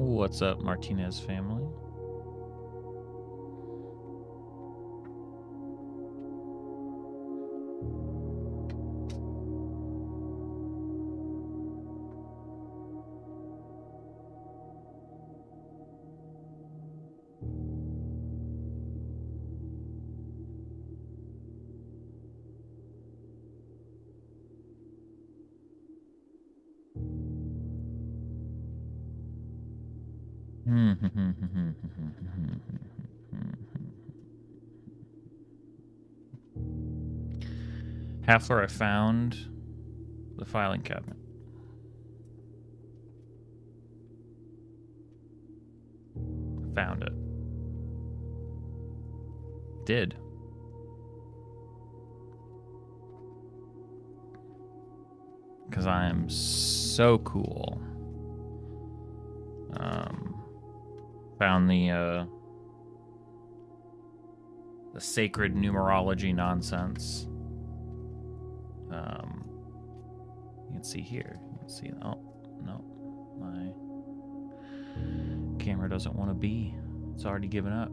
What's up, Martinez family? Halfler, I found the filing cabinet. Found it. Did. Because I am so cool. Found the sacred numerology nonsense. You can see here. You can see. Oh no, my camera doesn't want to be. It's already given up.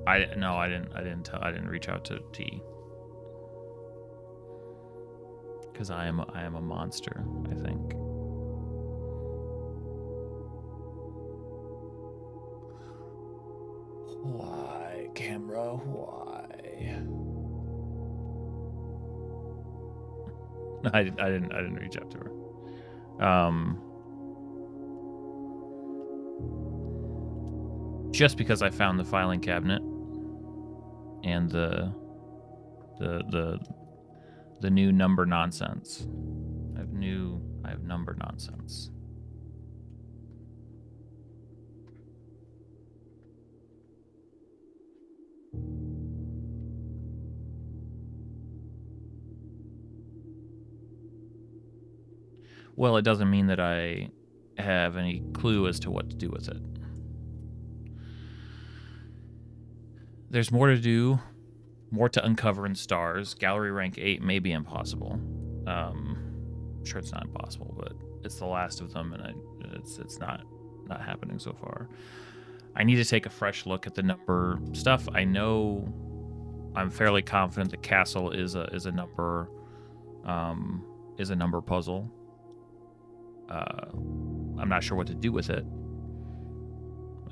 I didn't reach out to T. Because I am a monster, I think. Why, camera? Why? I didn't reach out to her. Just because I found the filing cabinet and the new number nonsense. I have number nonsense. Well, it doesn't mean that I have any clue as to what to do with it. There's more to do, more to uncover in stars. Gallery rank 8 may be impossible. I'm sure it's not impossible, but it's the last of them, and it's not happening so far. I need to take a fresh look at the number stuff. I know, I'm fairly confident the castle is a number puzzle. I'm not sure what to do with it.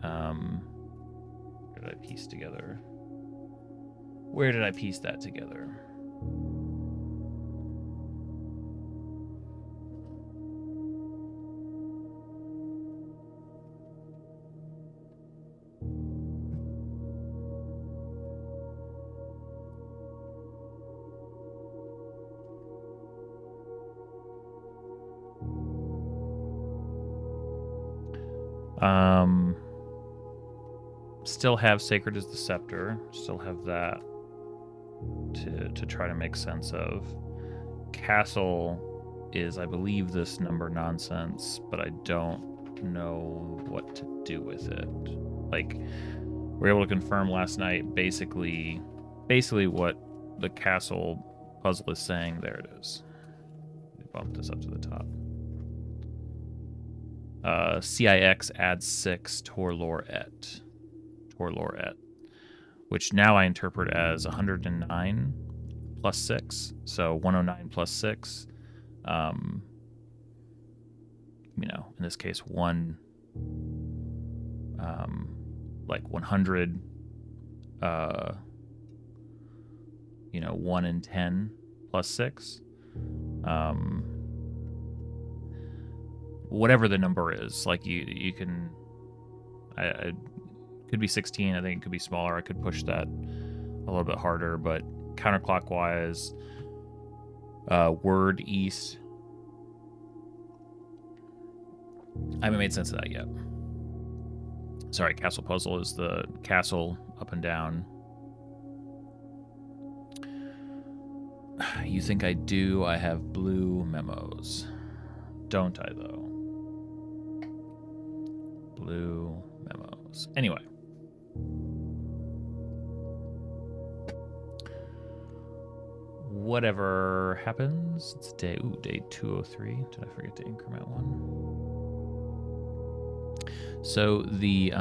Where did I piece together? Where did I piece that together? Still have Sacred as the Scepter. Still have that to try to make sense of. Castle is, I believe, this number nonsense, but I don't know what to do with it. Like, we were able to confirm last night basically what the castle puzzle is saying. There it is. Let me bump this up to the top. CIX adds 6 Torlor-et, which now I interpret as 109 plus 6, so 109 plus 6. In this case, like 100, 1 in 10 plus 6. Whatever the number is, like you can, I could be 16. I think it could be smaller. I could push that a little bit harder, but counterclockwise, word east. I haven't made sense of that yet. Sorry, castle puzzle is the castle up and down. You think I do? I have blue memos. Don't I, though? Blue memos. Anyway. whatever happens, it's day 203. Did I forget to increment one? So the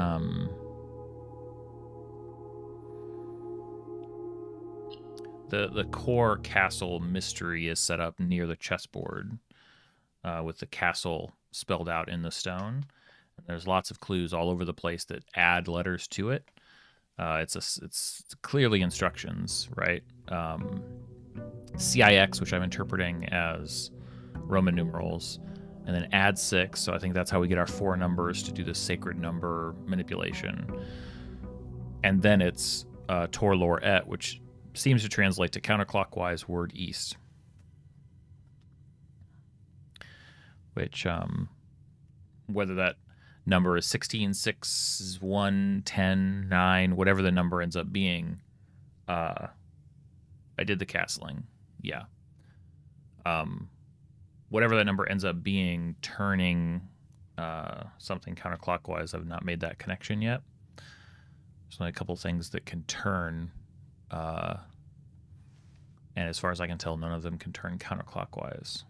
core castle mystery is set up near the chessboard, with the castle spelled out in the stone. And there's lots of clues all over the place that add letters to it. It's clearly instructions, right? CIX, which I'm interpreting as Roman numerals, and then add 6. So I think that's how we get our 4 numbers to do the sacred number manipulation. And then it's Tor Lor Et, which seems to translate to counterclockwise word east. Which, whether that number is 16, 6, 1, 10, 9, whatever the number ends up being, I did the castling. Yeah. Whatever that number ends up being, turning something counterclockwise, I've not made that connection yet. There's only a couple things that can turn, and as far as I can tell, none of them can turn counterclockwise.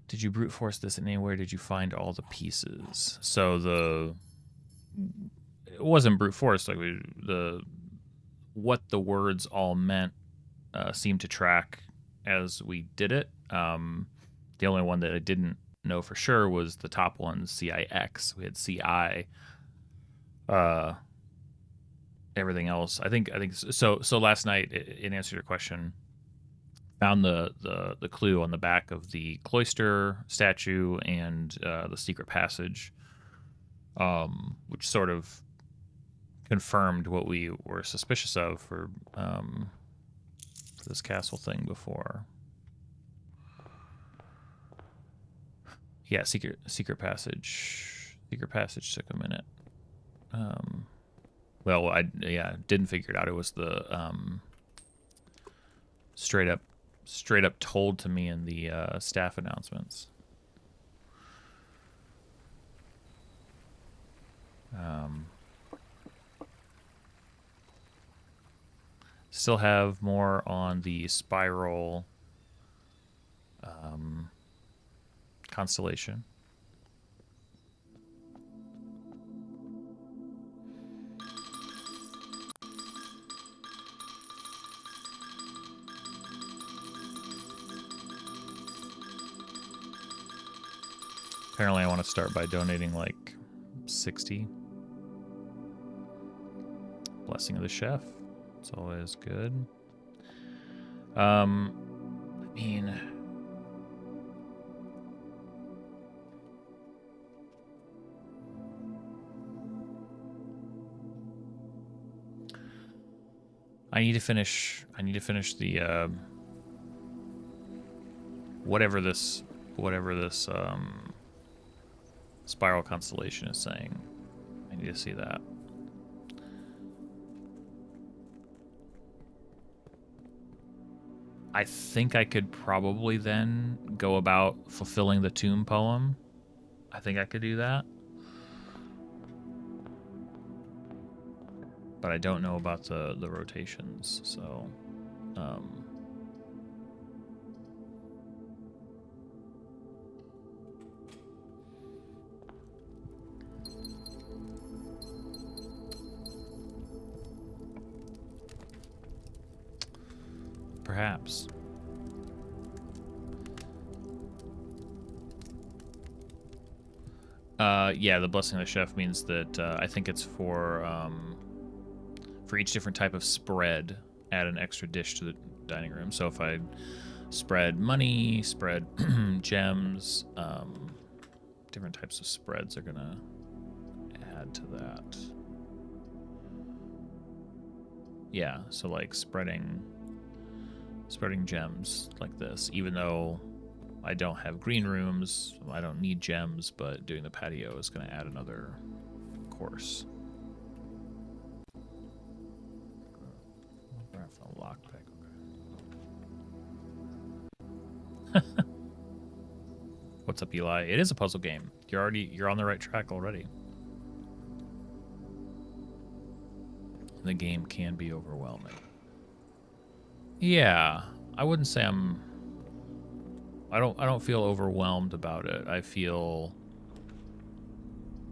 Did you brute force this in anywhere? Did you find all the pieces? So it wasn't brute force. Like what the words all meant seemed to track as we did it. The only one that I didn't know for sure was the top one, CIX. We had CI. Everything else, I think so. So last night, in answer to your question, found the clue on the back of the cloister statue and the secret passage, which sort of confirmed what we were suspicious of for this castle thing before. Yeah, secret passage. Secret passage took a minute. Well, I didn't figure it out. It was the straight up told to me in the staff announcements. Still have more on the spiral constellation. Apparently I want to start by donating like 60. Blessing of the chef. It's always good. I mean, I need to finish the whatever this spiral constellation is saying. I need to see that. I think I could probably then go about fulfilling the tomb poem. I think I could do that. But I don't know about the rotations, so perhaps. Yeah, the blessing of the chef means that I think it's for each different type of spread, add an extra dish to the dining room. So if I spread money, spread gems, different types of spreads are gonna add to that. Yeah, so like spreading gems like this, even though I don't have green rooms, I don't need gems, but doing the patio is going to add another course. Lockpick. Okay. What's up, Eli? It is a puzzle game. You're on the right track already. The game can be overwhelming. Yeah, I wouldn't say I don't feel overwhelmed about it. I feel,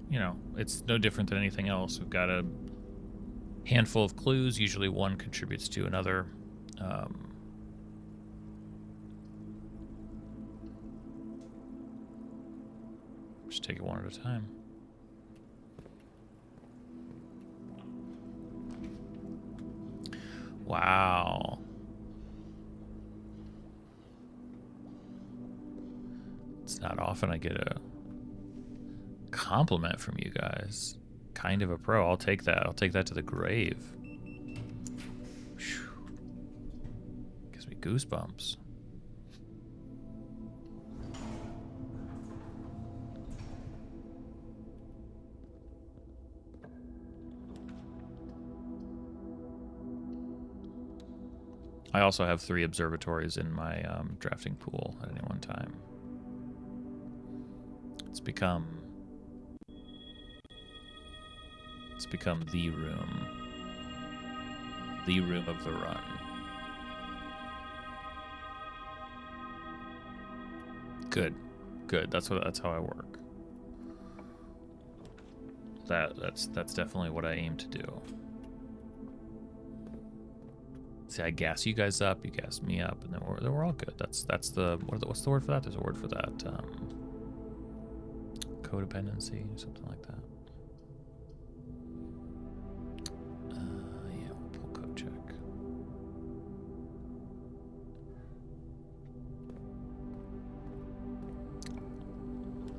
you know, it's no different than anything else. We've got a handful of clues. Usually one contributes to another. Just take it one at a time. Wow. It's not often I get a compliment from you guys. Kind of a pro. I'll take that. I'll take that to the grave. Whew. Gives me goosebumps. I also have 3 observatories in my drafting pool at any one time. It's become the room. The room of the run. Good. Good. That's how I work. That's definitely what I aim to do. See, I gas you guys up, you gas me up, and then we're all good. That's the what's the word for that? There's a word for that. Codependency, something like that. Yeah, we'll pull code check.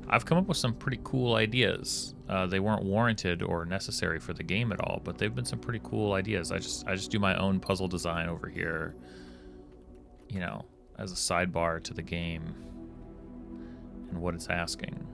I've come up with some pretty cool ideas. They weren't warranted or necessary for the game at all, but they've been some pretty cool ideas. I just do my own puzzle design over here, you know, as a sidebar to the game and what it's asking.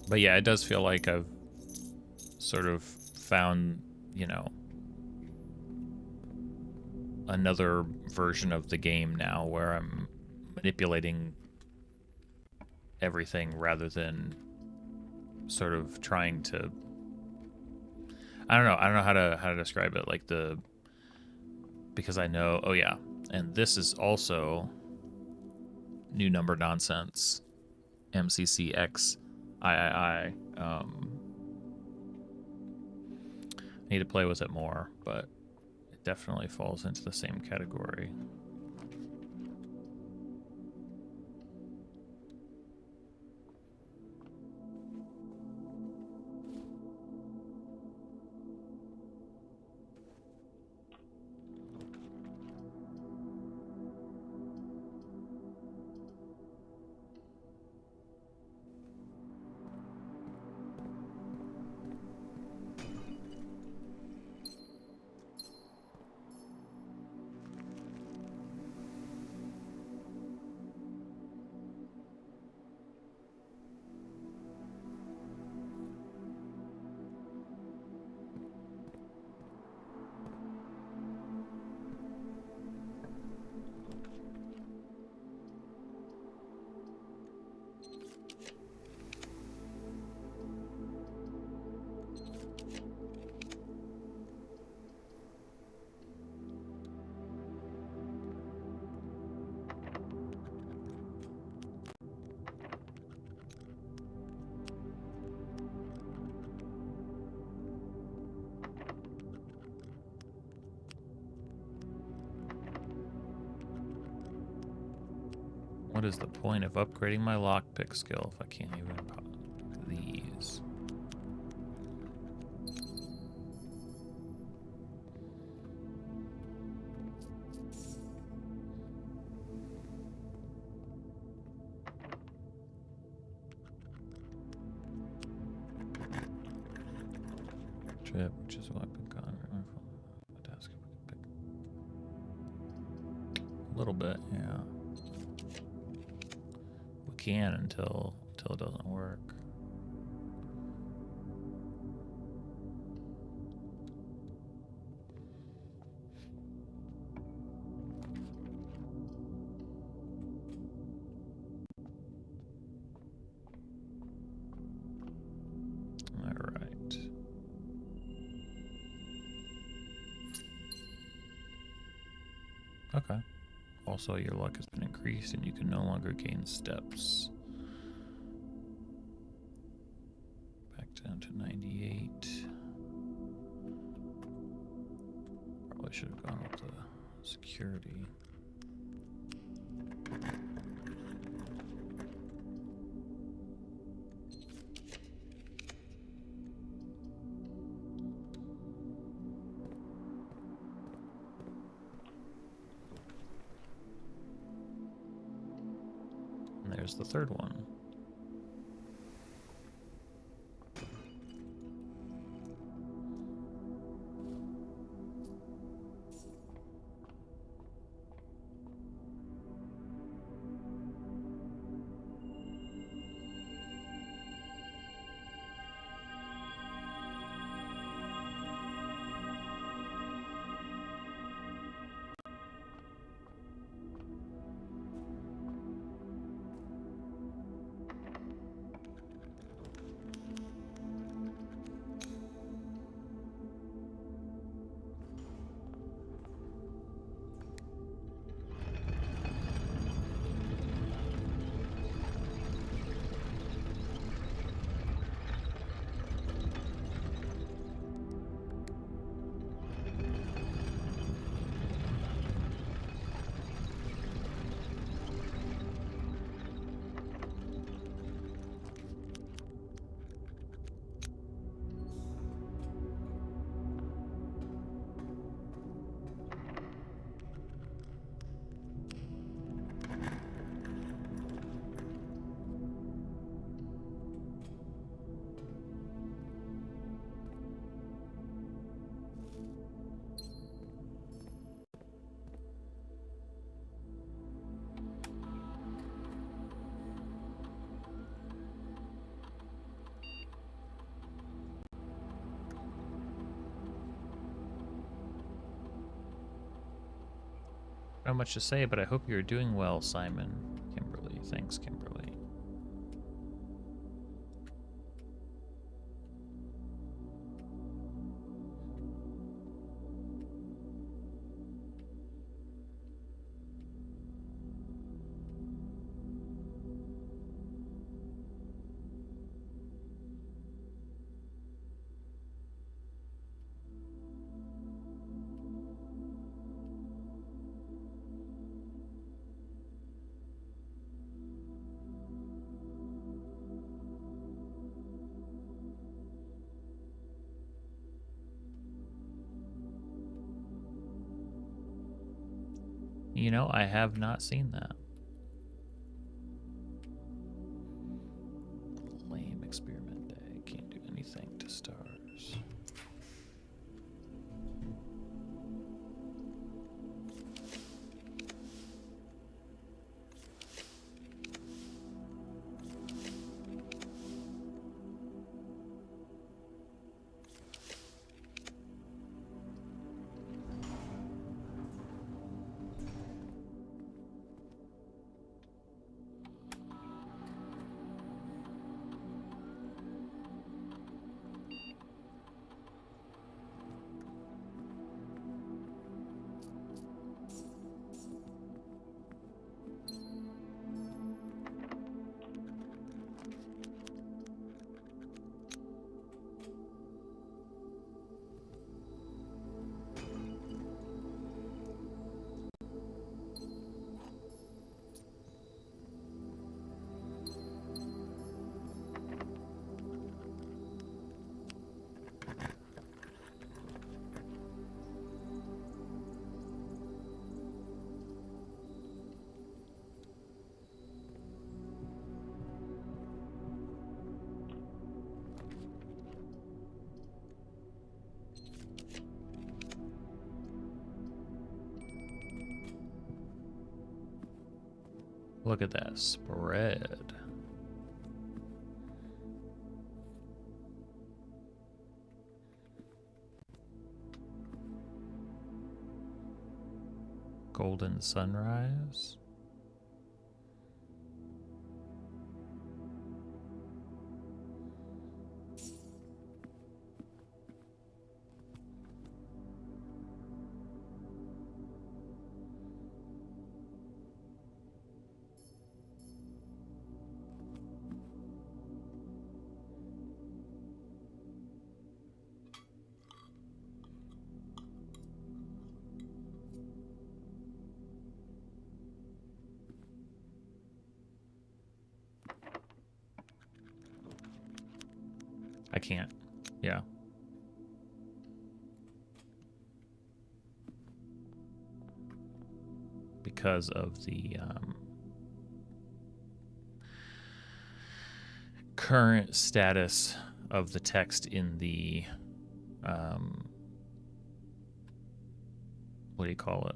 But yeah, it does feel like I've sort of found, you know, another version of the game now where I'm manipulating everything rather than sort of trying to, I don't know how to describe it, like because I know, oh yeah, and this is also new number nonsense, MCCX I need to play with it more, but it definitely falls into the same category. What is the point of upgrading my lockpick skill if I can't even pop these? trip, which is what I've been gone. A little bit, yeah. We can until it doesn't work. Okay. Also, your luck has been increased and you can no longer gain steps. Back down to 98. Probably should have gone up to security. There's the third one. Not much to say, but I hope you're doing well, Simon. Kimberly. Thanks, Kimberly. You know, I have not seen that. Lame experiment day. Can't do anything to stars. Look at that spread. Golden sunrise. I can't. Yeah. Because of the current status of the text in the what do you call it?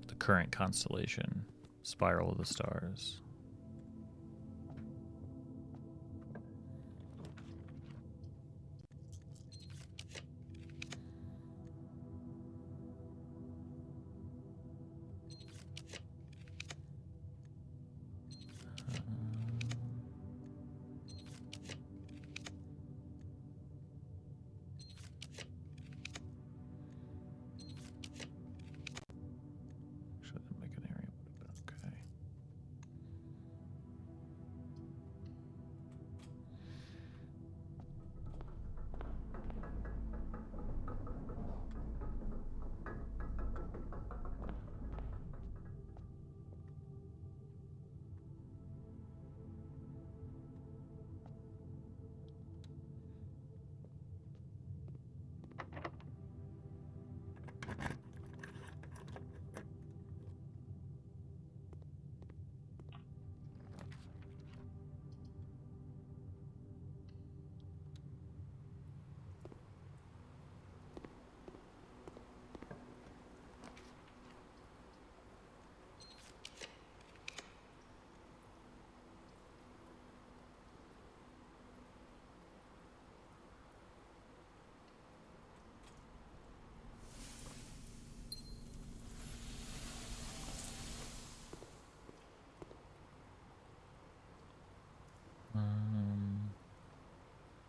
The current constellation, Spiral of the Stars.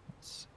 Let's see.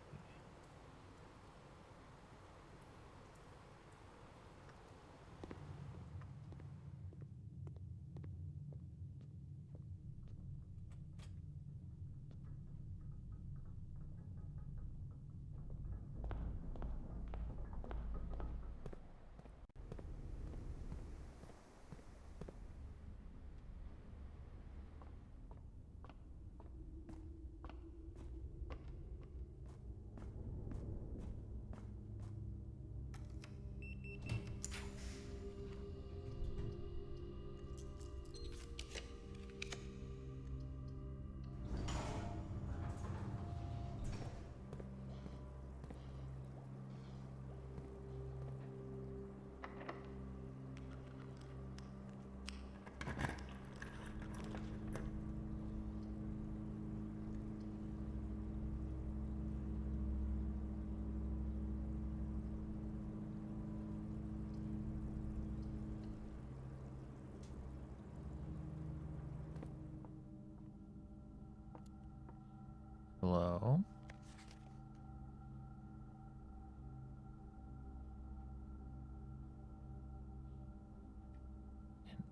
Hello?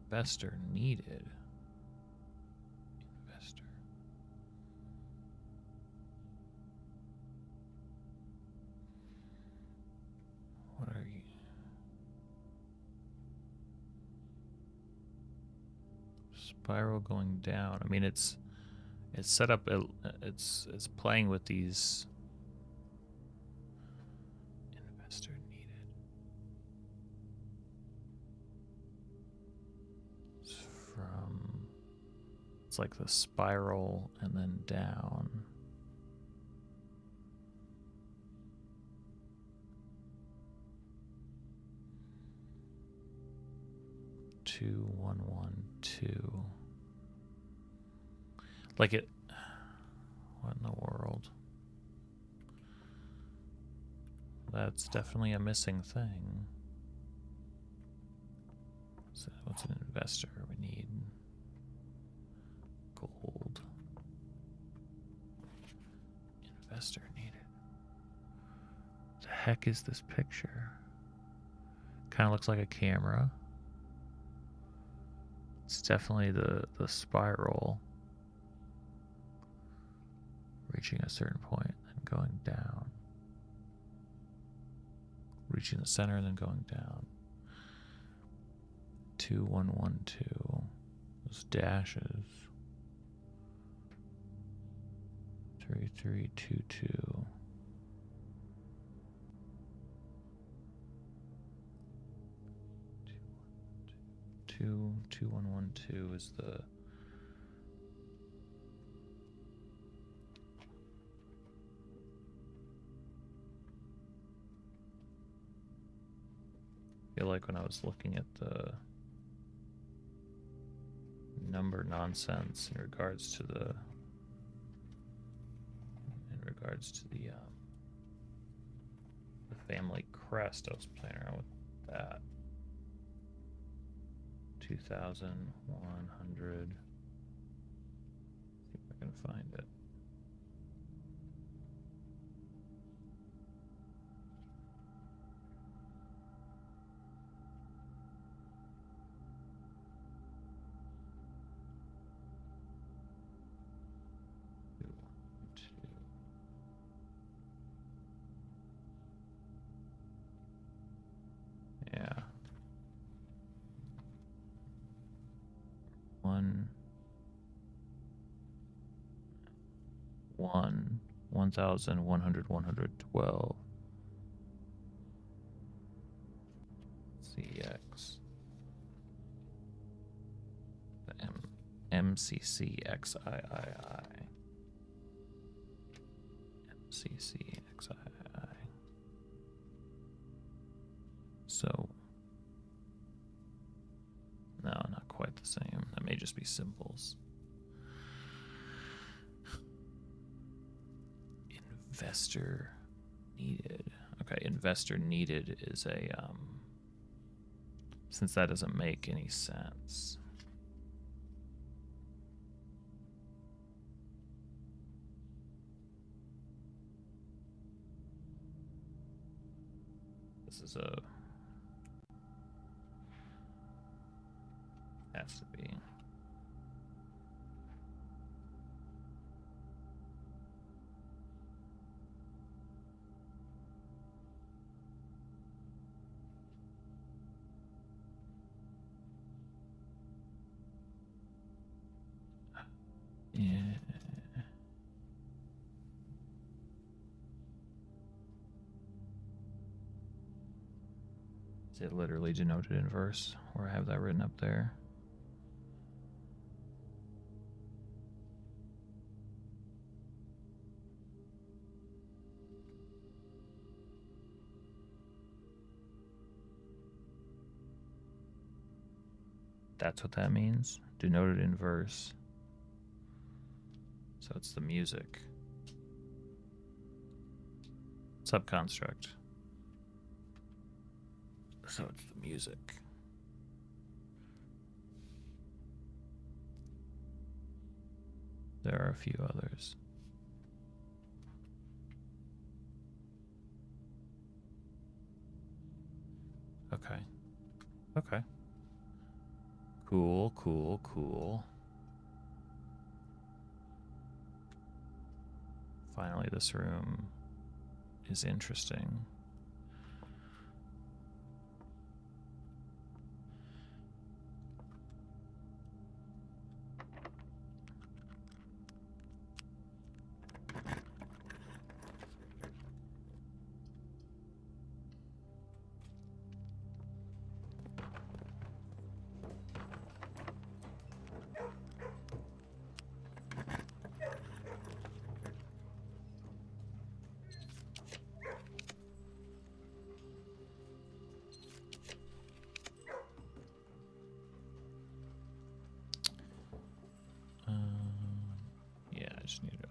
Investor needed. Investor. What are you? Spiral going down. I mean, it's set up. It's playing with these. Investor needed. It's from. It's like the spiral and then down. 2112. Like it. What in the world? That's definitely a missing thing. So what's an investor? We need gold. Investor needed. The heck is this picture? Kind of looks like a camera. It's definitely the spiral reaching a certain point and going down. Reaching the center and then going down. 2112. Those dashes. 3322. 2112 is the I feel like when I was looking at the number nonsense in regards to the family crest, I was playing around with that. 2,100. See if I can find it. Yeah. 1,100, 1,012. CX. The MCCXIII. MCCXIII. So, no, not quite the same. That may just be symbols. Investor needed. Okay, investor needed is a, since that doesn't make any sense. This is a, has to be. Yeah. Is it literally denoted in verse, or I have that written up there? That's what that means? Denoted in verse. So it's the music. Subconstruct. So it's the music. There are a few others. Okay. Okay. Cool, cool, cool. Finally, this room is interesting.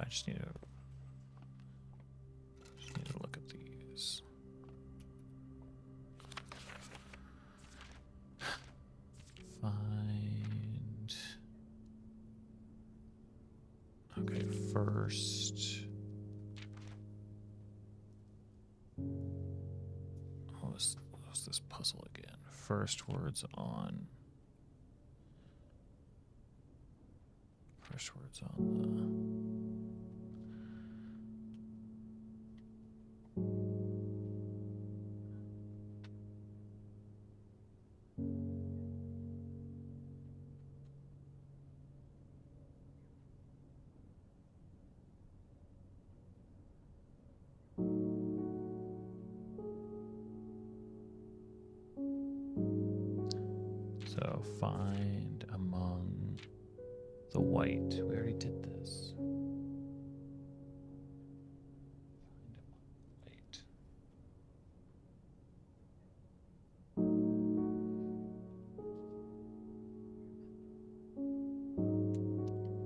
I just need to look at these. Find. Okay, first. What was this puzzle again? First words on. First words on So find among the white. We already did this. Find among white.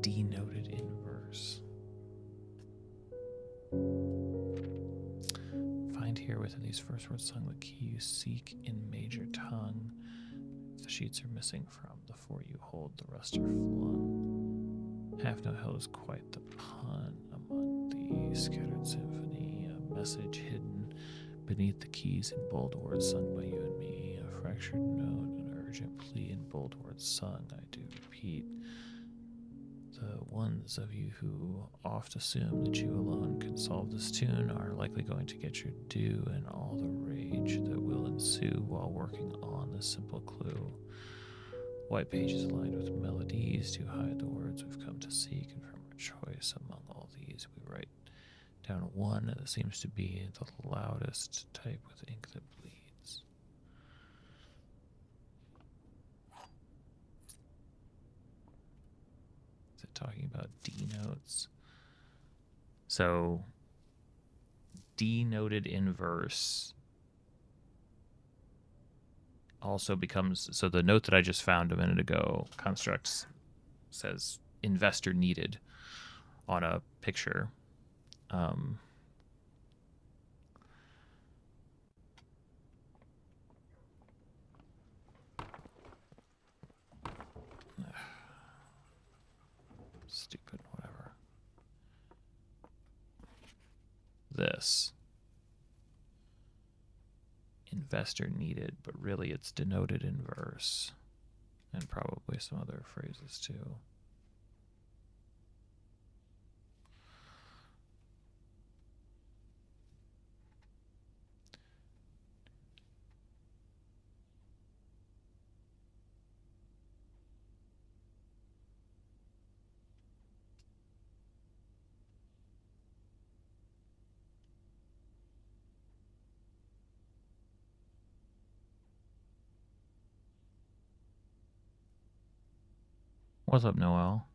Denoted inverse. Find here within these first words sung the key you seek in major tongue. The sheets are missing from the four you hold, the rest are flung. Half note held is quite the pun among the scattered symphony, a message hidden beneath the keys in bold words sung by you and me, a fractured note, an urgent plea in bold words sung, I do repeat. The ones of you who oft assume that you alone can solve this tune are likely going to get your due and all the rage that will ensue while working on this simple clue. White pages lined with melodies to hide the words we've come to seek, and from our choice among all these we write down one that seems to be the loudest, type with ink that bleeds. Is it talking about D notes? So denoted inverse also becomes, so the note that I just found a minute ago, constructs says investor needed on a picture. Stupid, whatever. This. Investor needed, but really it's denoted inverse. And probably some other phrases too. What's up, Noel?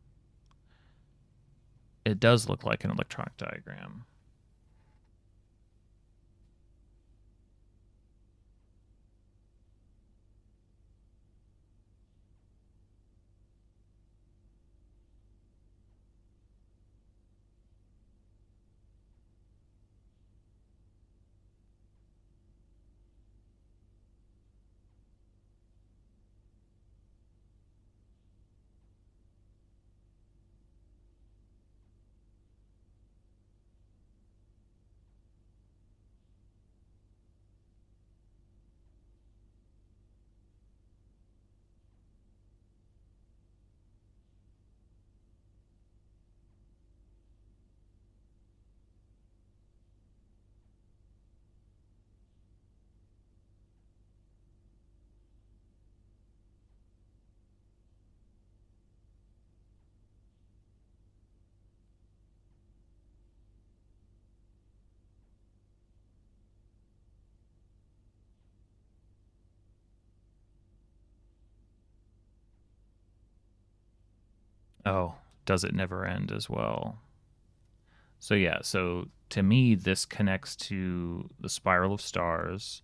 It does look like an electronic diagram. Oh, does it never end as well? So yeah, so to me, this connects to the spiral of stars.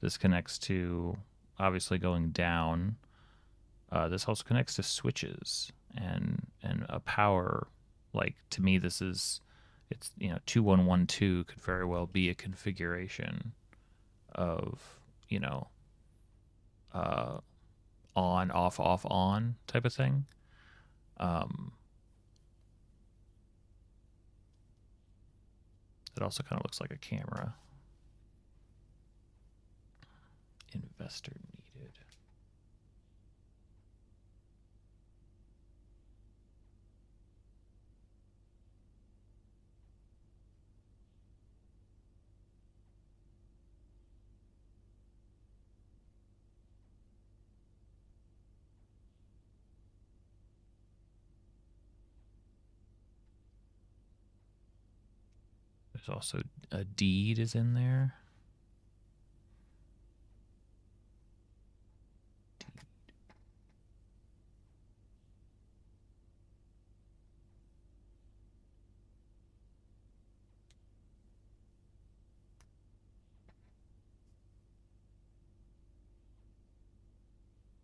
This connects to obviously going down. This also connects to switches and a power Like, to me, it's 2112 could very well be a configuration of, on, off, on type of thing. It also kind of looks like a camera. Investor needed. There's also a deed is in there.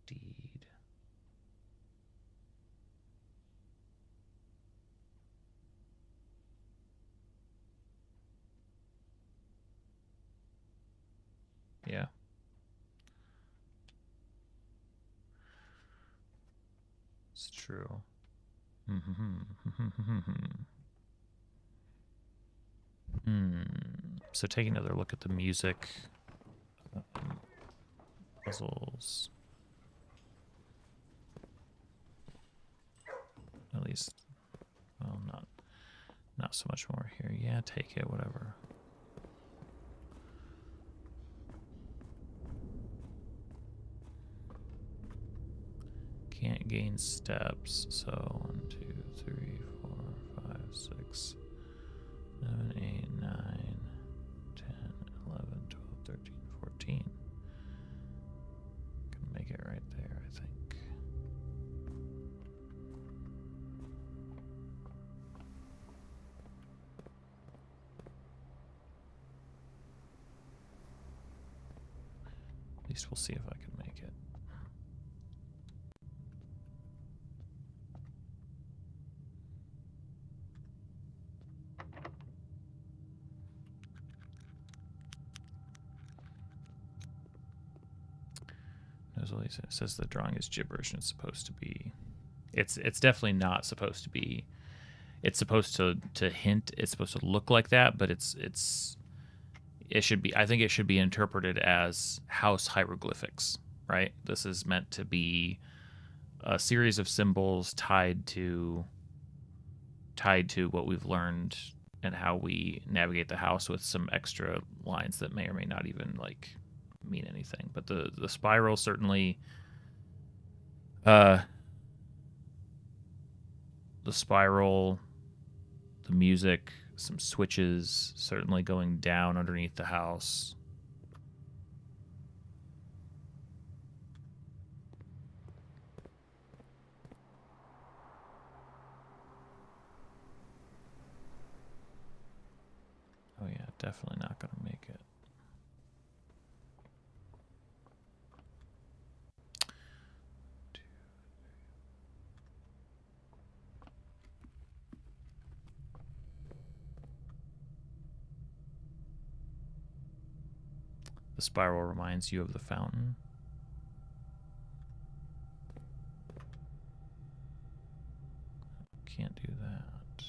Deed. Yeah. It's true. So taking another look at the music. Puzzles. At least, well, not so much more here. Yeah, take it, whatever. Can't gain steps, so 1, 2, 3, 4, 5, 6, 7, 8, 9, 10, 11, 12, 13, 14. Can make it right there, I think. At least we'll see if I can make it. It says the drawing is gibberish and it's supposed to be. It's definitely not supposed to be. It's supposed to hint. It's supposed to look like that, but it should be. I think it should be interpreted as house hieroglyphics, right? This is meant to be a series of symbols tied to what we've learned and how we navigate the house, with some extra lines that may or may not even mean anything. But the spiral certainly, the spiral, the music, some switches certainly going down underneath the house. Oh yeah, definitely not gonna make it. The spiral reminds you of the fountain. Can't do that.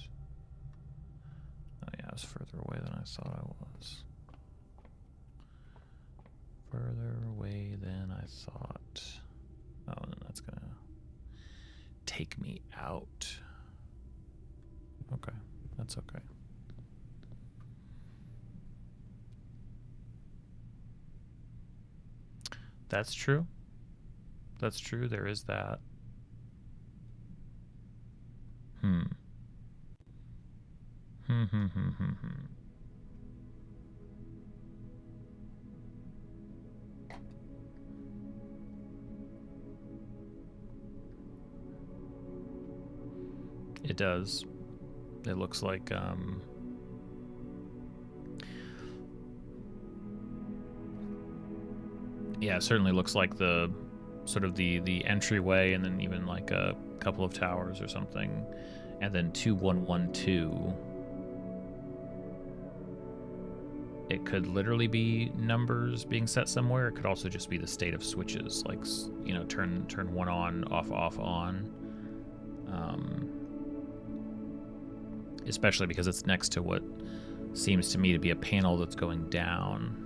Oh yeah, I was further away than I thought I was. Further away than I thought. Oh, and then that's gonna take me out. Okay, that's okay. That's true. That's true. There is that. It does. It looks like yeah, it certainly looks like the sort of the entryway, and then even like a couple of towers or something. and then 2112. It could literally be numbers being set somewhere. It could also just be the state of switches, like, you know, turn one on, off, on. Especially because it's next to what seems to me to be a panel that's going down.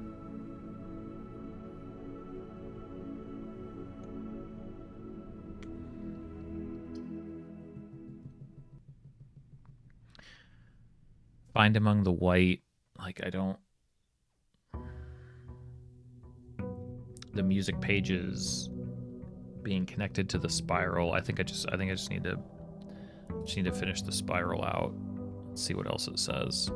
Find among the white, like, I don't... The music pages being connected to the spiral. I think I just need to finish the spiral out. See what else it says.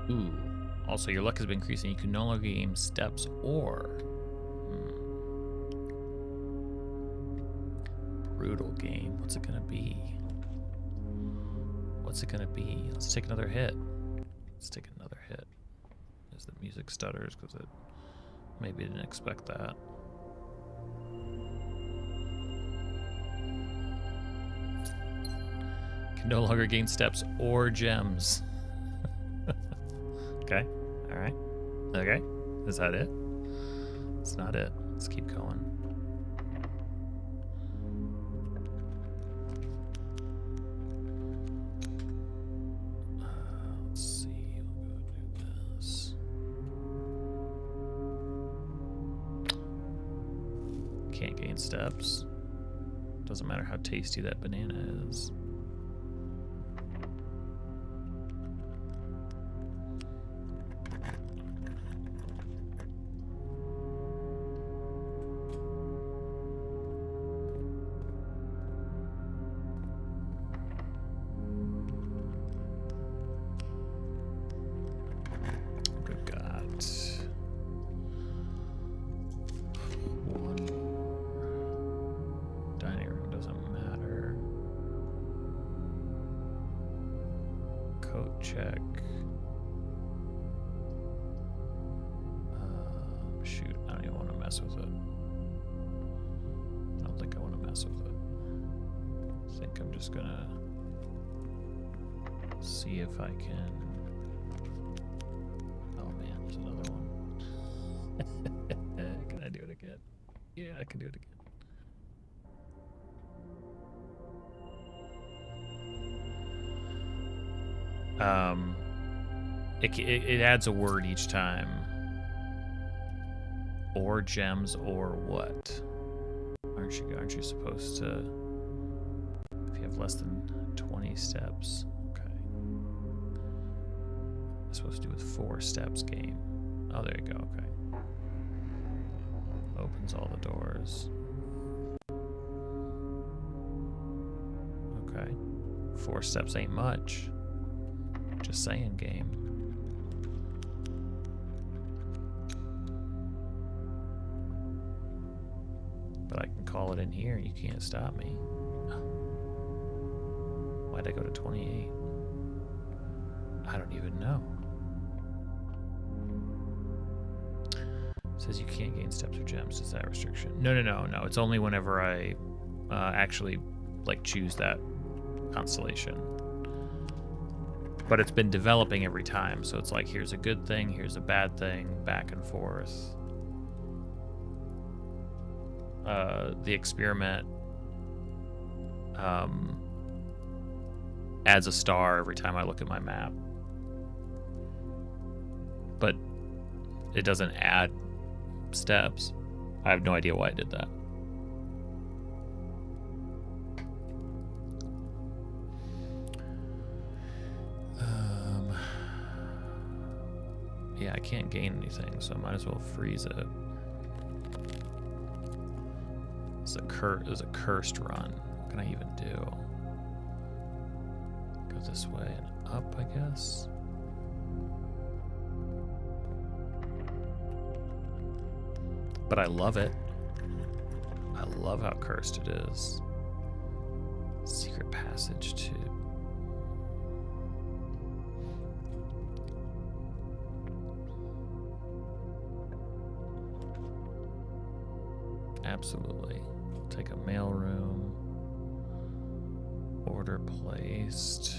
Ooh. Also, your luck has been increasing. You can no longer gain steps or... Brutal game. What's it gonna be? What's it gonna be? Let's take another hit. Let's take another hit. As the music stutters, because it maybe didn't expect that. Can no longer gain steps or gems. Okay. All right. Okay. Is that it? It's not it. Let's keep going. Let's see. We'll go do this. Can't gain steps. Doesn't matter how tasty that banana is. Check. Shoot, I don't even want to mess with it. I don't think I want to mess with it. I think I'm just gonna see if I can. Oh man, there's another one. Can I do it again? Yeah, I can do it again. It adds a word each time. Or gems or what? Aren't you supposed to, if you have less than 20 steps? Okay. It's supposed to do with 4 steps game. Oh, there you go. Okay. Opens all the doors. Okay. 4 steps ain't much. Just saying, game. But I can call it in here and you can't stop me. Why'd I go to 28? I don't even know. It says you can't gain steps or gems. Is that a restriction? No. It's only whenever I actually like choose that constellation. But it's been developing every time, so it's like, here's a good thing, here's a bad thing, back and forth. The experiment adds a star every time I look at my map. But it doesn't add steps. I have no idea why it did that. Yeah, I can't gain anything, so I might as well freeze it. It's a cursed run. What can I even do? Go this way and up, I guess. But I love it. I love how cursed it is. Secret passage to... Absolutely. Take a mailroom. Order placed.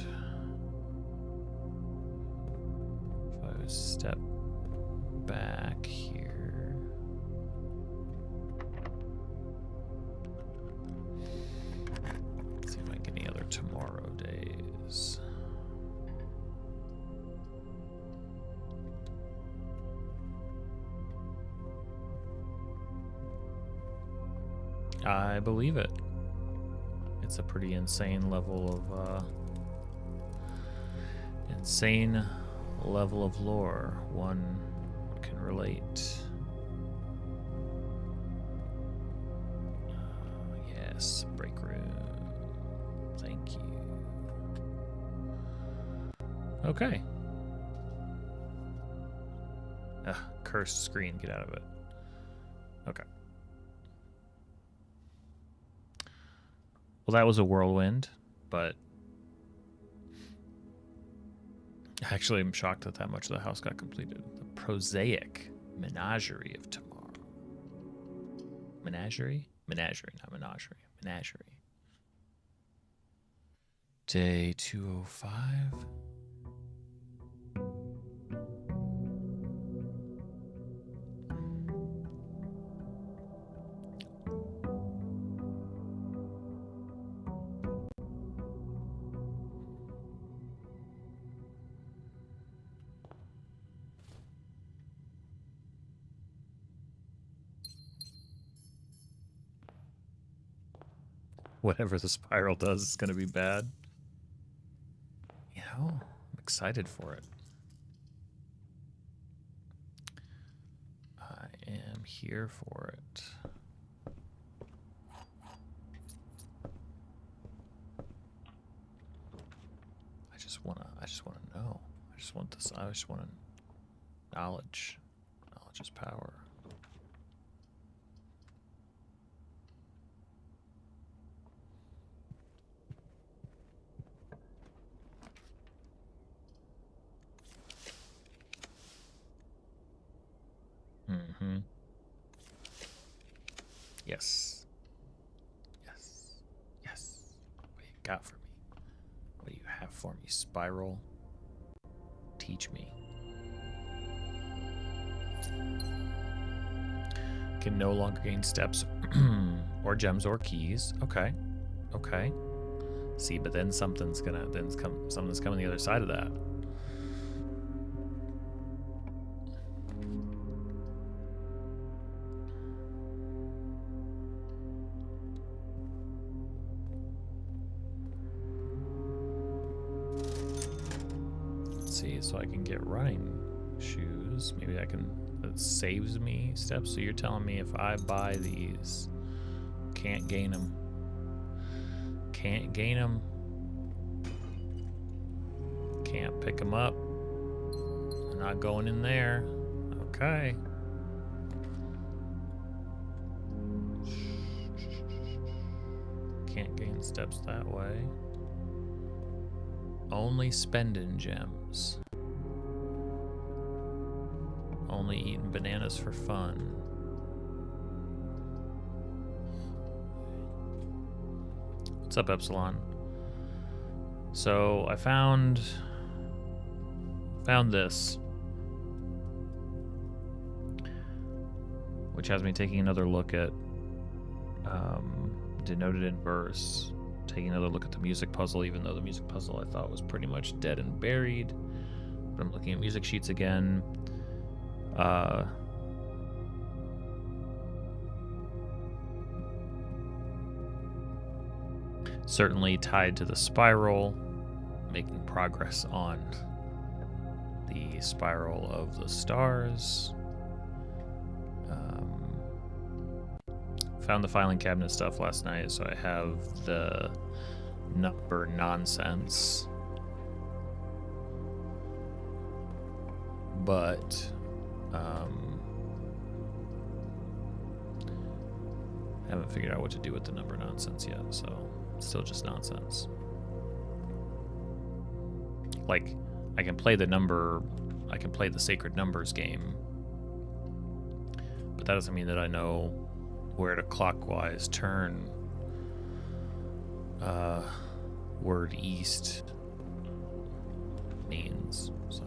If I would step back here. Let's see if I can get any other tomorrow days. I believe it. It's a pretty insane level of lore. One can relate. Yes, break room. Thank you. Okay. cursed screen. Get out of it. Okay. Well, that was a whirlwind, but actually I'm shocked that much of the house got completed. The prosaic menagerie of tomorrow. Menagerie? Menagerie, not menagerie. Menagerie. Day 205. Whatever the spiral does is going to be bad. You know, I'm excited for it. I am here for it. I just want to know. I just want this. I just want to knowledge. Knowledge is power. Mm-hmm. Yes. Yes. Yes. What do you got for me? What do you have for me, Spiral? Teach me. Can no longer gain steps or gems or keys. Okay. Okay. See, but then something's coming the other side of that. See, so I can get running shoes. Maybe I can, that saves me steps. So you're telling me if I buy these, can't gain them. Can't gain them. Can't pick them up. They're not going in there. Okay. Can't gain steps that way. Only spending gems. Only eating bananas for fun. What's up, Epsilon? So I found this, which has me taking another look at denoted in verse. Taking another look at the music puzzle, even though the music puzzle I thought was pretty much dead and buried. But I'm looking at music sheets again. Certainly tied to the spiral, making progress on the spiral of the stars. Found the filing cabinet stuff last night, so I have the number nonsense. But haven't figured out what to do with the number nonsense yet, so it's still just nonsense. Like, I can play the sacred numbers game, but that doesn't mean that I know where to clockwise turn word east means. So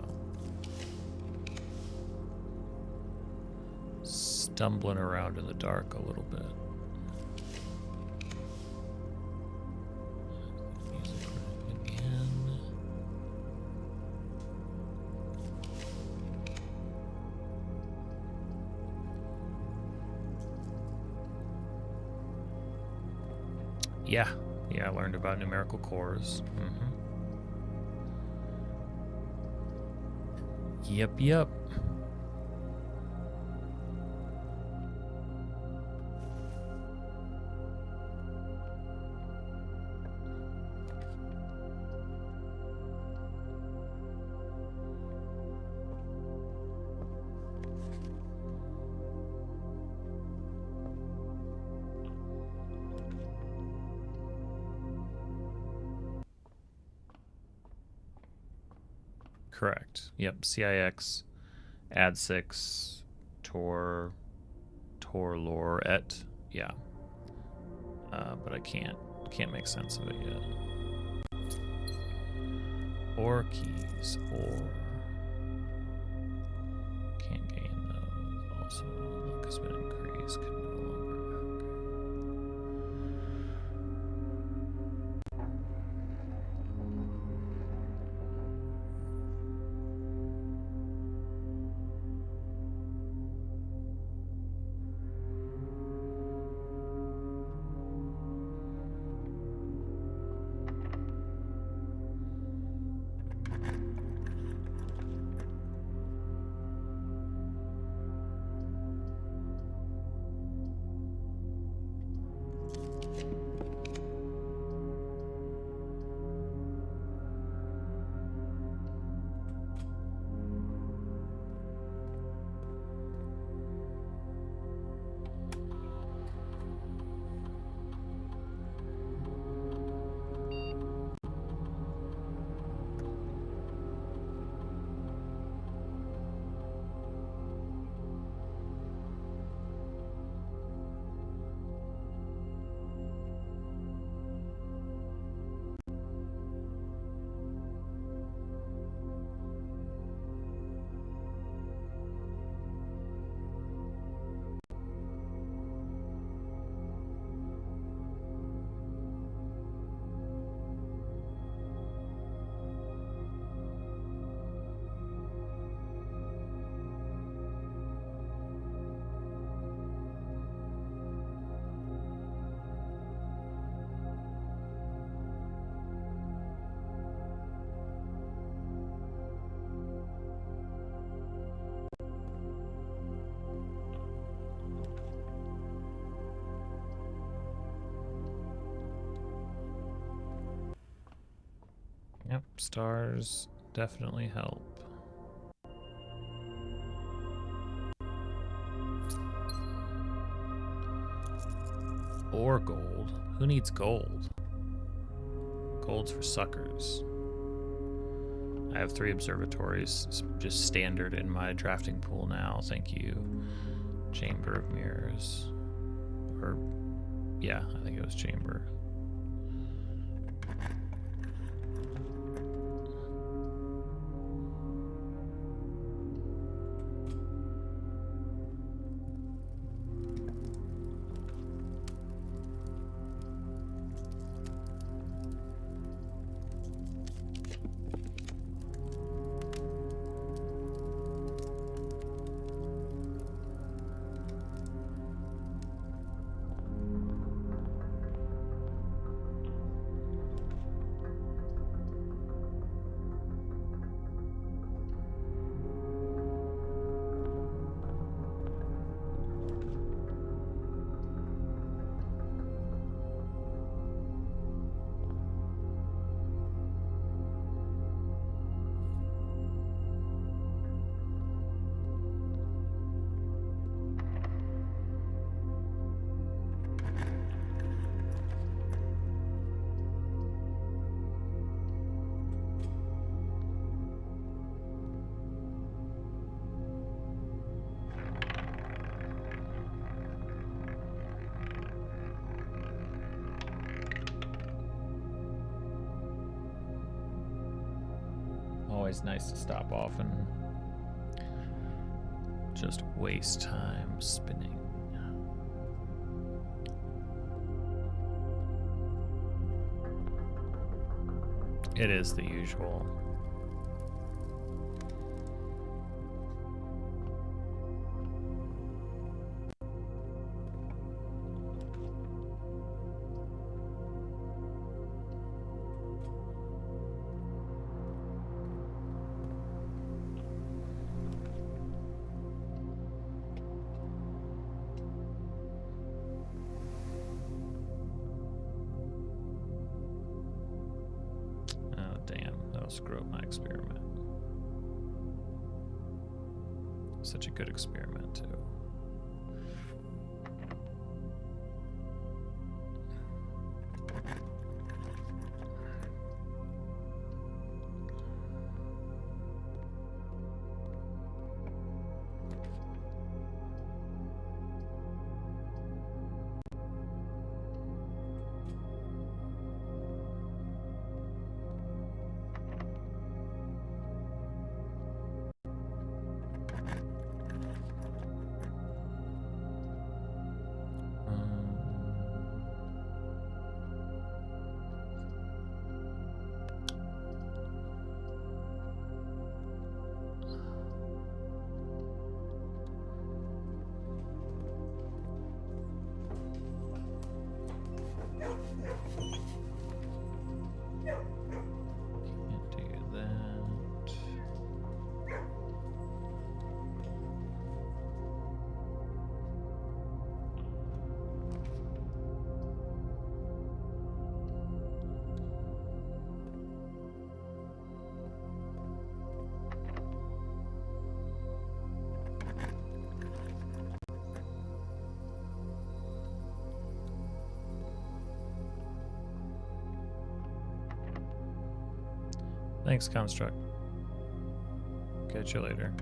stumbling around in the dark a little bit. Music again. Yeah, I learned about numerical cores. Yep. Correct. Yep. CIX, add 6, Tor lore et. Yeah. But I can't make sense of it yet. Or keys, or can't gain those. Also, luck has been increased. Can no longer. Yep, stars definitely help. Or gold. Who needs gold? Gold's for suckers. I have 3 observatories, just standard in my drafting pool now. Thank you. Chamber of Mirrors. Or, yeah, I think it was Chamber. Always nice to stop off and just waste time spinning. It is the usual. Screw up my experiment. Such a good experiment, too. Thanks, Construct. Catch you later.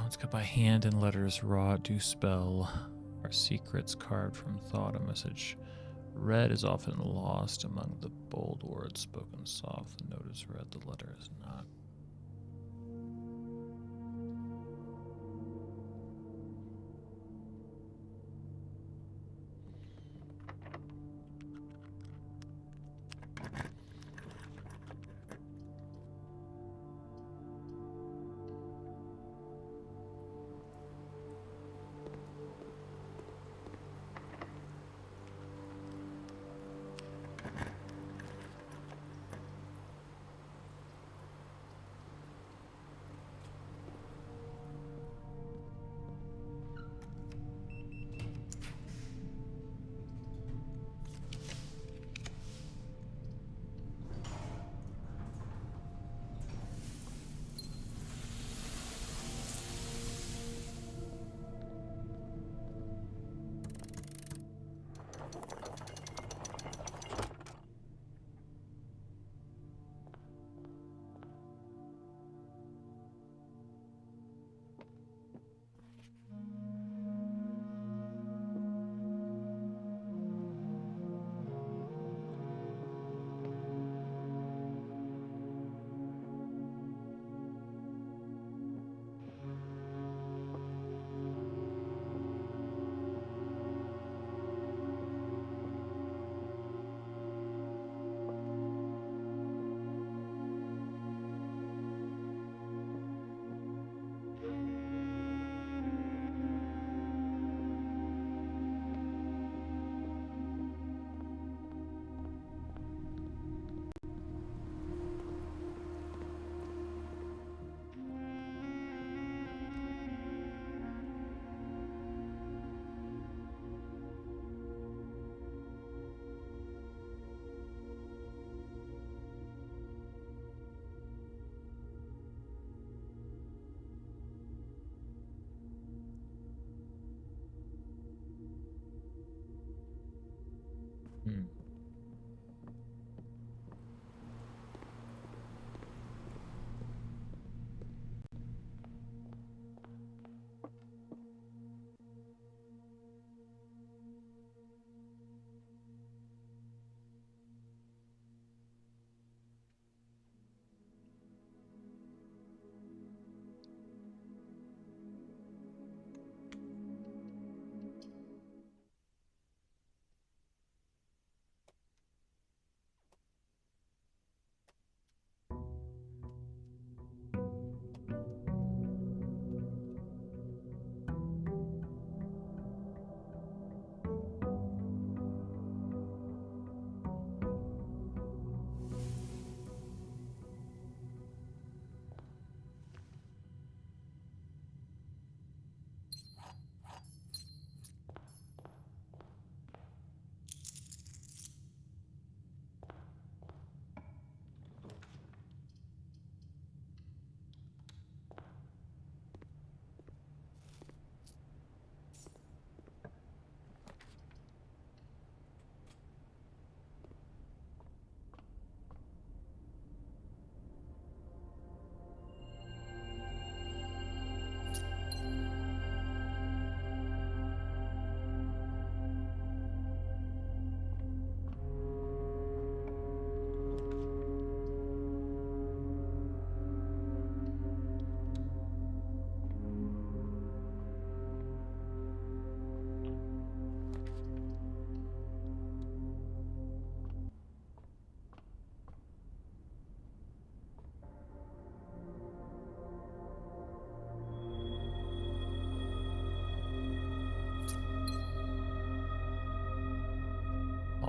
Stones cut by hand and letters wrought do spell are secrets carved from thought. A message read is often lost among the bold words spoken soft. The note is read, the letter is not.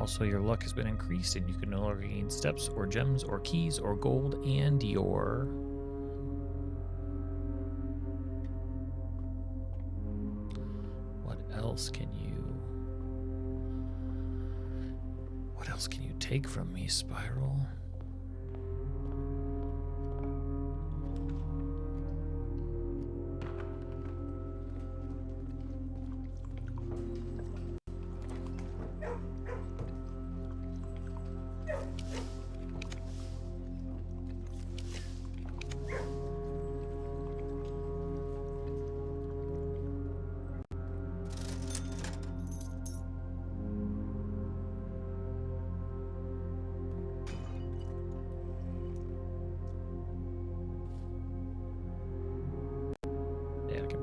Also, your luck has been increased, and you can no longer gain steps or gems or keys or gold and your... What else can you take from me, Spiral?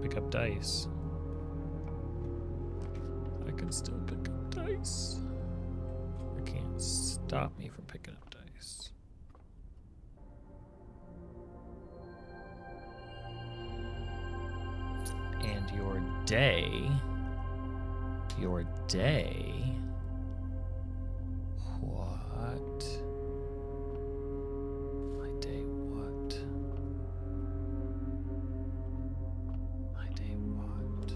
Pick up dice. I can still pick up dice. I can't stop me from picking up dice. And your day. What? My day, what? My day, what?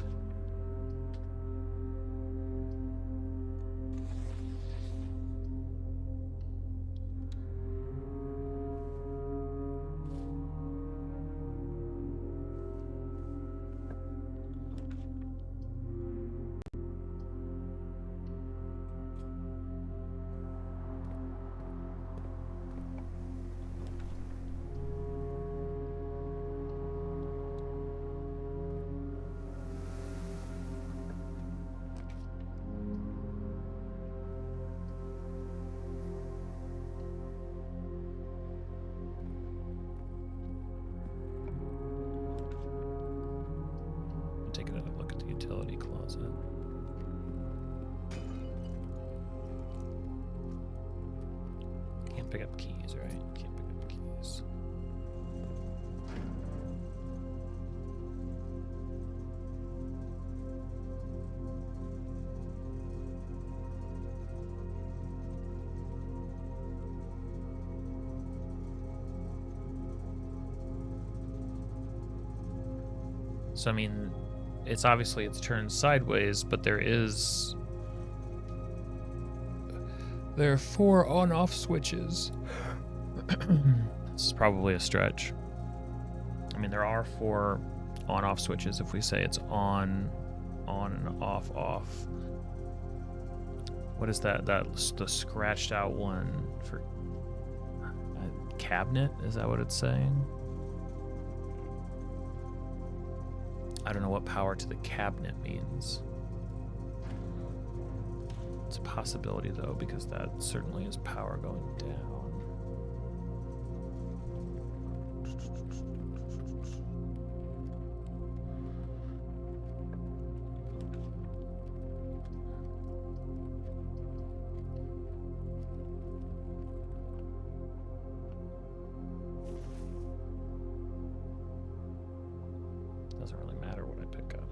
Take another look at the utility closet. Can't pick up keys, right? Can't pick up keys. So I mean, it's obviously it's turned sideways, but there are 4 on-off switches. This is probably a stretch. I mean, there are 4 on-off switches if we say it's on and off. What is that? That's the scratched out one for a cabinet? Is that what it's saying? I don't know what power to the cabinet means. It's a possibility, though, because that certainly is power going down. Doesn't really matter what I pick up.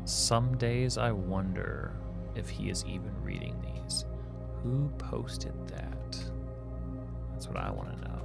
Some days I wonder if he is even reading these. Who posted that? That's what I want to know.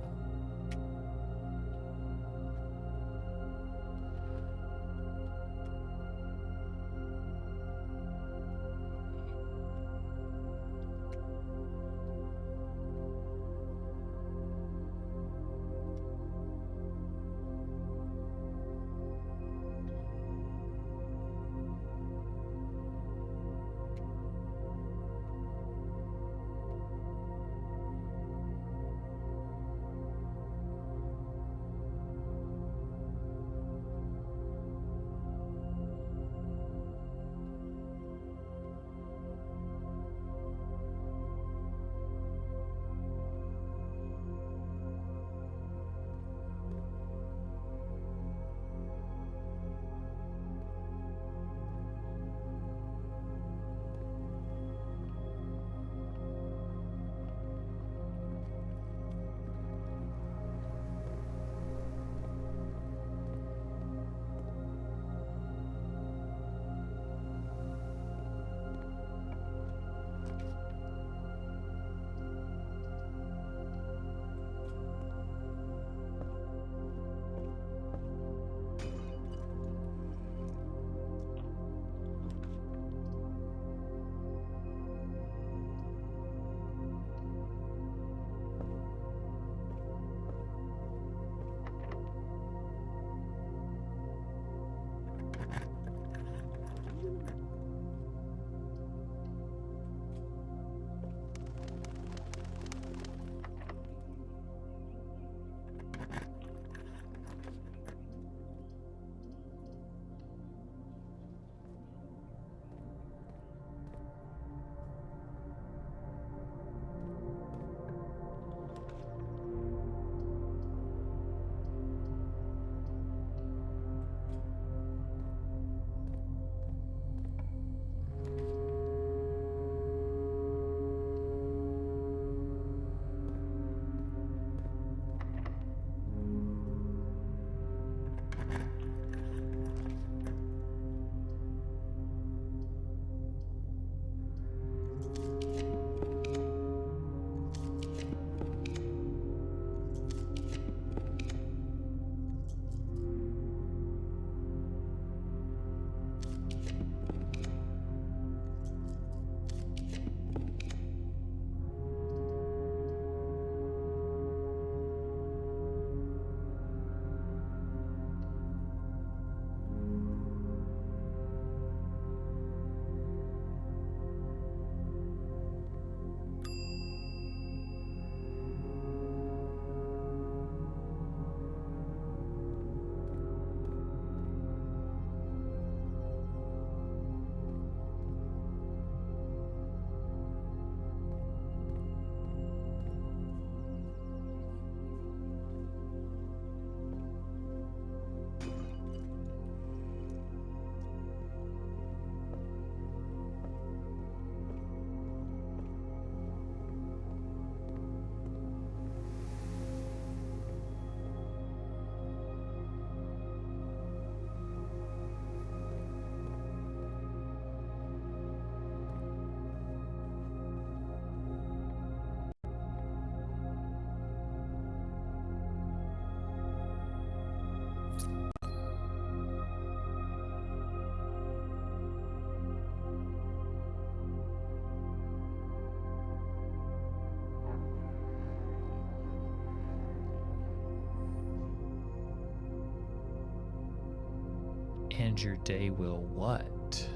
And your day will what?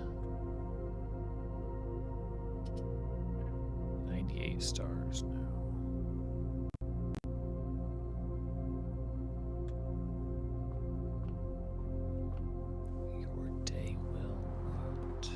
98 stars now. Your day will what?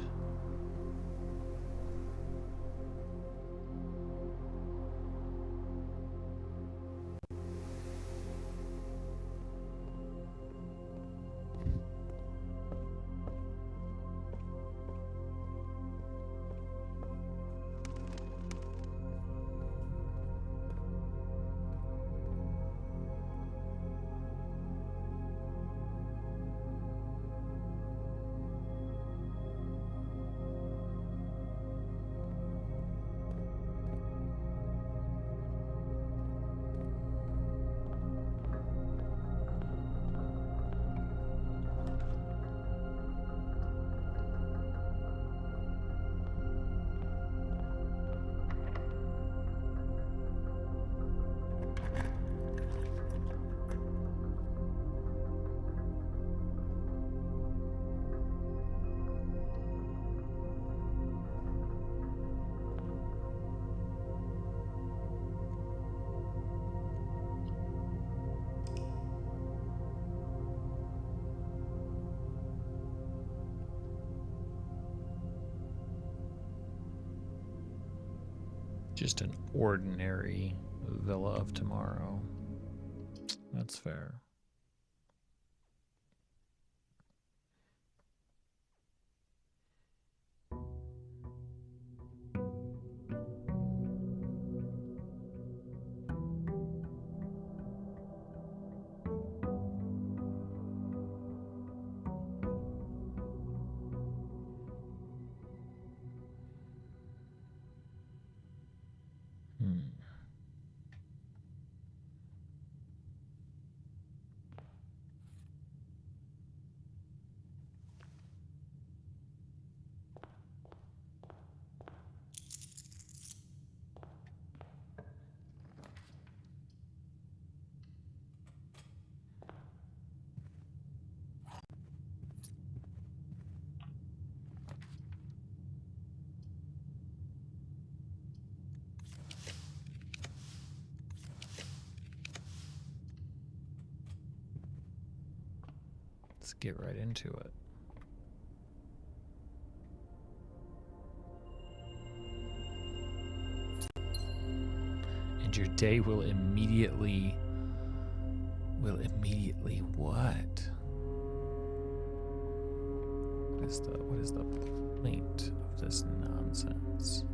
Just an ordinary Villa of Tomorrow. That's fair. Let's get right into it. And your day will immediately what? What is the point of this nonsense?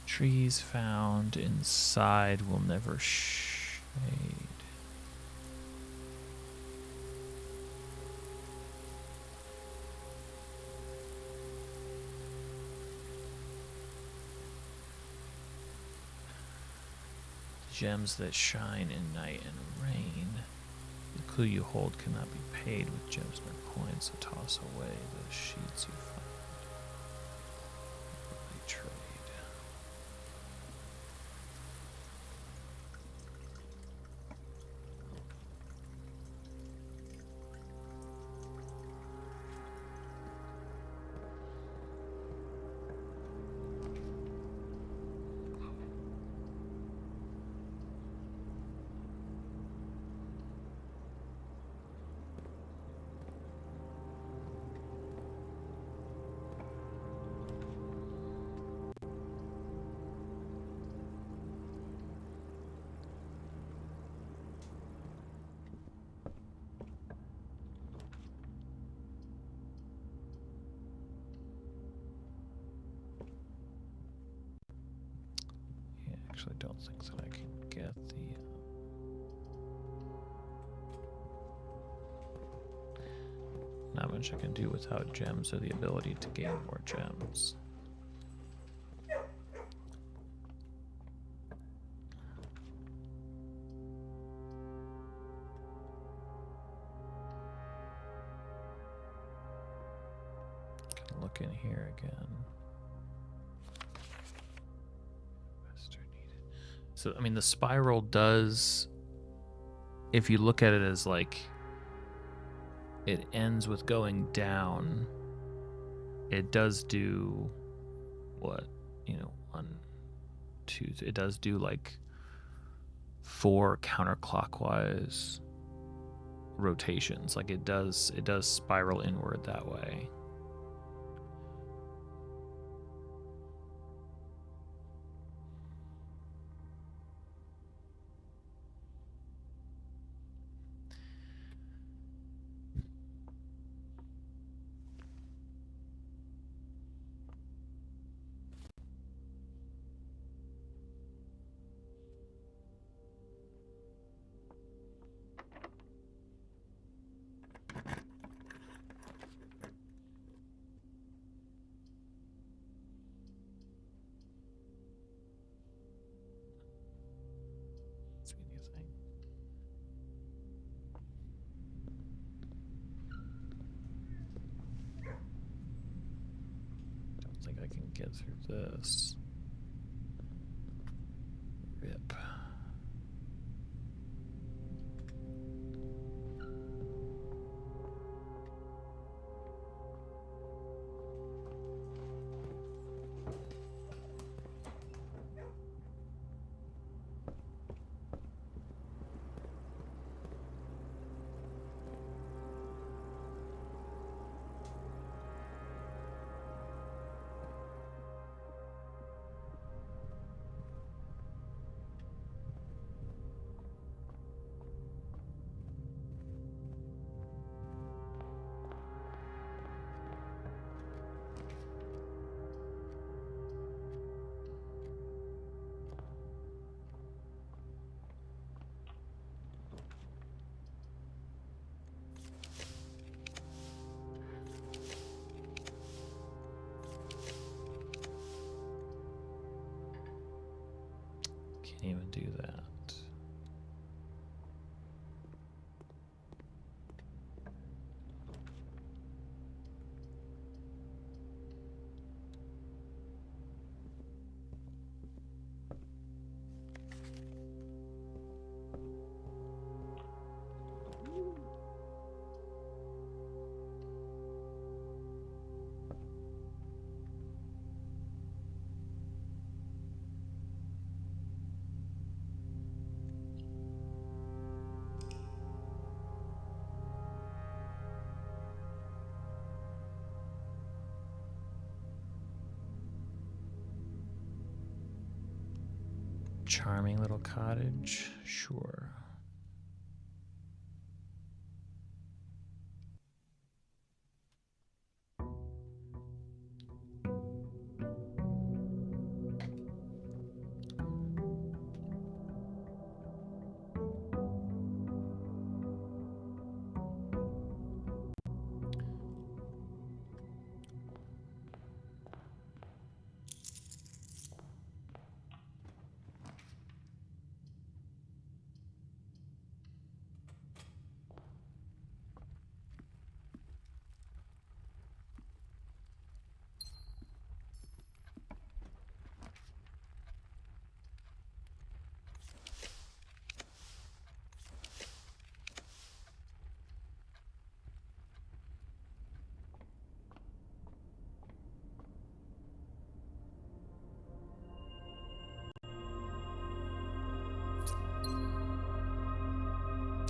Trees found inside will never shade. Gems that shine in night and rain. The clue you hold cannot be paid with gems nor coins, so toss away the sheets you find. Trade. Actually, I don't think that I can get the... Not much I can do without gems or the ability to gain more gems. Can look in here again. So, I mean, the spiral does, if you look at it as like, it ends with going down, it does do what, 1, 2, it does do like 4 counterclockwise rotations. Like it does spiral inward that way. I can get through this. Rip. Can't even do that. Charming little cottage, sure.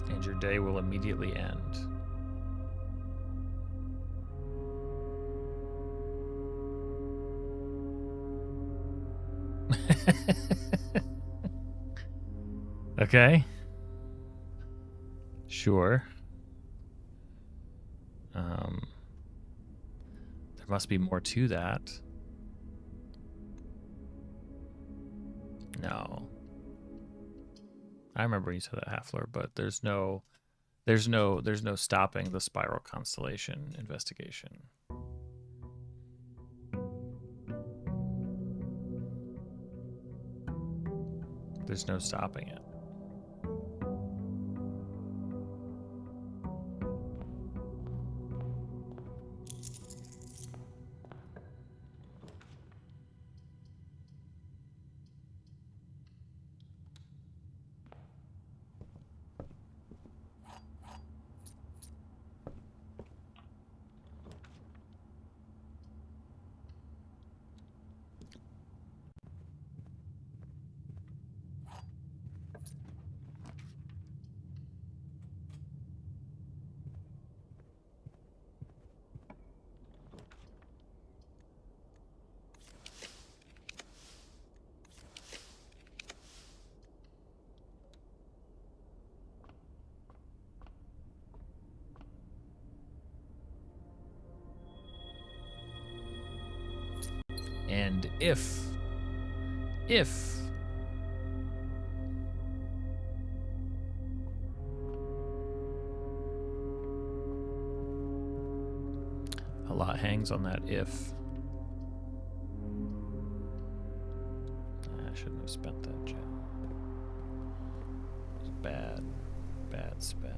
And your day will immediately end. Okay. Sure. There must be more to that. No. I remember you said that, Halfler, but there's no stopping the Spiral Constellation investigation. There's no stopping it. And if a lot hangs on that if. I shouldn't have spent that gem. It was bad spend.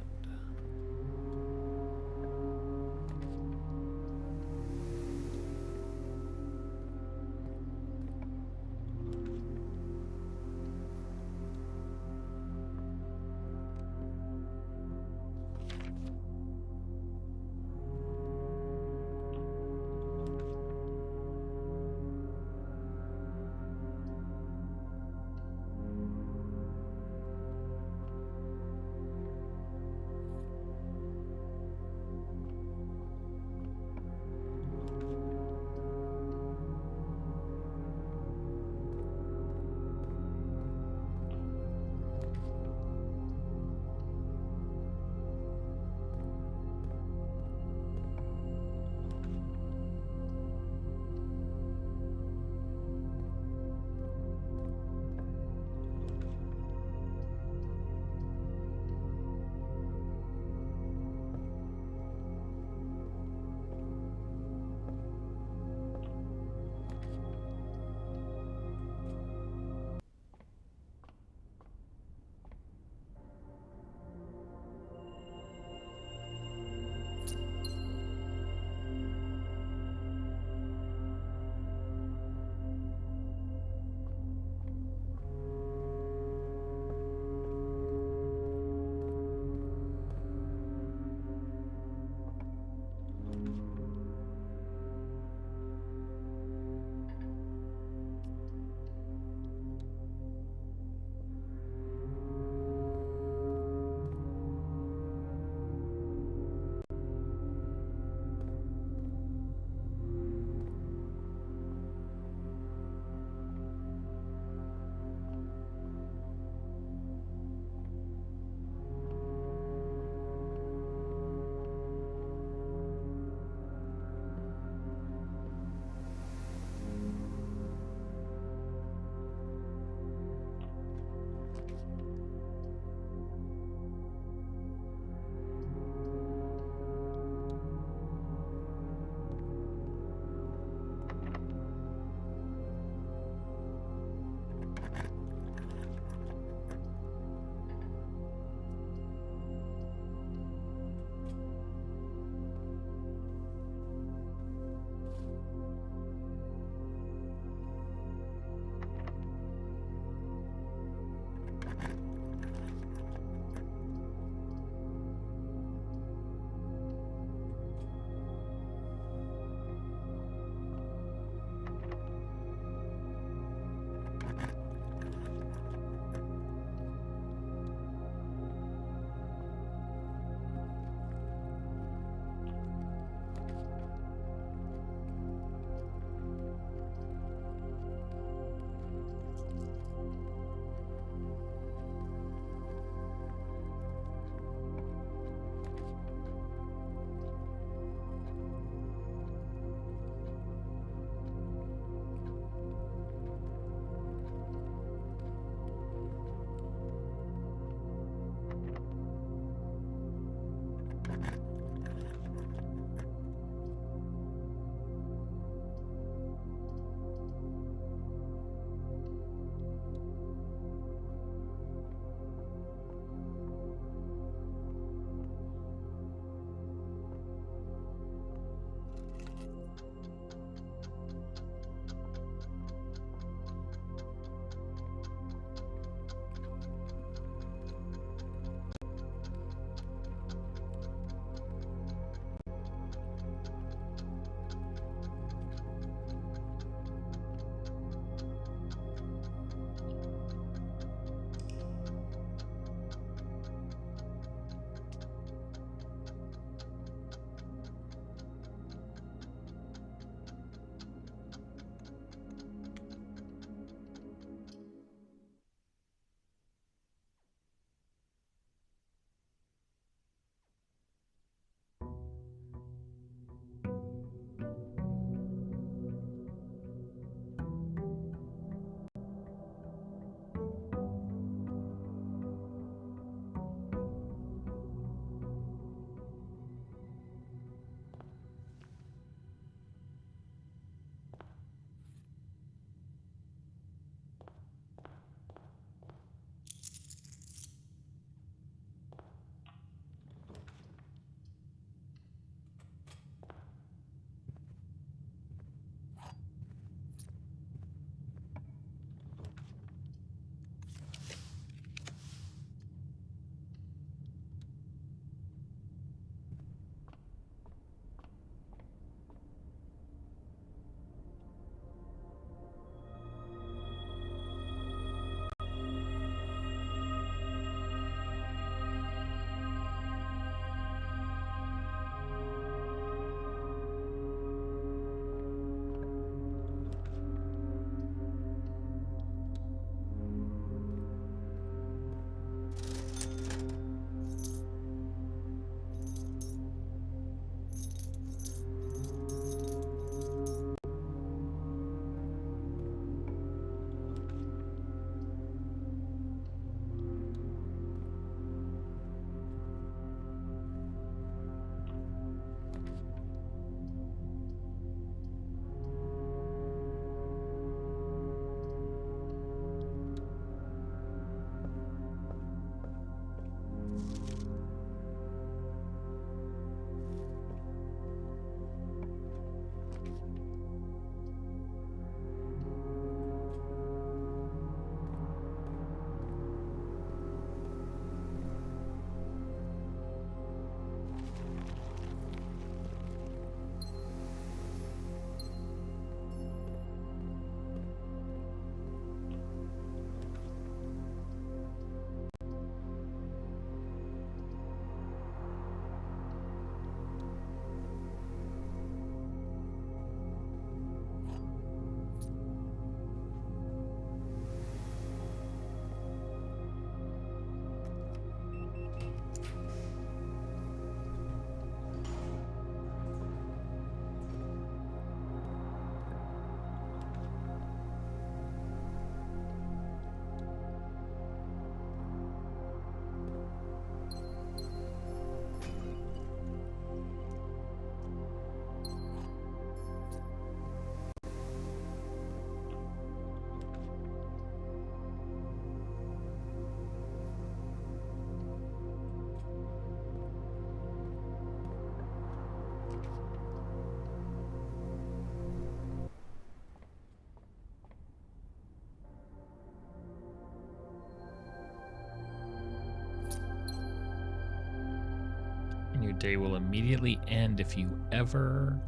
And your day will immediately end if you ever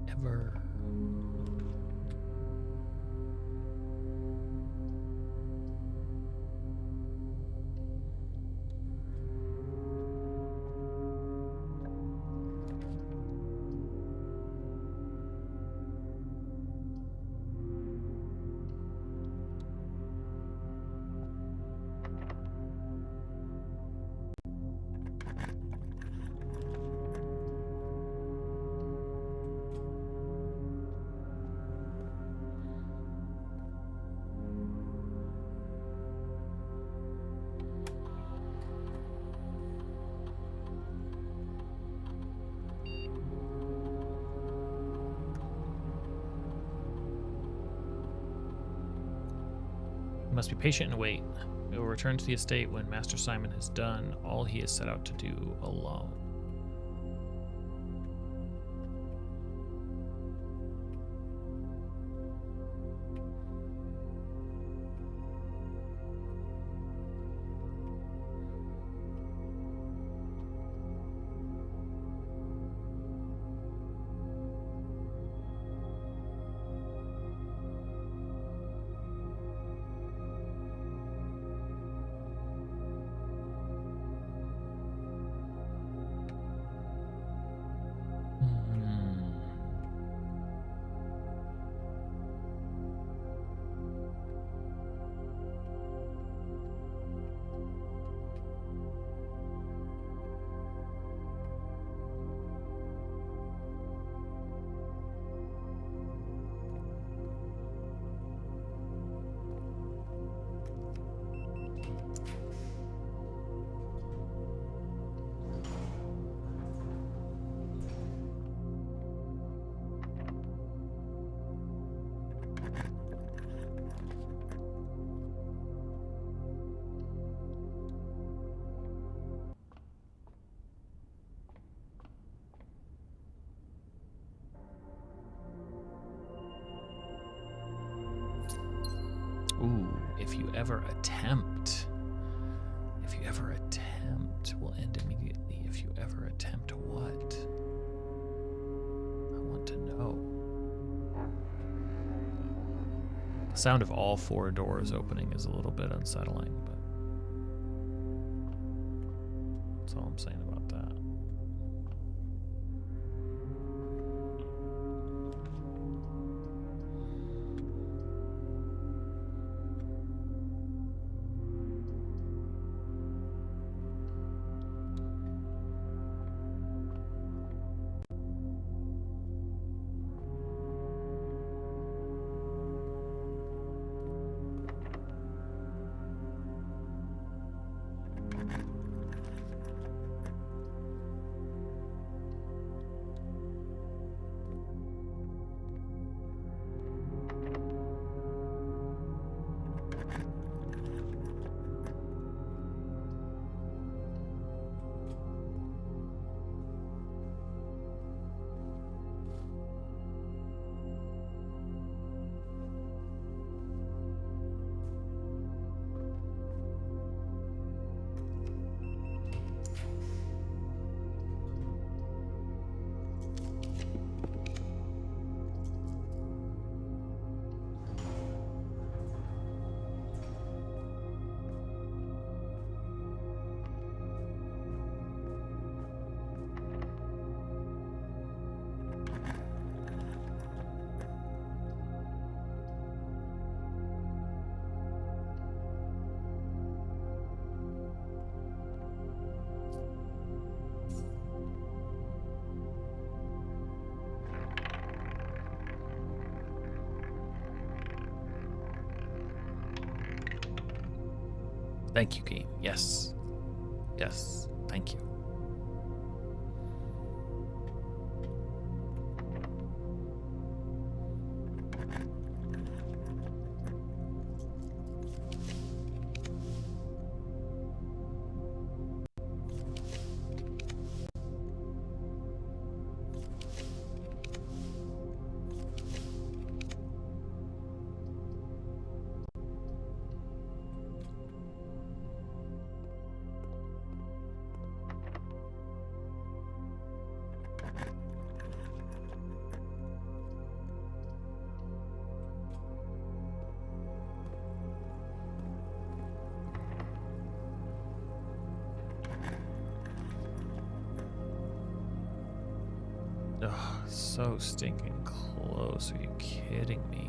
ever You must be patient and wait. We will return to the estate when Master Simon has done all he has set out to do alone. Ooh, if you ever attempt. If you ever attempt will end immediately. If you ever attempt what? I want to know. The sound of all 4 doors opening is a little bit unsettling, but that's all I'm saying about that. Thank you, game. Yes. Yes. Thank you. Ugh, so stinking close. Are you kidding me?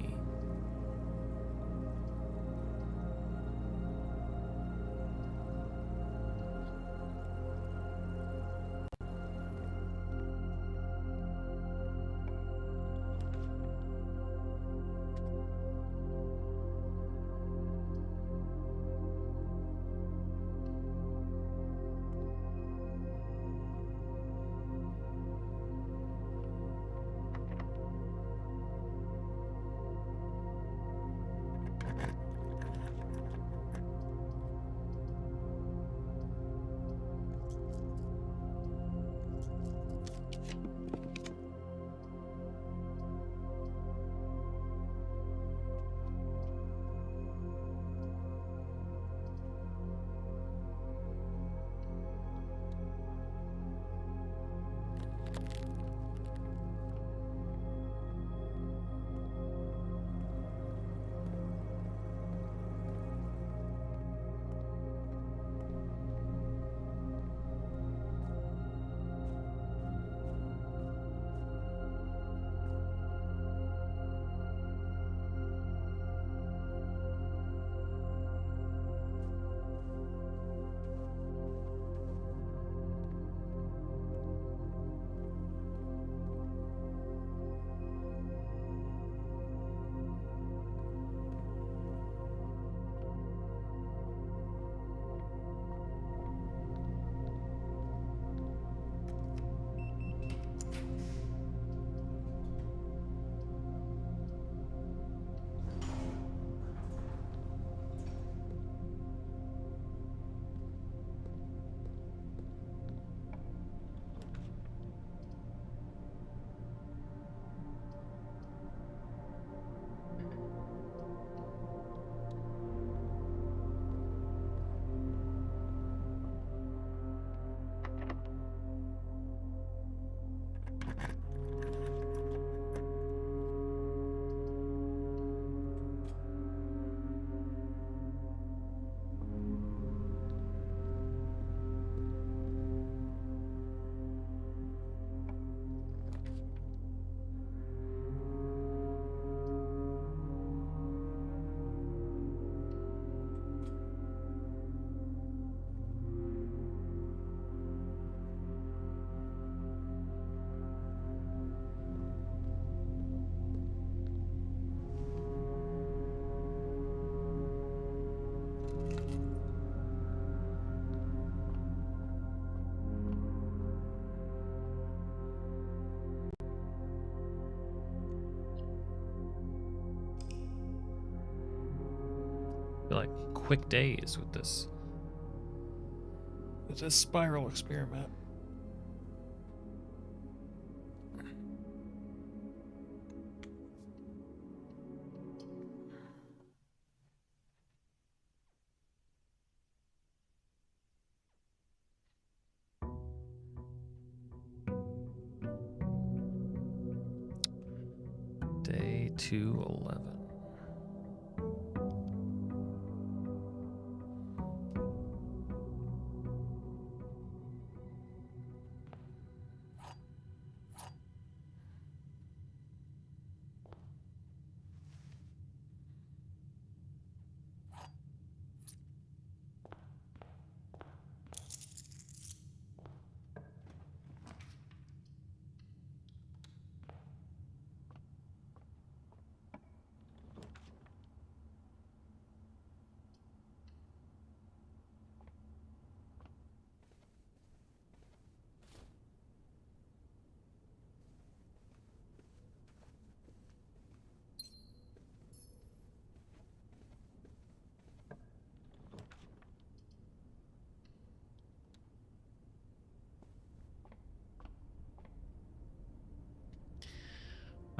I feel like quick days with this spiral experiment. Day 211.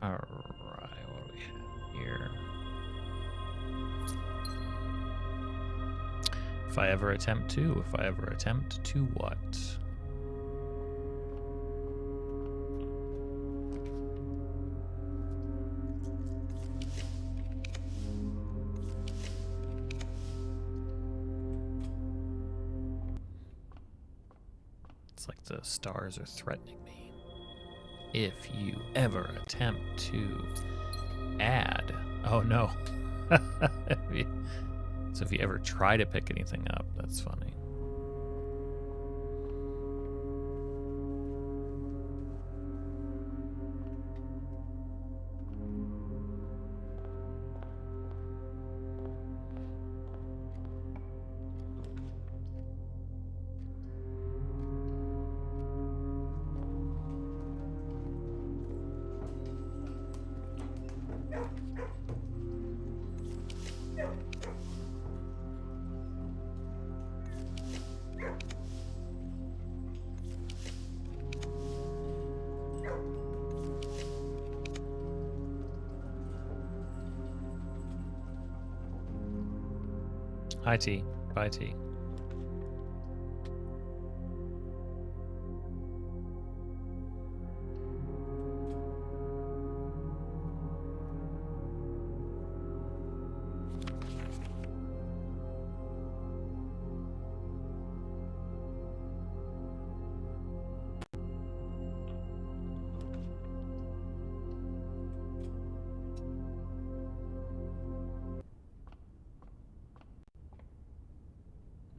All right, what do we have here? If I ever attempt to what? It's like the stars are threatening me. If you ever attempt to add, oh no. So if you ever try to pick anything up, that's funny. Hi T. Bye T.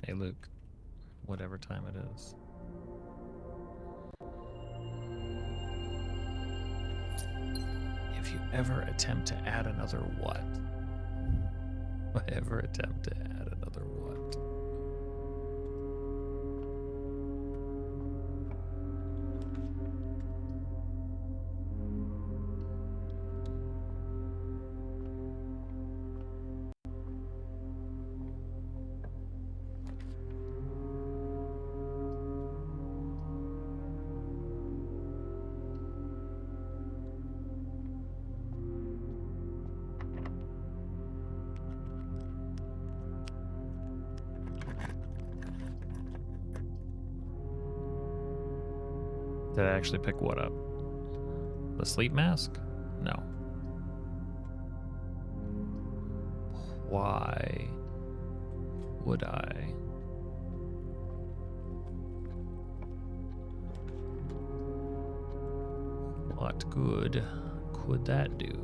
Hey Luke, whatever time it is. If you ever attempt to add another what? If I ever attempt to add another what? Did I actually pick what up? The sleep mask? No. Why would I? What good could that do?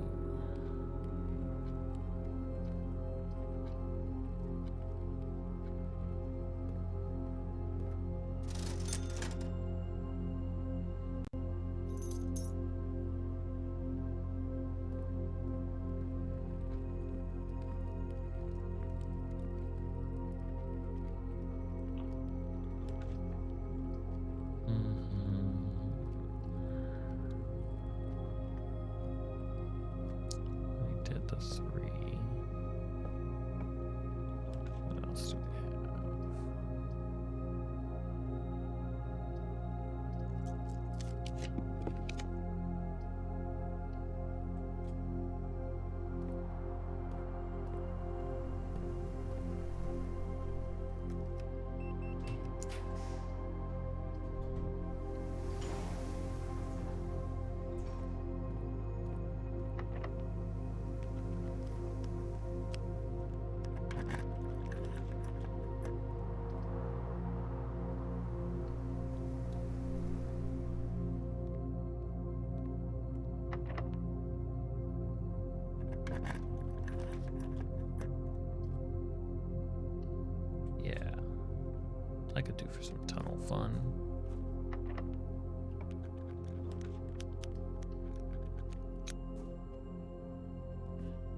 I could do for some tunnel fun.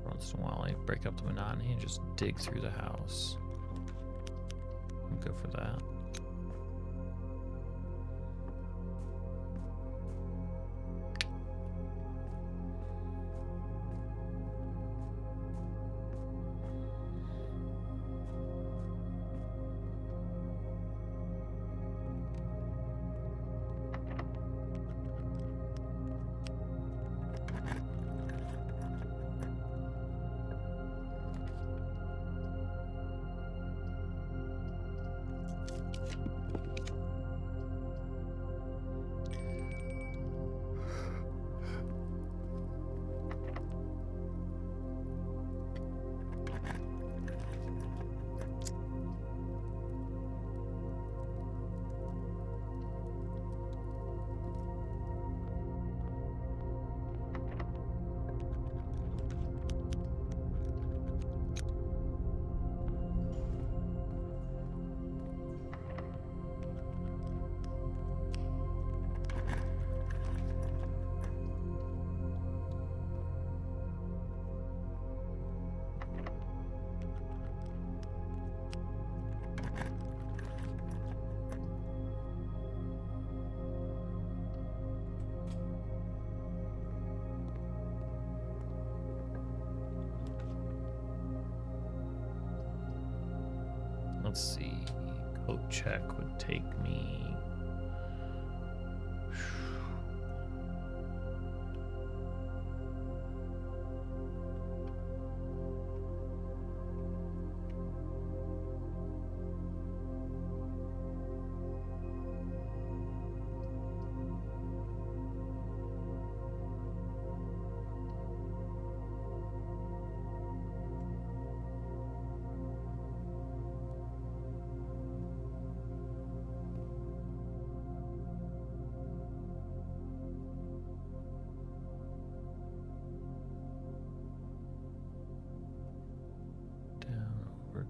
Once in a while, I break up the monotony and just dig through the house. I'm good for that. Let's see. Code check would take me.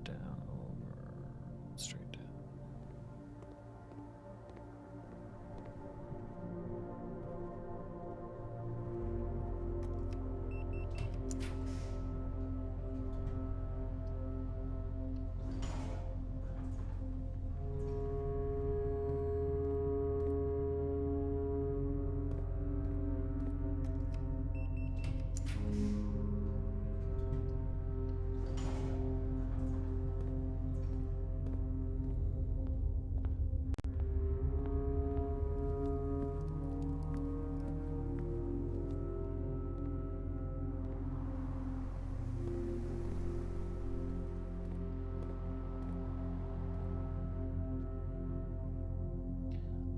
Down, over, straight down.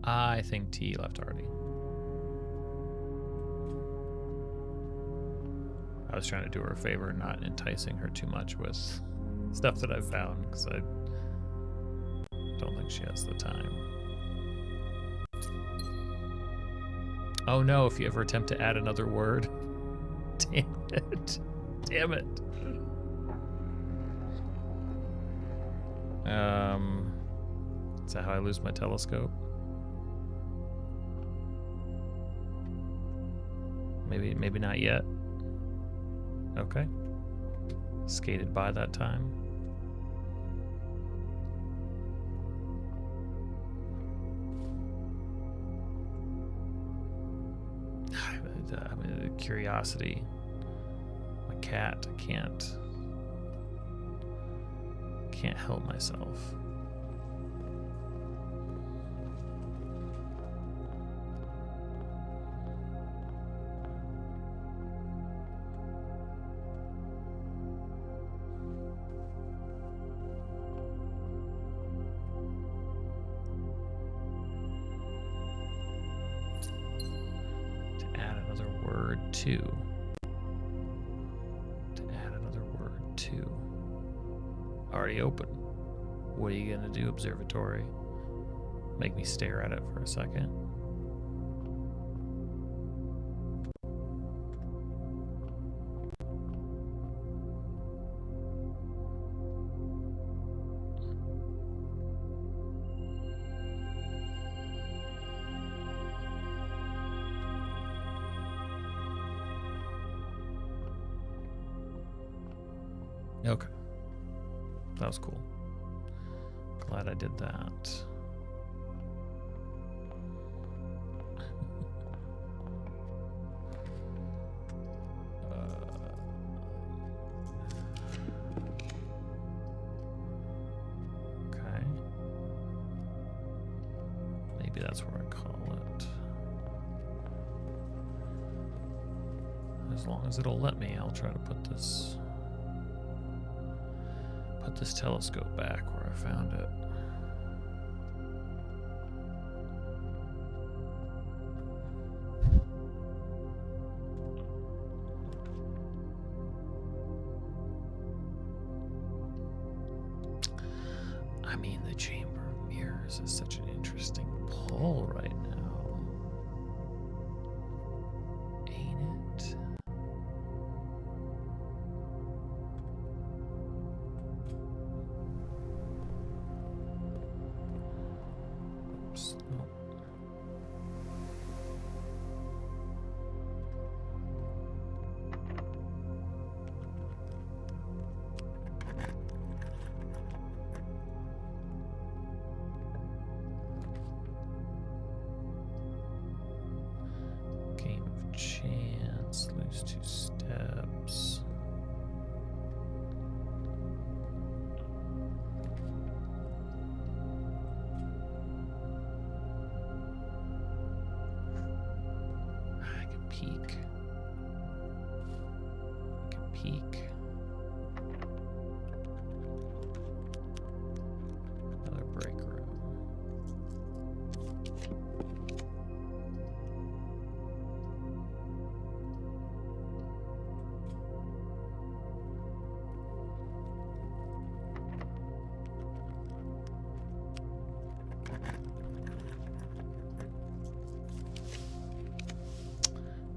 I think T left already. I was trying to do her a favor, not enticing her too much with stuff that I've found, because I don't think she has the time. Oh no, if you ever attempt to add another word. Damn it. Damn it. Is that how I lose my telescope? Maybe not yet. Okay. Skated by that time. I mean, the curiosity. My cat, I can't help myself. To add another word to. Already open. What are you gonna do, observatory? Make me stare at it for a second. Okay. That was cool. Glad I did that. Okay. Maybe that's where I call it. As long as it'll let me, I'll try to put this telescope back where I found it. I mean, the Chamber of Mirrors is such an interesting pull right now. Ain't it? Oops. No. Game of chance, lose 2 steps. I can peek. I can peek. Another break room.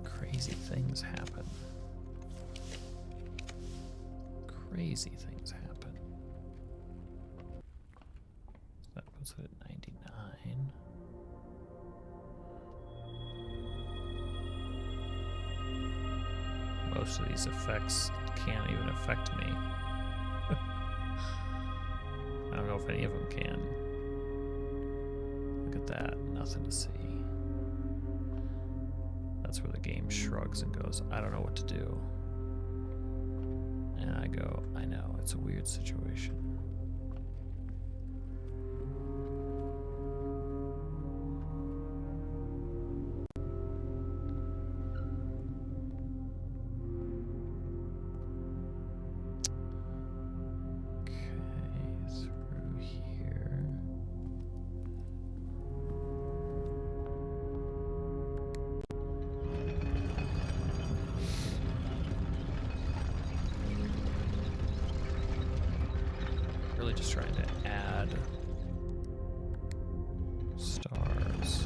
Crazy things happen. Crazy things happen. That puts it at 99. Most of these effects can't even affect me. I don't know if any of them can. Look at that. Nothing to see. That's where the game shrugs and goes, I don't know what to do. And I go, I know, it's a weird situation. Okay, through here. Really just trying to add stars.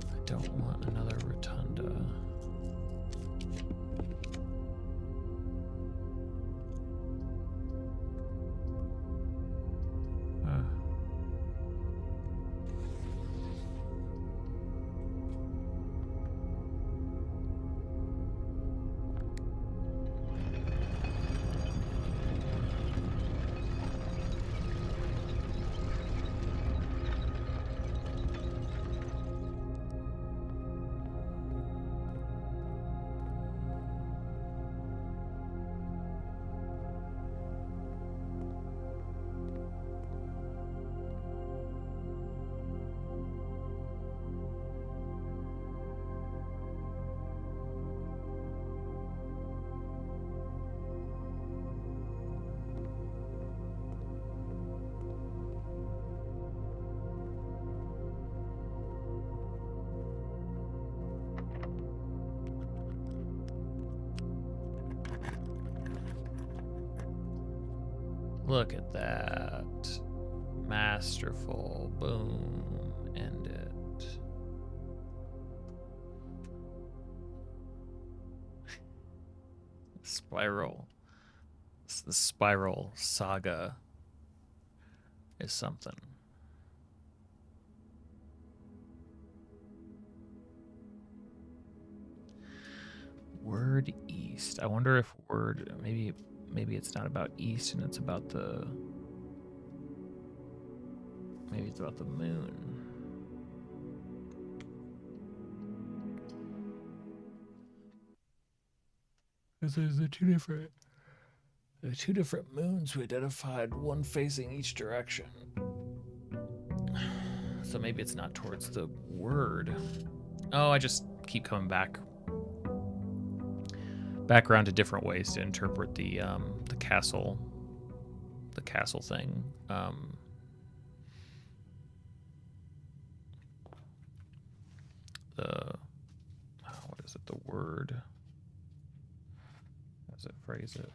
I don't want another rotunda. Look at that. Masterful. Boom. End it. Spiral. The spiral saga is something. Word east. I wonder if word, maybe it's not about east and it's about the, maybe it's about the moon. Because there's the two different moons we identified, one facing each direction. So maybe it's not towards the word. Oh, I just keep coming back around to different ways to interpret the castle thing. What is it? The word. How does it phrase it?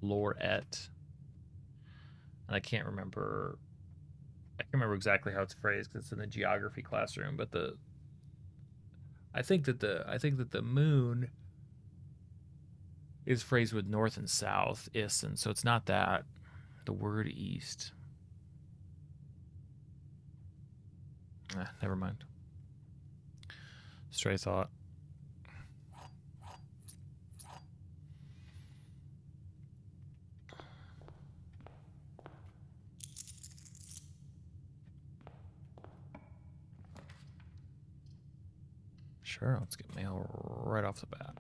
Lorette. And I can't remember exactly how it's phrased because it's in the geography classroom, but I think that the moon is phrased with north and south, is, and so it's not that. The word east. Never mind. Stray thought. Sure, let's get mail right off the bat.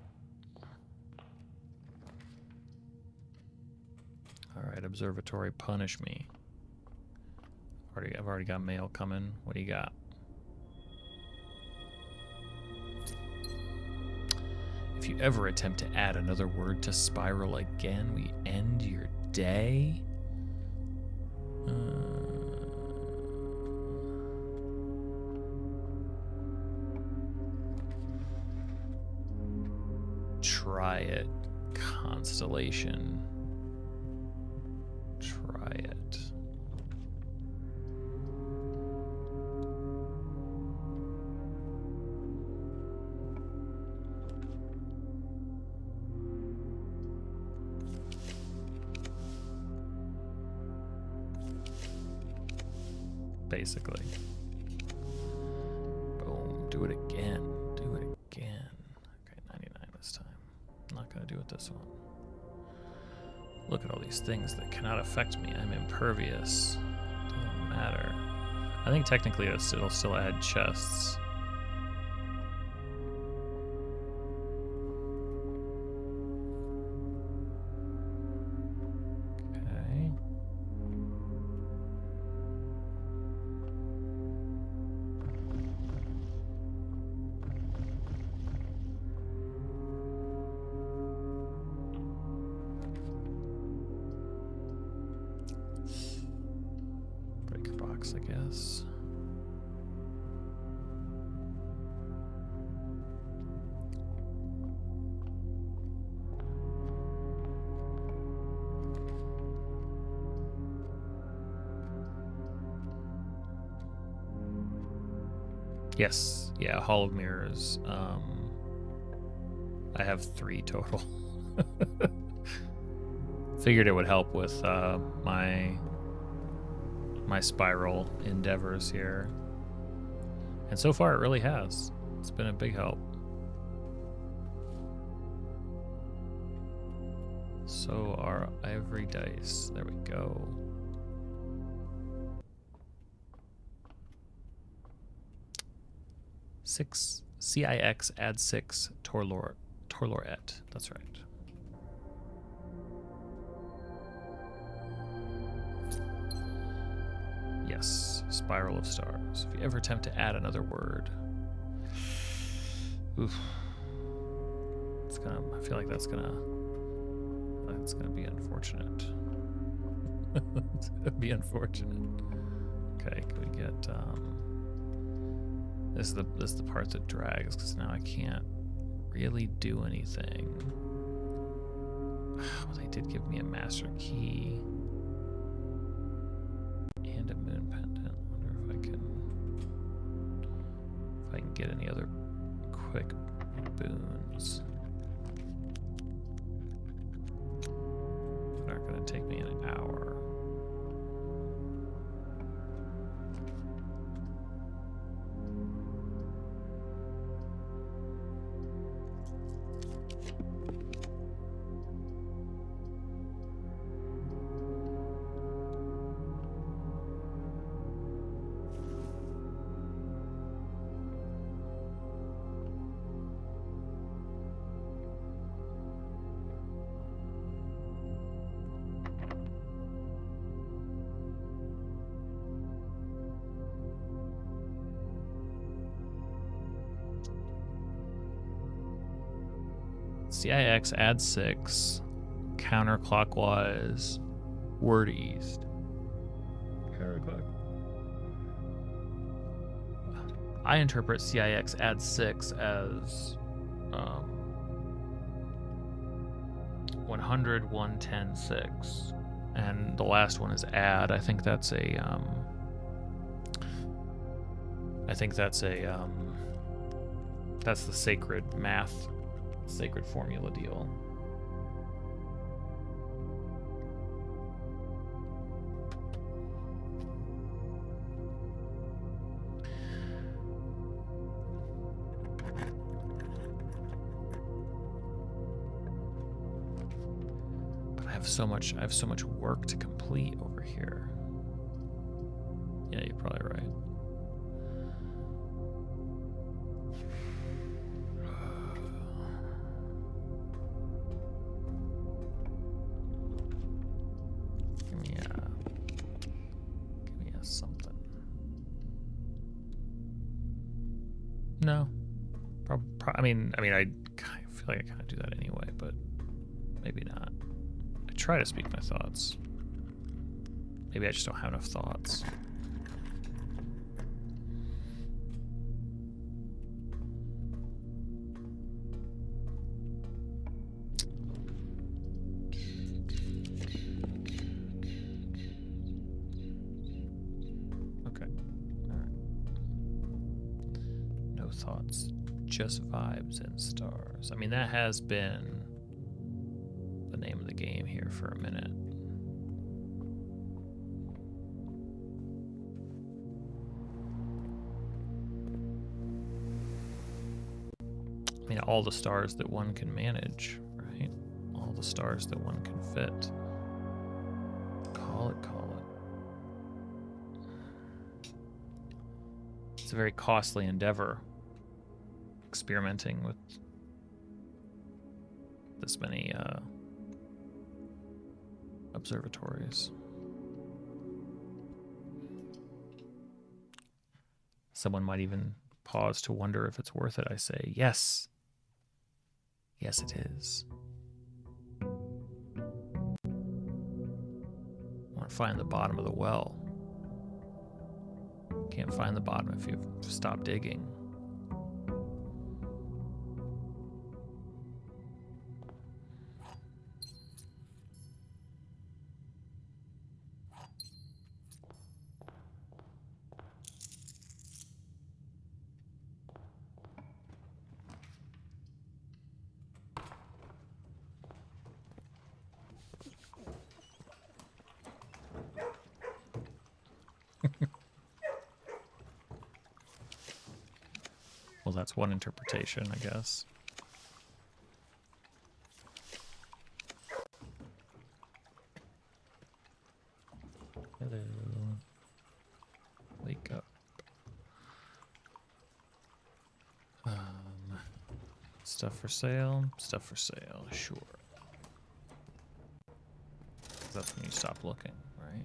All right, observatory, punish me. I've already got mail coming. What do you got? If you ever attempt to add another word to spiral again, we end your day. Try it, constellation. Try it. Basically. Boom. Do it again. Do it again. Okay, 99 this time. I'm not going to do it this one. Look at all these things that cannot affect me. I'm impervious. Doesn't matter. I think technically it'll still add chests. Okay. Breaker box, I guess. Yes, yeah, Hall of Mirrors. I have 3 total. Figured it would help with my spiral endeavors here. And so far it really has. It's been a big help. So are every dice. There we go. Six CIX add 6 Torlorette. That's right. Yes, Spiral of Stars. If you ever attempt to add another word, oof, it's gonna. I feel like that's gonna be unfortunate. It's gonna be unfortunate. Okay, can we get? This is the part that drags because now I can't really do anything. Well, they did give me a master key. And a moon pendant. Wonder if I can get any other quick boons. They're not gonna take me an hour. CIX, add 6, counterclockwise, word east. Counterclockwise. I interpret CIX, add 6 as 100, 110, 6. And the last one is add. I think that's a that's the sacred math, sacred formula deal. But I have so much work to complete over here. Yeah, you're probably right. No, I mean, I feel like I kind of do that anyway, but maybe not. I try to speak my thoughts. Maybe I just don't have enough thoughts. Thoughts, just vibes and stars. I mean, that has been the name of the game here for a minute. I mean, all the stars that one can manage, right? All the stars that one can fit. Call it. It's a very costly endeavor. Experimenting with this many observatories. Someone might even pause to wonder if it's worth it. I say, yes. Yes, it is. I want to find the bottom of the well. Can't find the bottom if you stop digging. Well, that's one interpretation, I guess. Hello. Wake up. Stuff for sale. Stuff for sale. Sure. That's when you stop looking, right?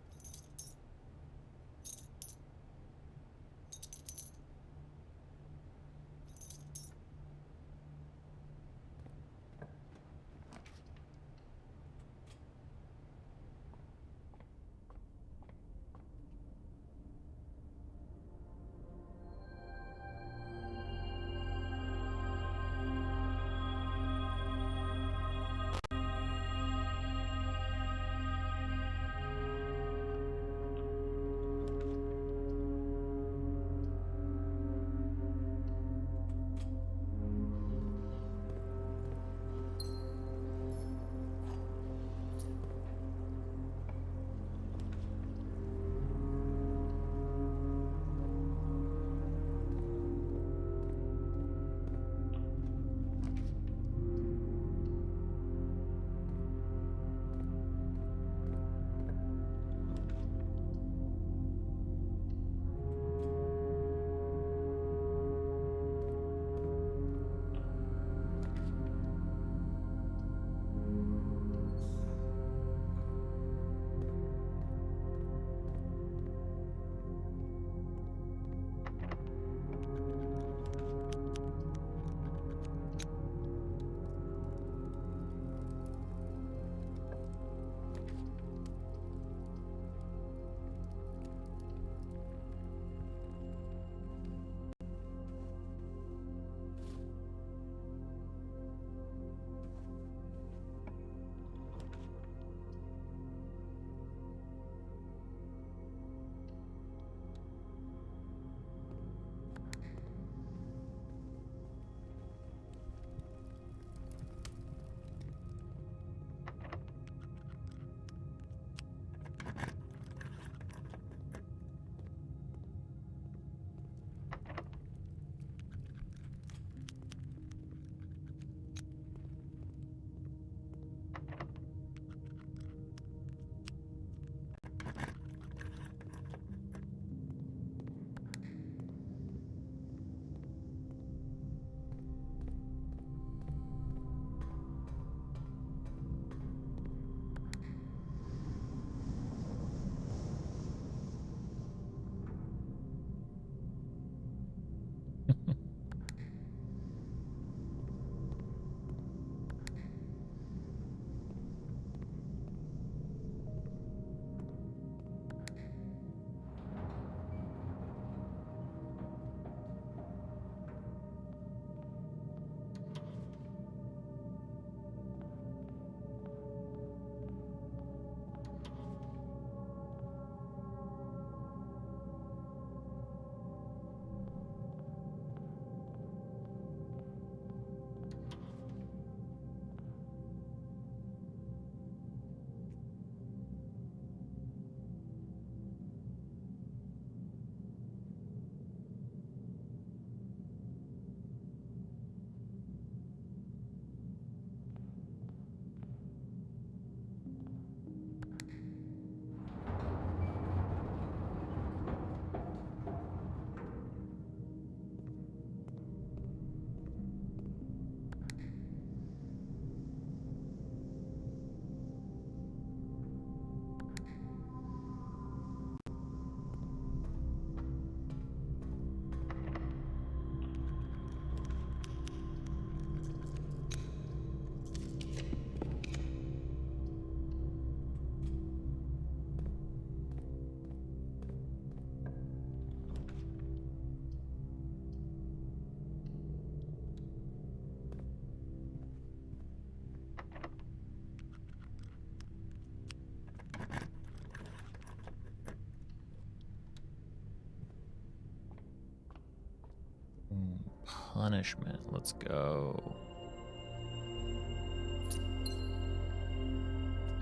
Punishment. Let's go.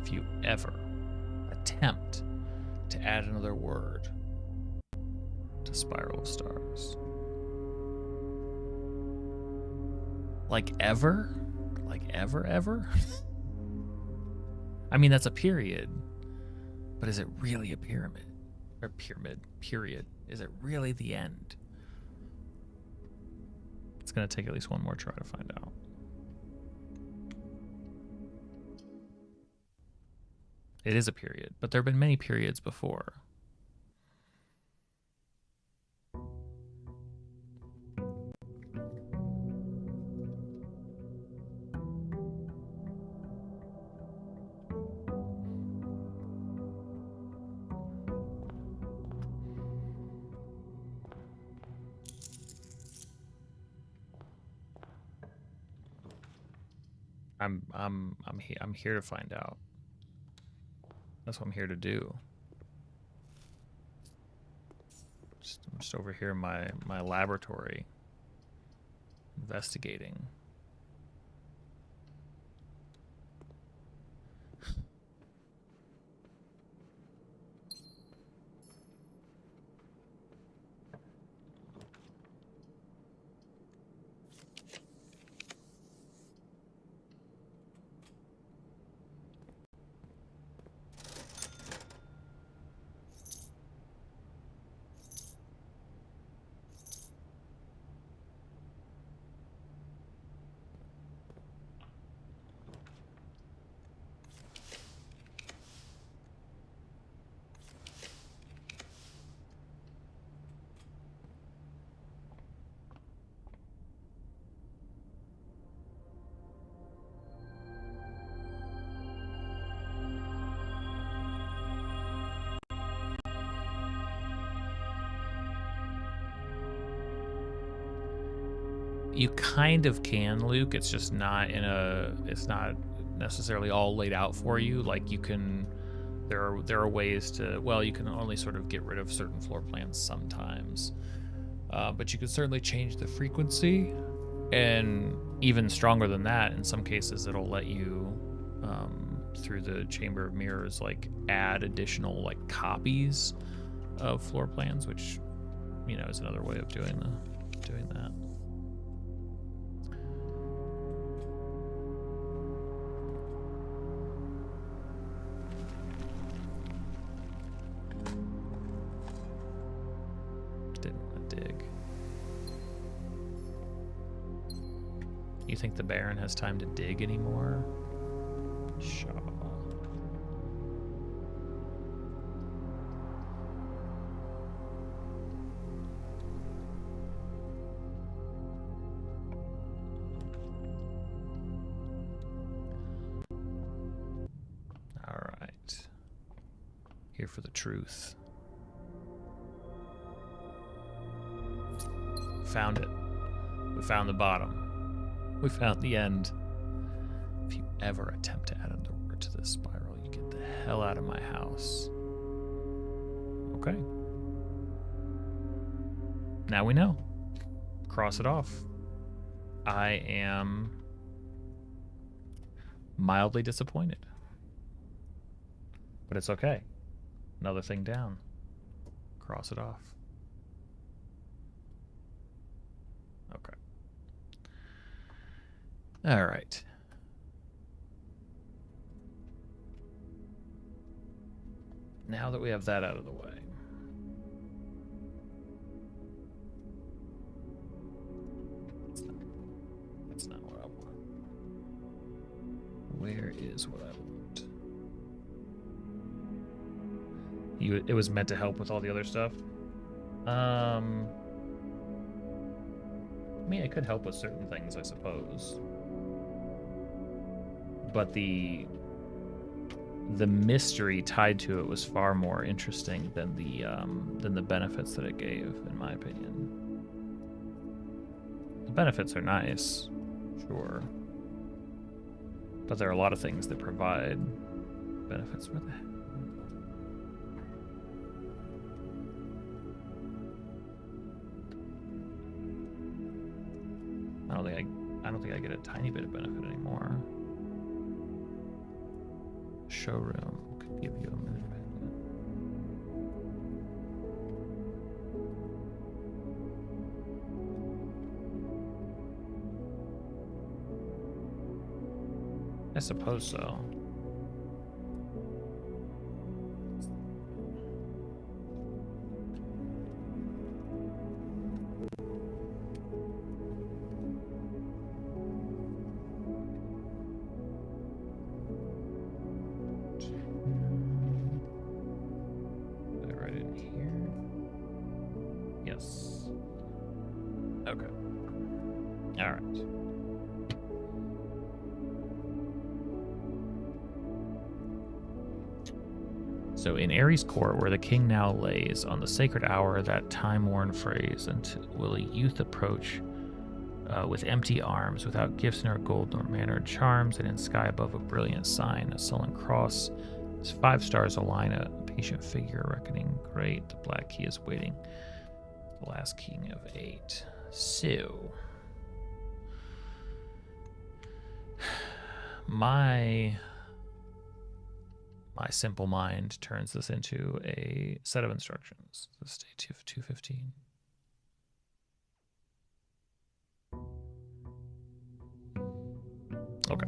If you ever attempt to add another word to Spiral of Stars. Like ever? Like ever? I mean, that's a period. But is it really a pyramid? Or period. Is it really the end? It's going to take at least one more try to find out. It is a period, but there have been many periods before. I'm here to find out. That's what I'm here to do. I'm just over here in my laboratory investigating. You kind of can, Luke. It's just not it's not necessarily all laid out for you. Like you can, there are ways to, well, you can only sort of get rid of certain floor plans sometimes. But you can certainly change the frequency, and even stronger than that, in some cases it'll let you, through the Chamber of Mirrors, like add additional like copies of floor plans, which, you know, is another way of doing that. You think the Baron has time to dig anymore? Sure. Here for the truth. Found it. We found the bottom. We found the end. If you ever attempt to add another word to this spiral, you get the hell out of my house. Okay. Now we know. Cross it off. I am mildly disappointed. But it's okay. Another thing down. Cross it off. Okay. All right. Now that we have that out of the way. That's not what I want. Where is what I want? It was meant to help with all the other stuff. I mean, it could help with certain things, I suppose. But the mystery tied to it was far more interesting than the benefits that it gave, in my opinion. The benefits are nice, sure, but there are a lot of things that provide benefits. Where the heck? I don't think I get a tiny bit of benefit anymore. Showroom could give you a minute. I suppose so. So in Ares' court, where the king now lays, on the sacred hour, that time-worn phrase, until will a youth approach with empty arms, without gifts nor gold nor mannered charms, and in sky above a brilliant sign, a sullen cross, as 5 stars align, a patient figure reckoning great, the black key is waiting, the last king of 8. So, my simple mind turns this into a set of instructions. This is day 215. Okay.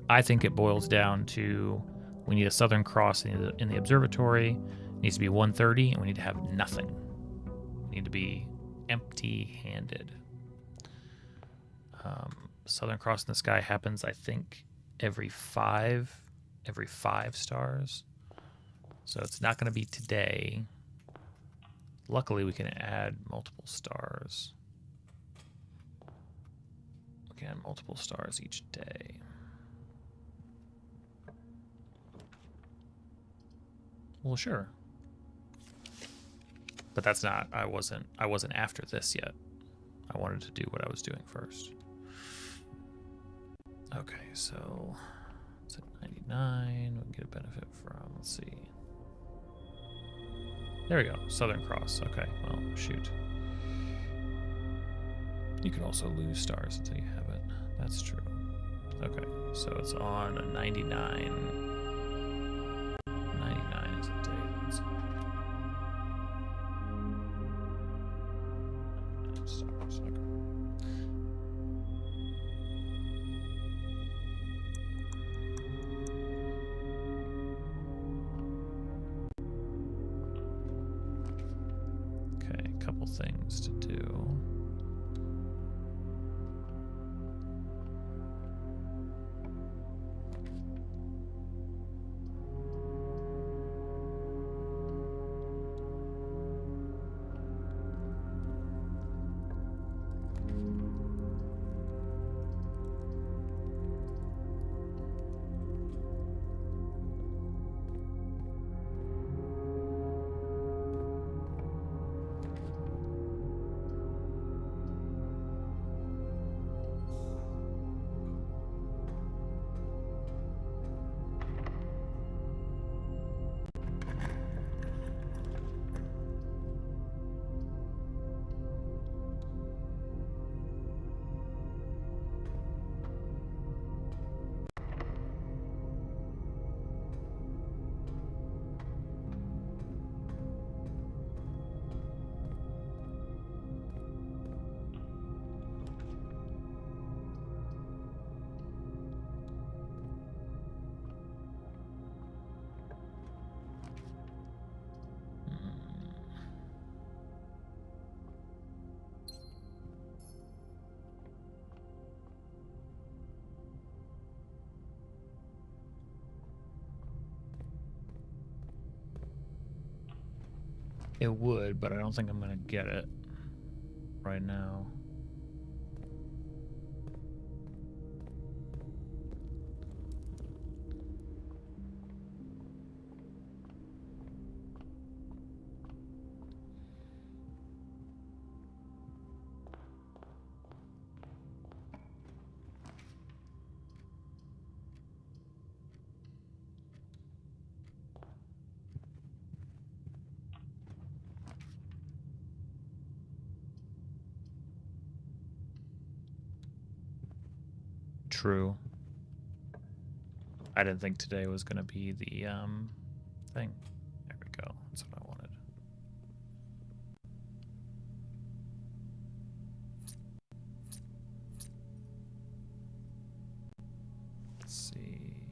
I think it boils down to we need a Southern Cross in the observatory. It needs to be 1:30, and we need to have nothing. We need to be empty-handed. Southern Cross in the sky happens, I think, every 5 stars. So it's not going to be today. Luckily, we can add multiple stars. We can add multiple stars each day. Well, sure. But that's not, I wasn't after this yet. I wanted to do what I was doing first. Okay, so it's at 99. We can get a benefit from, let's see. There we go, Southern Cross. Okay, well, shoot. You can also lose stars until you have it. That's true. Okay, so it's on a 99. 99 is a day. Let's see. Stars, okay. Okay, a couple things to do. It would, but I don't think I'm gonna get it right now. True. I didn't think today was going to be the thing. There we go. That's what I wanted. Let's see.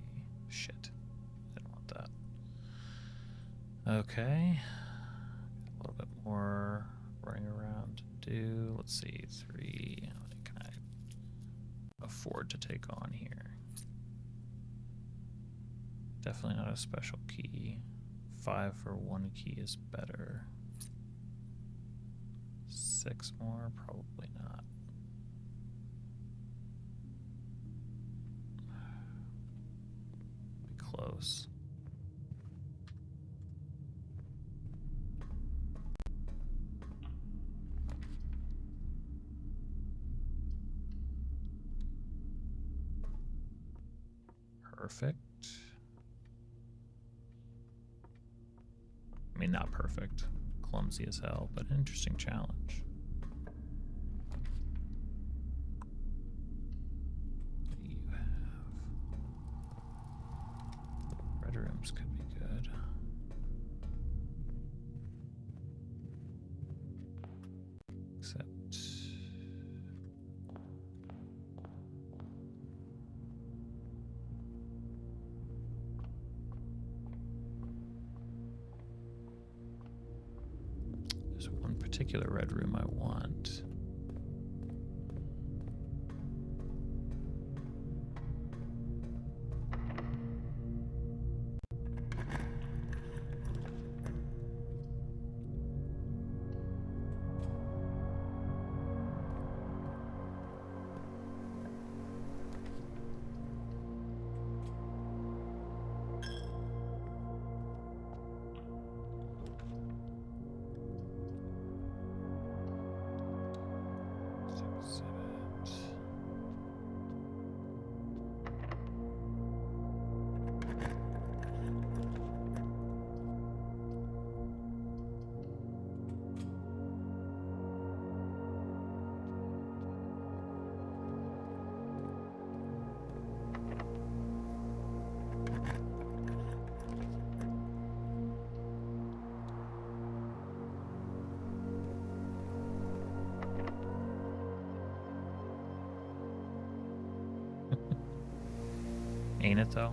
Shit. I didn't want that. Okay. A little bit more running around to do. Let's see. 3. How many can I afford to take on here? Definitely not a special key. 5 for 1 key is better. 6 more? Probably not. Be close. Perfect. I mean, not perfect. Clumsy as hell, but an interesting challenge. What do you have? Red rooms could be good. Except... there's one particular red room I want. Ain't it though?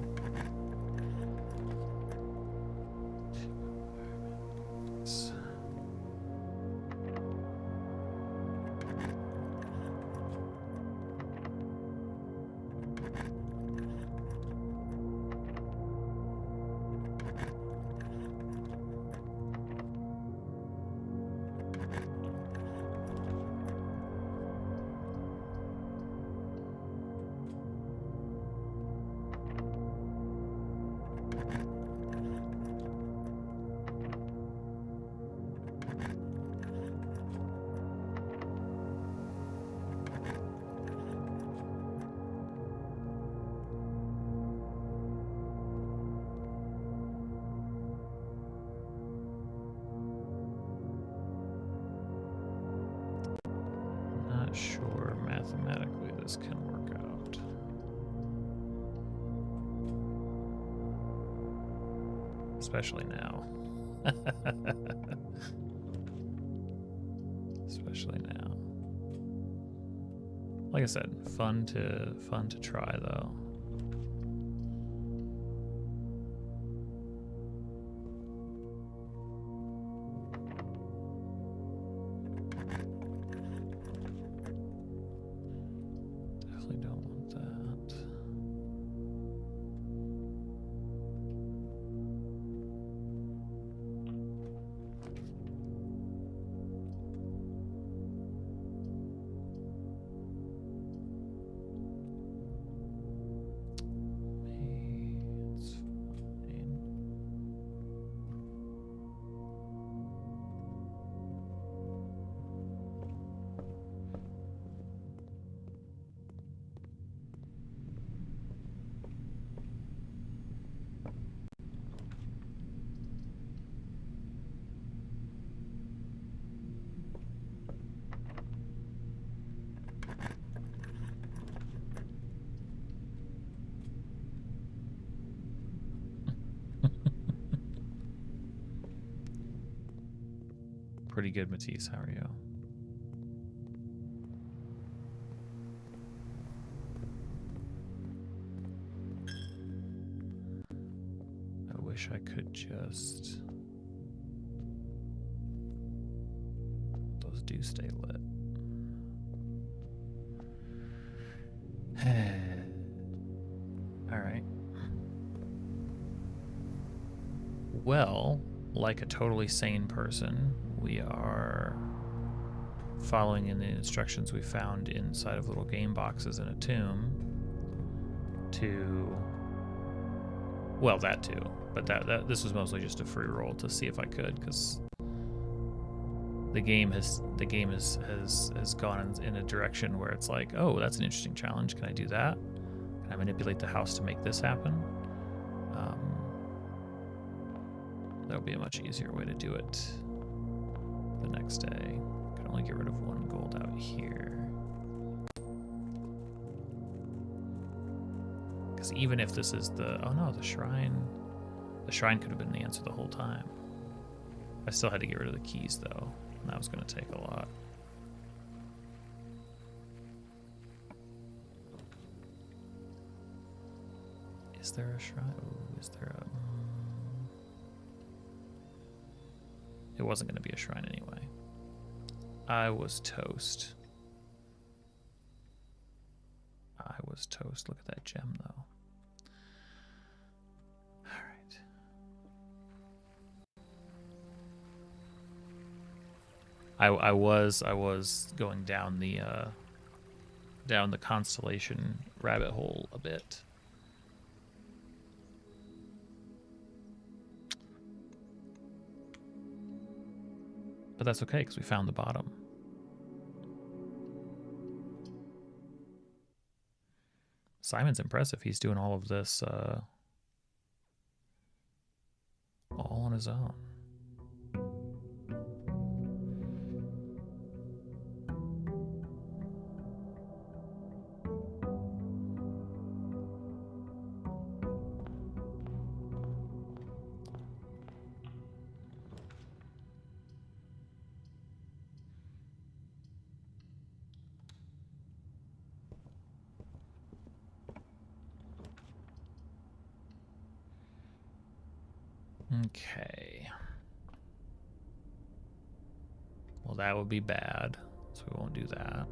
Not sure mathematically this can work out. Especially now. Especially now. Like I said, fun to try though. Definitely don't want that. Pretty good, Matisse. How are you? I wish I could just... Those do stay lit. All right. Well, like a totally sane person, we are following in the instructions we found inside of little game boxes in a tomb to, well, that too, but that this was mostly just a free roll to see if I could, because the game has gone in a direction where it's like, oh, that's an interesting challenge. Can I do that? Can I manipulate the house to make this happen? That would be a much easier way to do it the next day. Can only get rid of 1 gold out here. Because even if this is the, oh no, the shrine could have been the answer the whole time. I still had to get rid of the keys though, and that was going to take a lot. Is there a shrine? Ooh, is there a... It wasn't going to be a shrine anyway. I was toast. I was toast. Look at that gem, though. All right. I was going down the constellation rabbit hole a bit. But that's okay, because we found the bottom. Simon's impressive. He's doing all of this all on his own. Okay. Well, that would be bad, so we won't do that.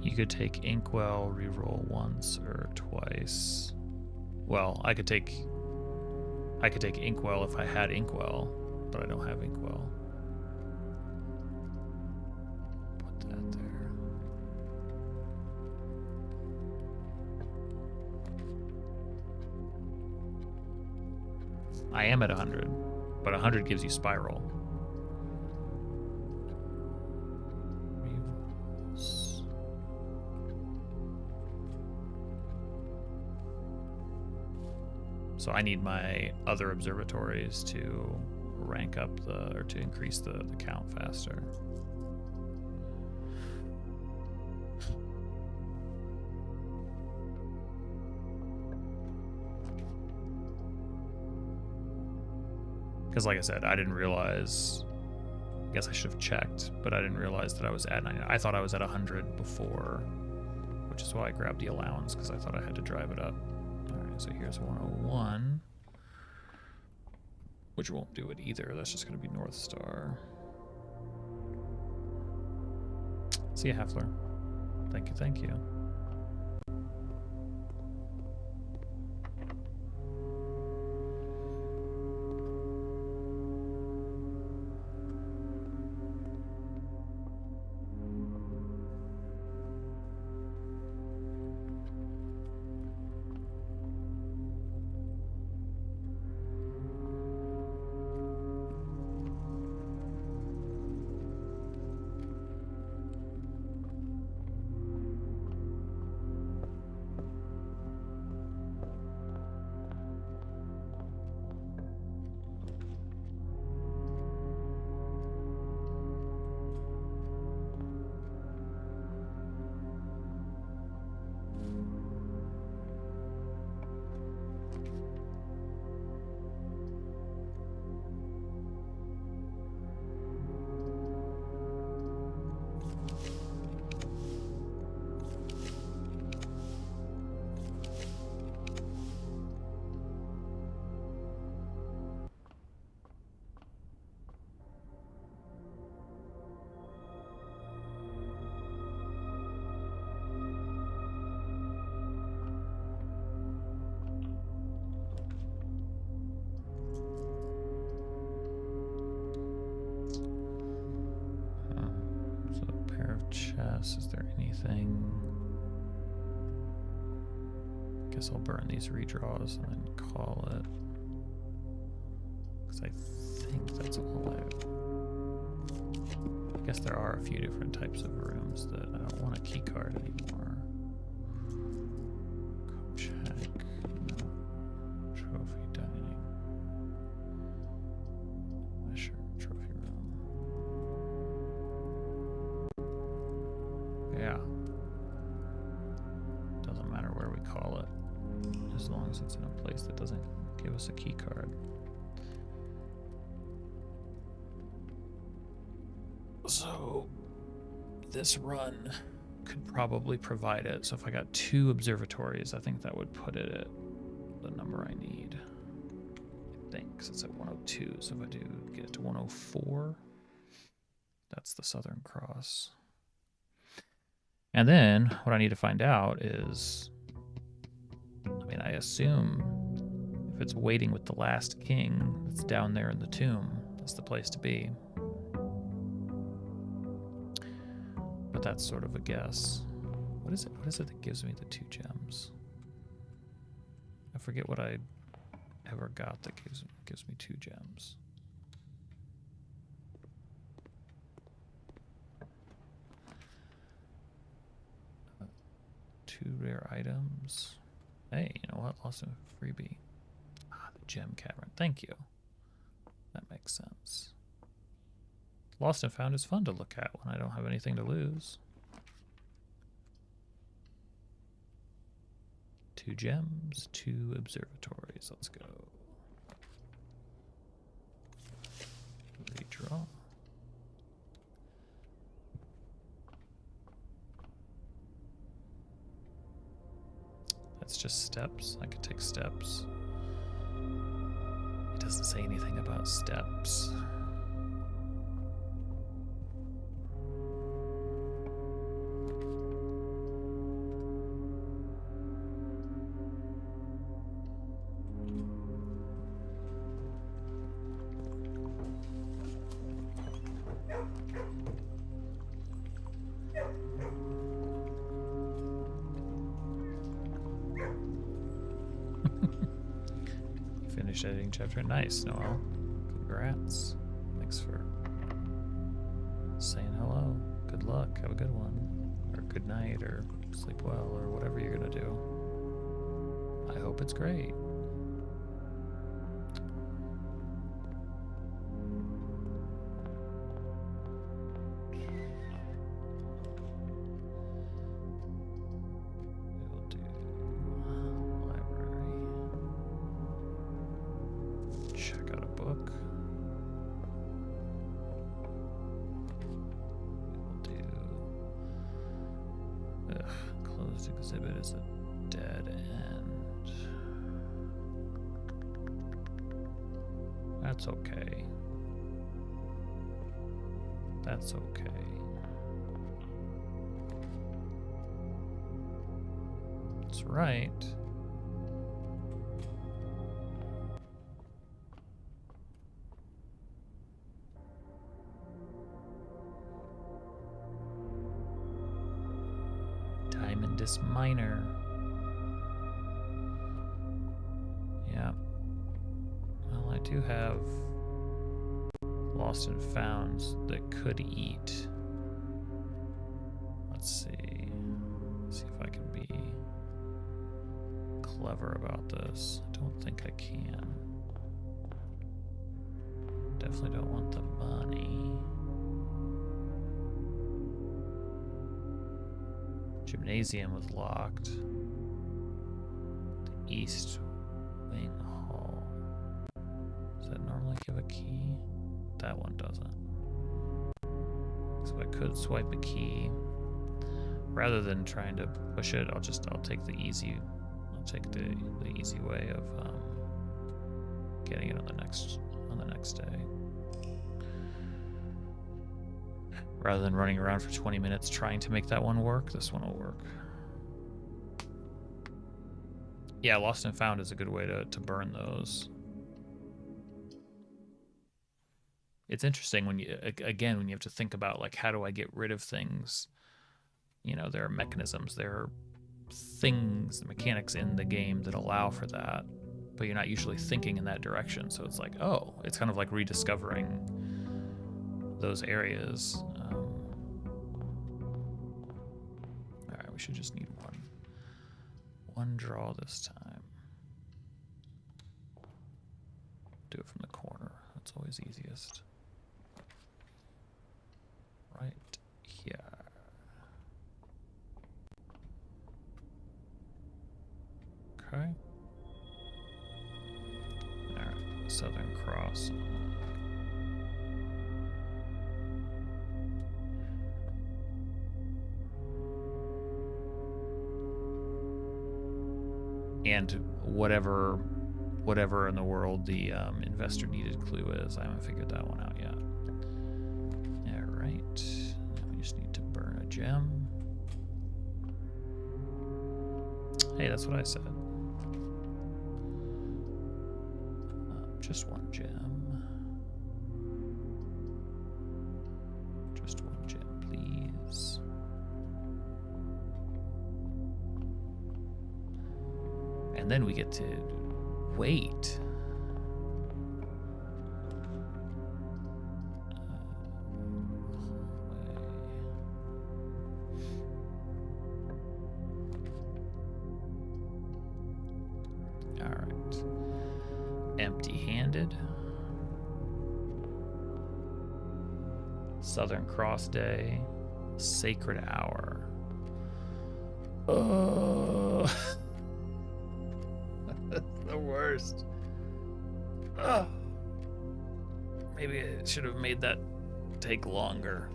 You could take Inkwell, reroll once or twice. Well, I could take Inkwell if I had Inkwell, but I don't have Inkwell. Put that there. I am at 100, but 100 gives you Spiral. So I need my other observatories to rank up or to increase the count faster. Because like I said, I didn't realize, I guess I should have checked, but I didn't realize that I was at 99. I thought I was at 100 before, which is why I grabbed the allowance, because I thought I had to drive it up. So here's 101, which won't do it either. That's just going to be North Star. See you, Heffler. Thank you, thank you. this. Is there anything? I guess I'll burn these redraws and then call it. Because I think that's all I guess there are a few different types of rooms that I don't want a key card anymore. Coach hack. No. Trophy dining. Sure, trophy room. Yeah. Doesn't matter where we call it, as long as it's in a place that doesn't give us a key card. So this run could probably provide it. So if I got 2 observatories, I think that would put it at the number I need. I think, because it's at 102. So if I do get it to 104, that's the Southern Cross. And then what I need to find out is, I mean, I assume if it's waiting with the last king that's down there in the tomb, that's the place to be. But that's sort of a guess. What is it? What is it that gives me the 2 gems? I forget what I ever got that gives me 2 gems. Two rare items. Hey, you know what? Lost a freebie. Ah, the gem cavern. Thank you. That makes sense. Lost and found is fun to look at when I don't have anything to lose. 2 gems, 2 observatories. Let's go. Redraw. That's just steps. I could take steps. It doesn't say anything about steps. Finished editing chapter. Nice, Noel. Congrats. Thanks for saying hello. Good luck. Have a good one. Or good night, or sleep well, or whatever you're gonna do. I hope it's great. Exhibit is a dead end. That's okay. That's okay. That's right. Diamondus Minor. Yeah. Well, I do have lost and founds that could eat. Let's see. Let's see if I can be clever about this. I don't think I can. Definitely don't want the money. Gymnasium was locked. The East Wing Hall. Does that normally give a key? That one doesn't. So I could swipe a key. Rather than trying to push it, I'll take the easy way of getting it on the next day. Rather than running around for 20 minutes trying to make that one work, this one will work. Yeah, lost and found is a good way to burn those. It's interesting when you have to think about, like, how do I get rid of things you know, there are mechanisms, there are things, the mechanics in the game that allow for that, but you're not usually thinking in that direction. So it's like, oh, it's kind of like rediscovering those areas. All right, we should just need one draw this time. Do it from the corner. That's always easiest. Right here. Okay. All right, Southern Cross. And whatever in the world the investor needed clue is, I haven't figured that one out yet. All right, now we just need to burn a gem. Hey, that's what I said. Just one gem. Just one gem, please. And then we get to wait. All right. Empty-handed. Southern Cross Day. Sacred Hour. Oh. That's the worst. Oh. Maybe I should have made that take longer.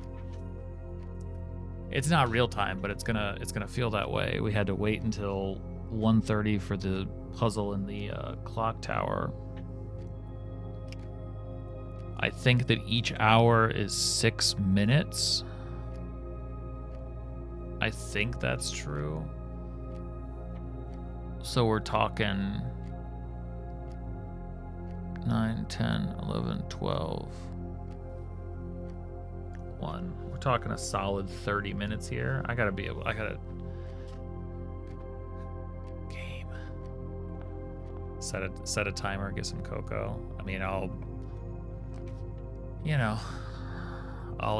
It's not real time, but it's gonna feel that way. We had to wait until 1:30 for the puzzle in the clock tower. I think that each hour is 6 minutes. I think that's true. So we're talking 9, 10, 11, 12, 1. We're talking a solid 30 minutes here. I gotta game. Set a timer, get some cocoa. I mean, I'll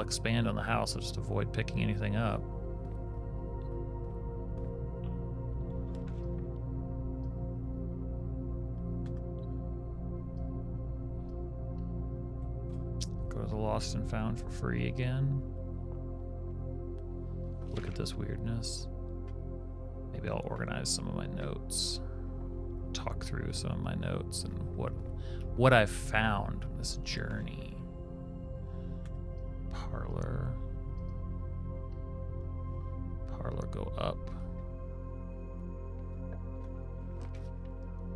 expand on the house. I'll just avoid picking anything up. Go to the Lost and Found for free again. Look at this weirdness. Maybe I'll organize some of my notes. Talk through some of my notes and what I've found on this journey. Parlor, go up.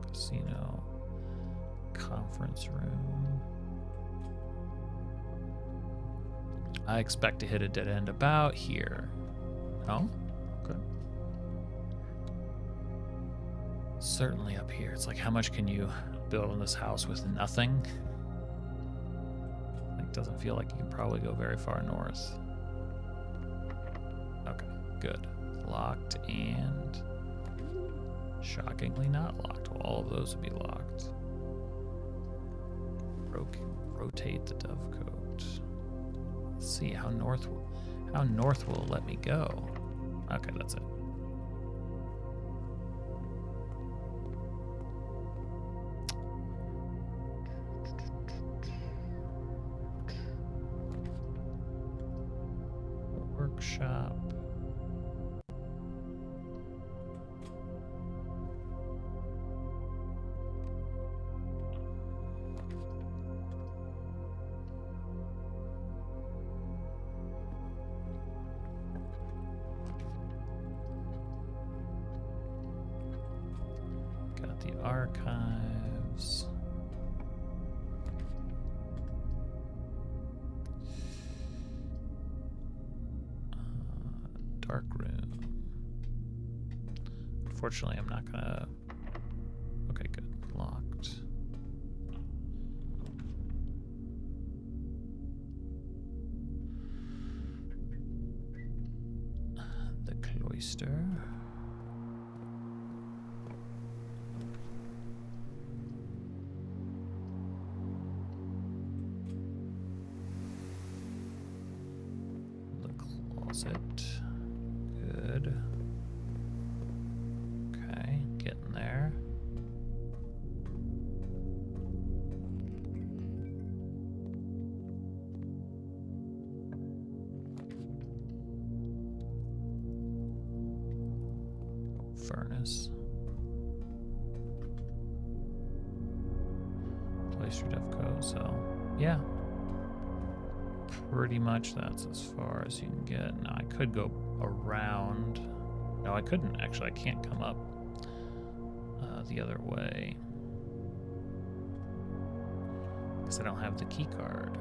Casino, conference room. I expect to hit a dead end about here. Oh, okay. Certainly up here. It's like, how much can you build on this house with nothing? It doesn't feel like you can probably go very far north. Okay, good. Locked and shockingly not locked. Well, all of those would be locked. Rotate the dovecote. Let's see how north will it let me go. Okay, that's it. Workshop. Got the archives. Dark room. Unfortunately, I'm not gonna. Okay, good. Locked. Nor'easter. The closet. Good. Okay, getting there. Furnace. Place your defco, so yeah. Pretty much that's as far as you can get. Now I could go around. No, I couldn't actually. I can't come up the other way because I don't have the key card.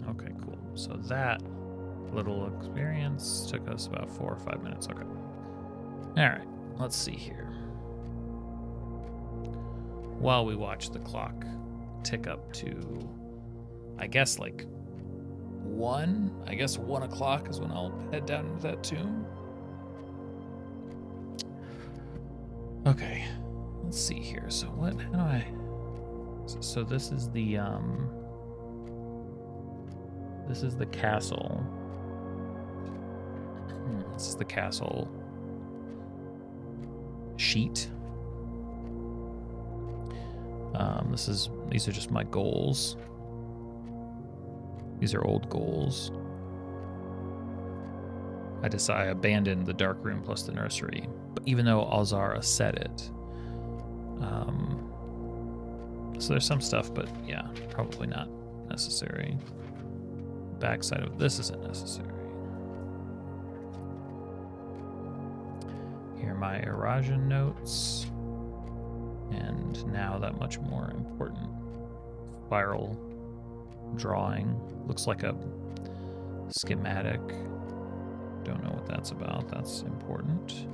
Okay, cool. So that little experience took us about 4 or 5 minutes. Okay. All right. Let's see here. While we watch the clock tick up to, I guess, like 1. I guess 1 o'clock is when I'll head down into that tomb. Okay. Let's see here. So what? How do I? So this is the This is the castle. This is the castle sheet. These are just my goals. These are old goals. I abandoned the dark room plus the nursery, but even though Alzara said it. So there's some stuff, but yeah, probably not necessary. Backside of this isn't necessary. Here are my erosion notes. And now that much more important. Spiral drawing. Looks like a schematic. Don't know what that's about. That's important.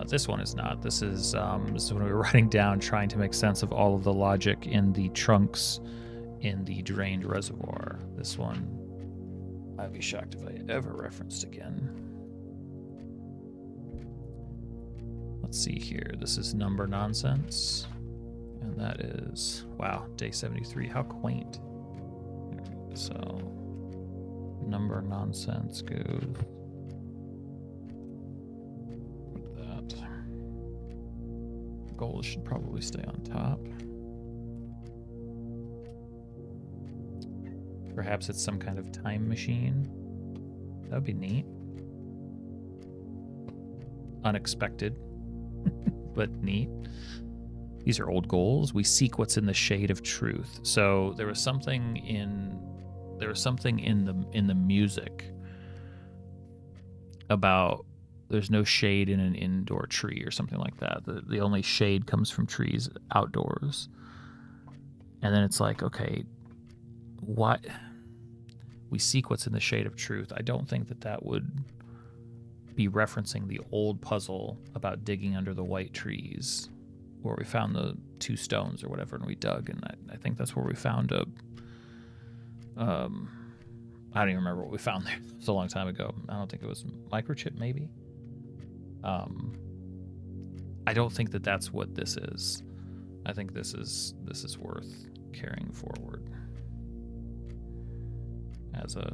This one is not. This is when we were writing down, trying to make sense of all of the logic in the trunks in the drained reservoir. This one, I'd be shocked if I ever referenced again. Let's see here. This is number nonsense. And that is, wow, day 73. How quaint. So, number nonsense goes with that. Goals should probably stay on top. Perhaps it's some kind of time machine. That would be neat. Unexpected, but neat. These are old goals. We seek what's in the shade of truth. So there was something in the music about there's no shade in an indoor tree or something like that. The only shade comes from trees outdoors. And then it's like, okay, what? We seek what's in the shade of truth. I don't think that would be referencing the old puzzle about digging under the white trees where we found the 2 stones or whatever and we dug. And I think that's where we found I don't even remember what we found there. It was a long time ago. I don't think it was microchip, maybe. I don't think that's what this is. I think this is worth carrying forward as a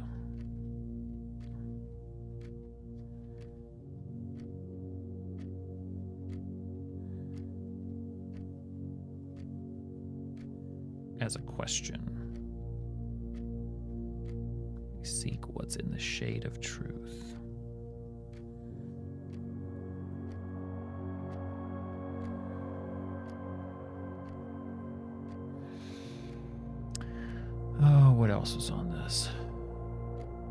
question. We seek what's in the shade of truth. Oh, what else was on this?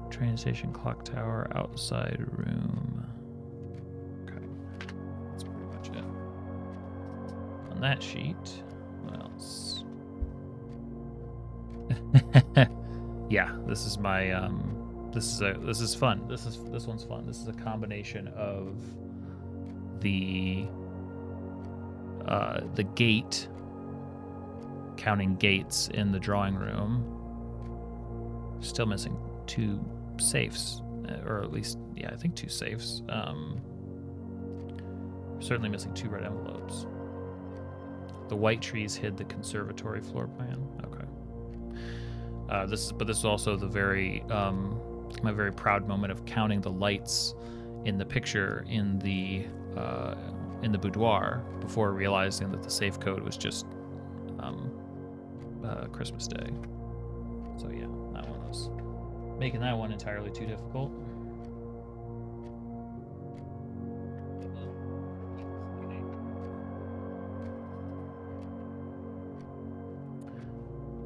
Train station, clock tower, outside room. Okay, that's pretty much it. On that sheet, what else? Yeah, this is my this is fun. This one's fun. This is a combination of the the gate, counting gates in the drawing room. Still missing 2 safes, or at least, yeah, I think 2 safes. Certainly missing 2 red envelopes. The white trees hid the conservatory floor plan. Okay. This is also the very my very proud moment of counting the lights in the picture in the boudoir before realizing that the safe code was just Christmas Day. So yeah, that one was making that one entirely too difficult.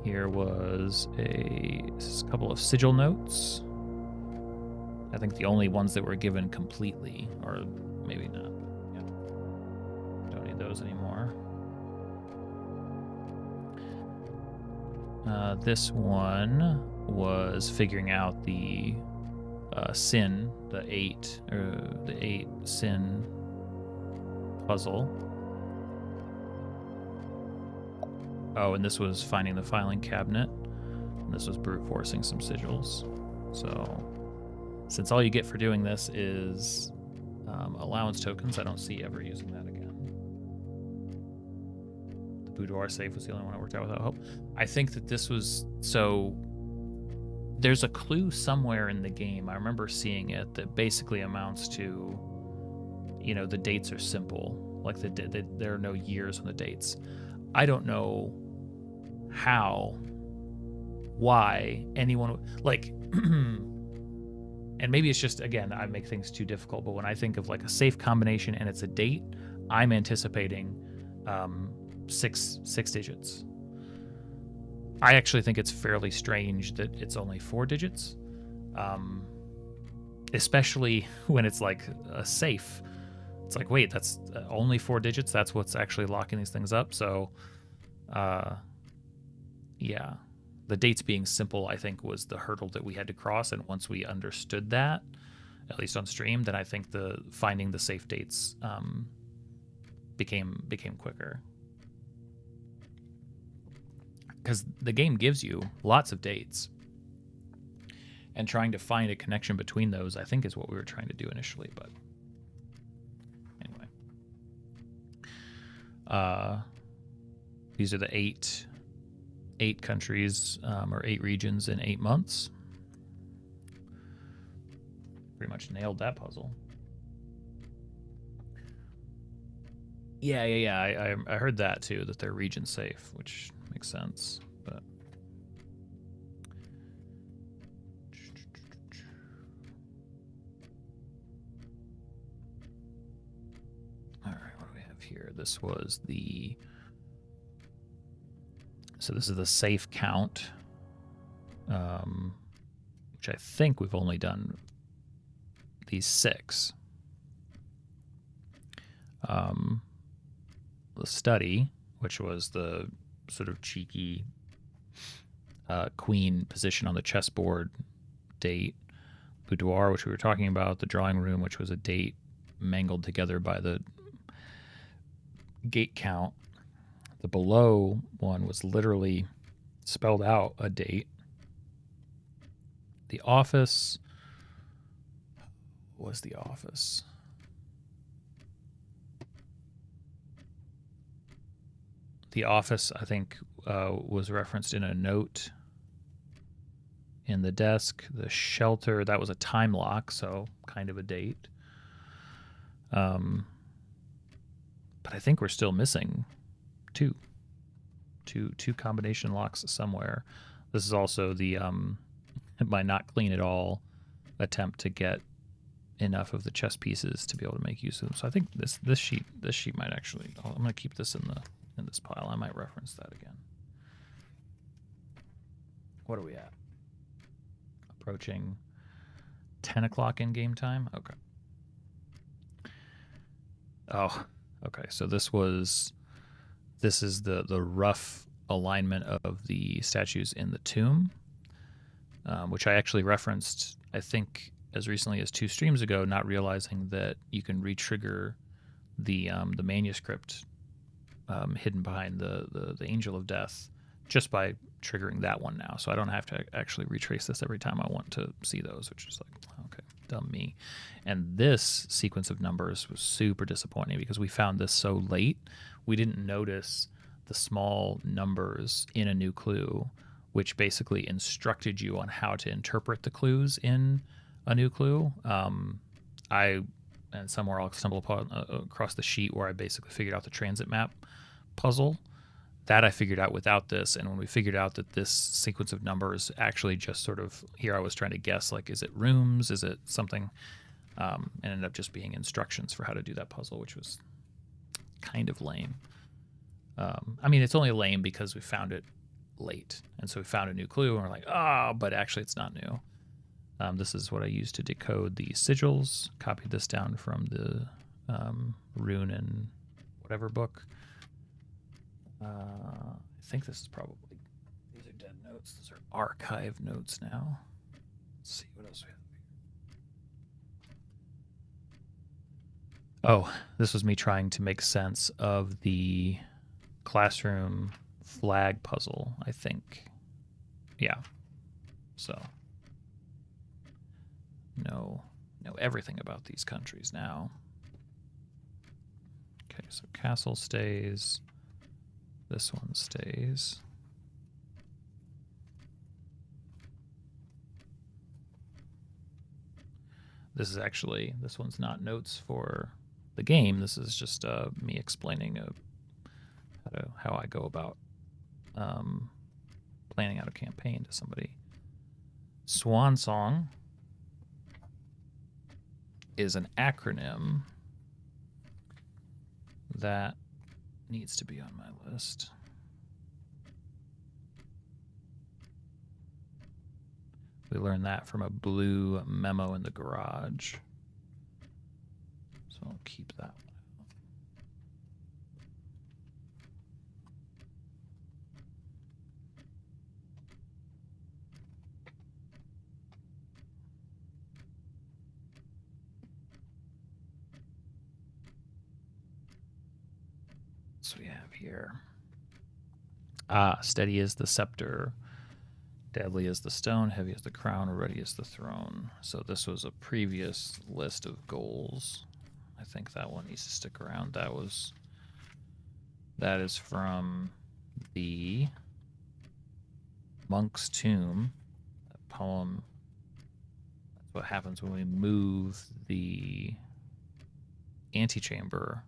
Here was a couple of sigil notes. I think the only ones that were given completely, or maybe not. Yeah. Don't need those anymore. This one was figuring out the sin, the 8 sin puzzle. Oh, and this was finding the filing cabinet. And this was brute forcing some sigils. So, since all you get for doing this is allowance tokens, I don't see ever using that again. The boudoir safe was the only one I worked out without hope. I think that this was, so there's a clue somewhere in the game. I remember seeing it that basically amounts to, you know, the dates are simple. Like there are no years on the dates. I don't know how, why anyone, like, and maybe it's just, again, I make things too difficult, but when I think of like a safe combination and it's a date, I'm anticipating 6 digits. I actually think it's fairly strange that it's only 4 digits, especially when it's like a safe. It's like, wait, that's only 4 digits? That's what's actually locking these things up? So, yeah. The dates being simple, I think, was the hurdle that we had to cross. And once we understood that, at least on stream, then I think the finding the safe dates became quicker. Because the game gives you lots of dates. And trying to find a connection between those, I think, is what we were trying to do initially. But anyway. These are the 8 countries, or 8 regions in 8 months. Pretty much nailed that puzzle. Yeah. I heard that too, that they're region safe, which makes sense. But all right, what do we have here? This was the. So this is the safe count, which I think we've only done these 6. The study, which was the sort of cheeky queen position on the chessboard date. Boudoir, which we were talking about. The drawing room, which was a date mangled together by the gate count. The below one was literally spelled out a date. The office was the office. The office, I think, was referenced in a note in the desk. The shelter, that was a time lock, so kind of a date. But I think we're still missing two combination locks somewhere. This is also the my not clean at all attempt to get enough of the chess pieces to be able to make use of them. So I think this sheet might actually, I'm going to keep this in this pile. I might reference that again. What are we at? Approaching 10 o'clock in game time. Okay. Oh, okay. So this is the rough alignment of the statues in the tomb, which I actually referenced, I think, as recently as 2 streams ago, not realizing that you can re-trigger the manuscript hidden behind the Angel of Death just by triggering that one now. So I don't have to actually retrace this every time I want to see those, which is like, okay, dumb me. And this sequence of numbers was super disappointing because we found this so late. We didn't notice the small numbers in a new clue, which basically instructed you on how to interpret the clues in a new clue. And somewhere I'll stumble upon across the sheet where I basically figured out the transit map puzzle. That I figured out without this, and when we figured out that this sequence of numbers actually just sort of, here I was trying to guess, like, is it rooms, is it something, and ended up just being instructions for how to do that puzzle, which was kind of lame. I mean, it's only lame because we found it late, and so we found a new clue, and we're like, but actually it's not new. This is what I used to decode the sigils. Copied this down from the Rune and whatever book. I think this is probably, these are dead notes. Those are archive notes now. Let's see what else we have here. Oh, this was me trying to make sense of the classroom flag puzzle, I think. Yeah. So, know everything about these countries now. Okay, so castle stays. This one stays. This is actually, this one's not notes for the game. This is just me explaining how I go about planning out a campaign to somebody. Swan Song is an acronym that needs to be on my list. We learned that from a blue memo in the garage. So I'll keep that one. So we have here. Steady is the scepter, deadly is the stone, heavy is the crown, ready is the throne. So this was a previous list of goals. I think that one needs to stick around. That is from the Monk's Tomb. That poem. That's what happens when we move the antechamber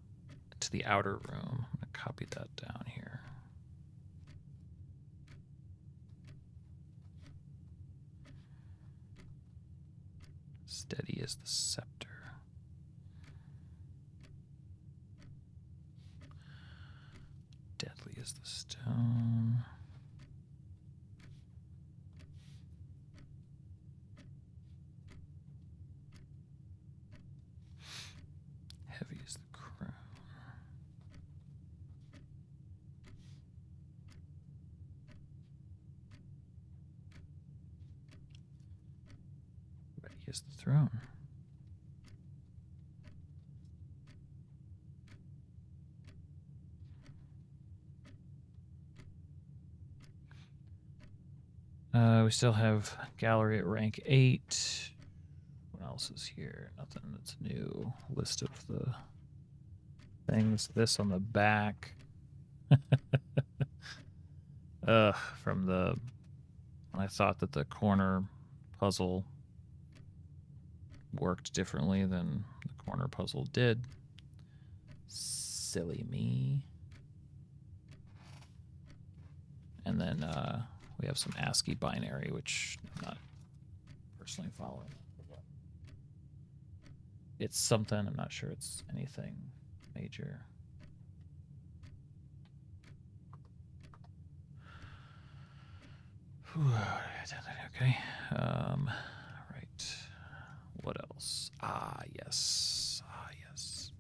to the outer room. I'm going to copy that down here. Steady as the scepter. Deadly as the stone. Heavy as the crown. Ready as the throne. We still have gallery at rank 8. What else is here? Nothing that's new. List of the things. This on the back. From the... I thought that the corner puzzle worked differently than the corner puzzle did. Silly me. And then we have some ASCII binary, which I'm not personally following. It's something. I'm not sure it's anything major. Okay. Right. What else? Yes. Yes.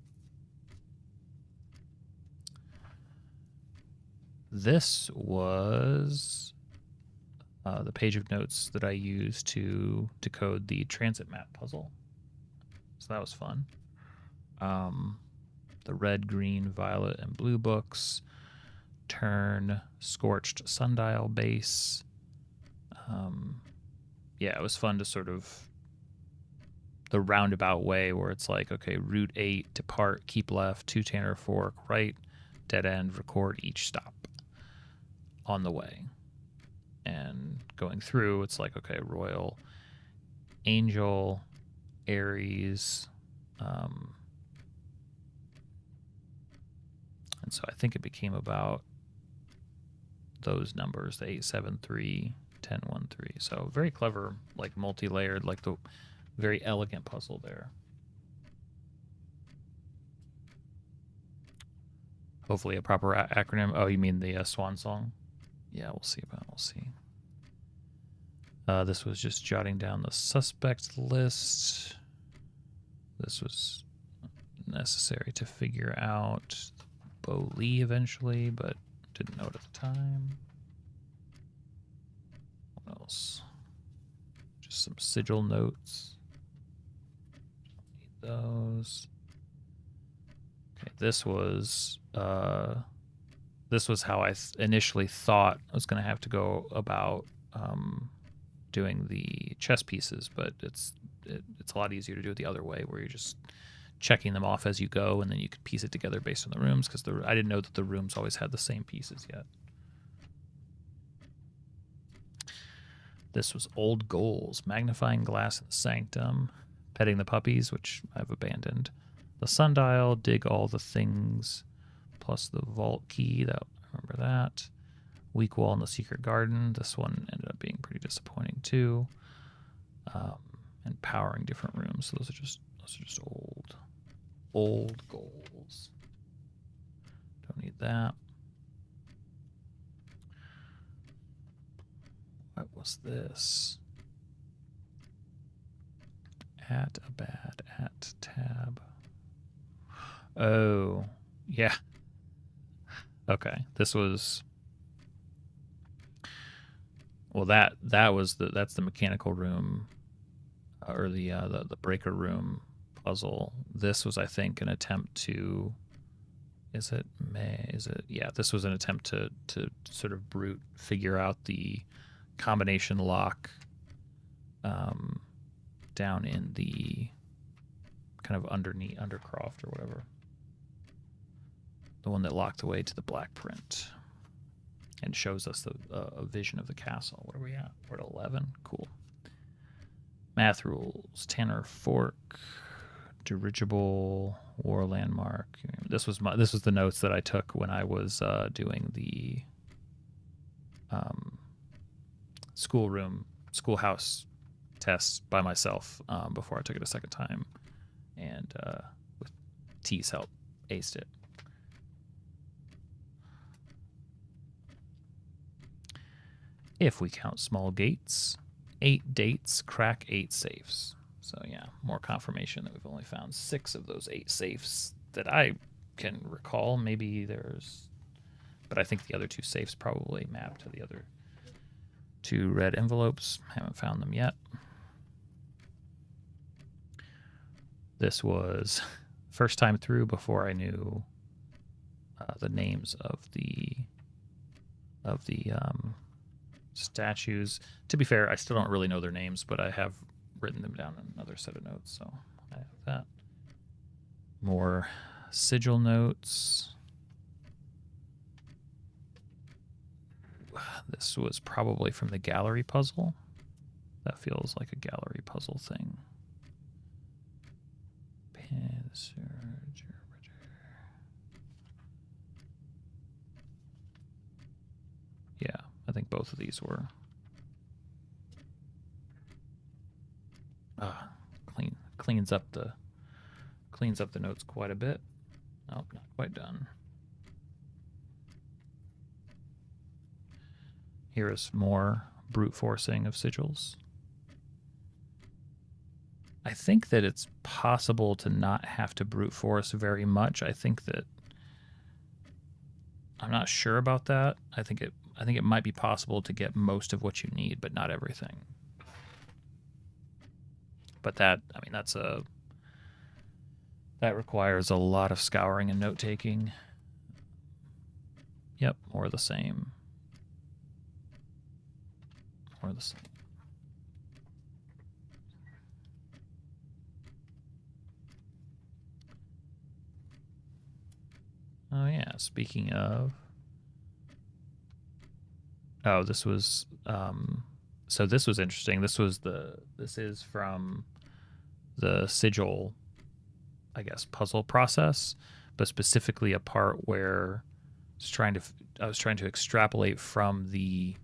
This was the page of notes that I used to decode the transit map puzzle. So that was fun. The the red, green, violet, and blue books. Turn, scorched sundial base. Yeah, it was fun to sort of the roundabout way where it's like, okay, route 8, depart, keep left, 2 Tanner fork, right, dead end, record each stop on the way. And going through, it's like, okay, Royal, Angel, Aries, and so I think it became about those numbers, the 8, 7, 3, 10, 1, 3. So very clever, like multi-layered, like the very elegant puzzle there. Hopefully a proper acronym. Oh, you mean the swan song? Yeah, we'll see. This was just jotting down the suspect list. This was necessary to figure out Bo Lee eventually, but didn't know it at the time. What else? Just some sigil notes. Need those. Okay, this was how I initially thought I was going to have to go about doing the chess pieces, but it's a lot easier to do it the other way, where you're just checking them off as you go, and then you can piece it together based on the rooms, because I didn't know that the rooms always had the same pieces yet. This was old goals: magnifying glass in the sanctum, petting the puppies, which I've abandoned, the sundial, dig all the things, plus the vault key. That I remember that. Weak wall in the secret garden. This one ended up being pretty disappointing too. And powering different rooms. So those are just old goals. Don't need that. What was this? At tab. Oh, yeah. Okay, this was. Well, that's the mechanical room, or the breaker room puzzle. This was, I think, an attempt to. Yeah, this was an attempt to sort of brute figure out the combination lock down in the kind of undercroft or whatever. The one that locked the way to the black print and shows us a vision of the castle. What are we at? We're at 11. Cool. Math rules: Tanner fork, dirigible, war landmark. This was the notes that I took when I was doing the schoolhouse test by myself before I took it a second time, and with T's help, aced it. If we count small gates, 8 dates, crack 8 safes. So yeah, more confirmation that we've only found 6 of those 8 safes that I can recall. Maybe but I think the other 2 safes probably map to the other 2 red envelopes. Haven't found them yet. This was first time through before I knew the names of the statues. To be fair, I still don't really know their names, but I have written them down in another set of notes, so I have that. More sigil notes. This was probably from the gallery puzzle. That feels like a gallery puzzle thing. Yeah, I think both of these were cleans up the notes quite a bit. Nope, not quite done. Here is more brute forcing of sigils. I think that it's possible to not have to brute force very much. I think that I'm not sure about that. I think it might be possible to get most of what you need, but not everything. But that's That requires a lot of scouring and note-taking. Yep, more of the same. More of the same. Oh yeah, speaking of... Oh, this was... so this was interesting. This is from the sigil, I guess, puzzle process, but specifically a part where I was trying to extrapolate from the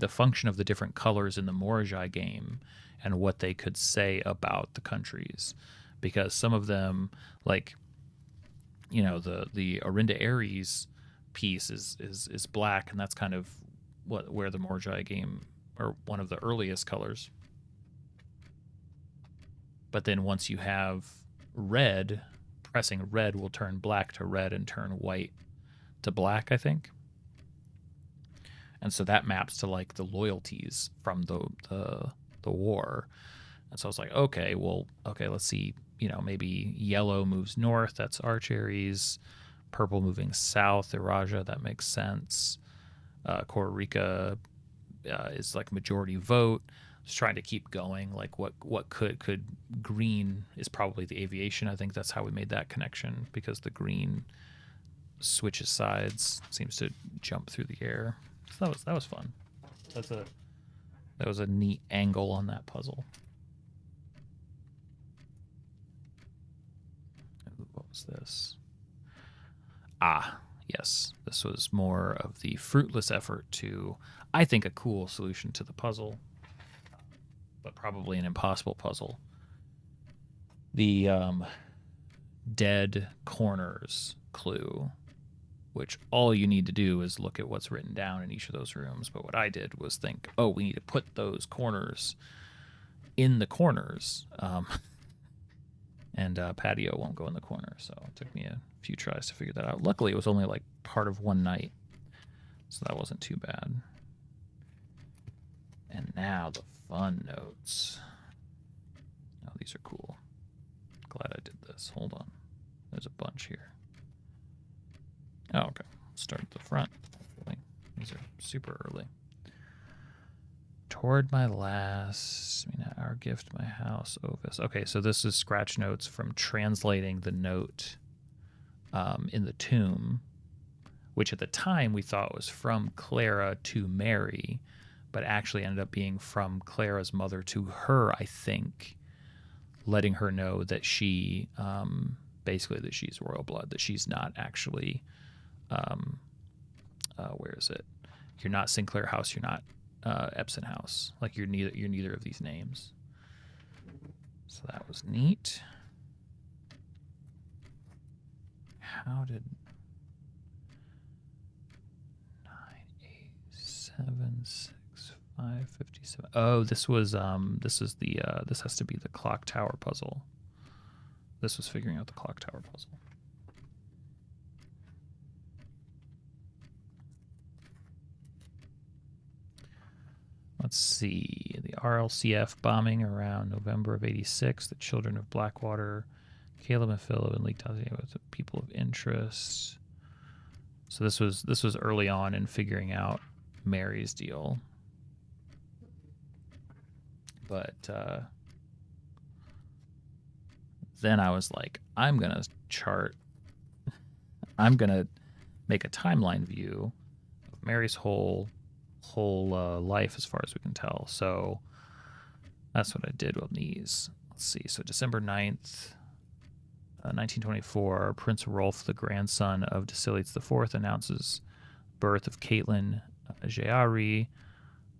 function of the different colors in the Morajai game and what they could say about the countries, because some of them, like, you know, the Orinda Aries piece is black, and that's kind of where the Morajai game, or one of the earliest colors. But then once you have red, pressing red will turn black to red and turn white to black, I think. And so that maps to like the loyalties from the war. And so I was like, okay, let's see, you know, maybe yellow moves north, that's Archaries, purple moving south, Iraja, that makes sense. Costa Rica is like majority vote. Just trying to keep going, like what could green is probably the aviation. I think that's how we made that connection, because the green switches sides, seems to jump through the air. So that was fun. That was a neat angle on that puzzle. What was this? Yes, this was more of the fruitless effort to, I think, a cool solution to the puzzle, but probably an impossible puzzle. The dead corners clue, which all you need to do is look at what's written down in each of those rooms. But what I did was think, oh, we need to put those corners in the corners. And patio won't go in the corner, so it took me a few tries to figure that out. Luckily, it was only like part of one night, so that wasn't too bad. And now the fun notes. Oh, these are cool. Glad I did this. Hold on. There's a bunch here. Oh, okay. Start at the front. These are super early. Toward my last, our gift, my house, Ovis. Okay, so this is scratch notes from translating the note in the tomb, which at the time we thought was from Clara to Mary, but actually ended up being from Clara's mother to her, I think, letting her know that she, basically that she's royal blood, that she's not actually, where is it? You're not Sinclair House, you're not Epson House. Like you're neither of these names. So that was neat. How did 9, 8, 7, 6, 5, 57? Oh, this was this is the this has to be the clock tower puzzle. This was figuring out the clock tower puzzle. Let's see, the RLCF bombing around November of '86. The children of Blackwater, Caleb and Philip and Leak with the people of interest. So this was early on in figuring out Mary's deal. But then I was like, I'm gonna make a timeline view of Mary's whole life as far as we can tell. So that's what I did with these. Let's see. So December 9th, 1924, Prince Rolf, the grandson of Dacilius IV, announces birth of Caitlin Jayari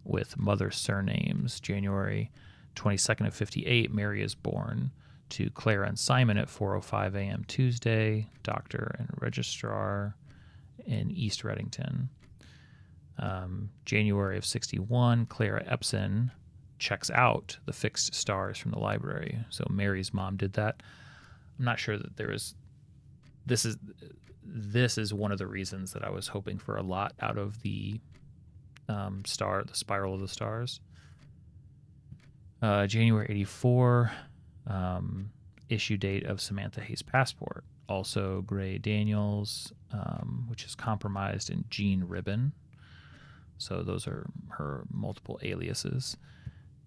with mother surnames. January 22nd of 58, Mary is born to Clara and Simon at 4:05 a.m. Tuesday, doctor and registrar in East Reddington. January of 61, Clara Epson checks out the fixed stars from the library. So Mary's mom did that. I'm not sure that there is. This is one of the reasons that I was hoping for a lot out of the the spiral of the stars. January 84, issue date of Samantha Hayes' passport. Also Gray Daniels, which is compromised, and Jean Ribbon. So those are her multiple aliases.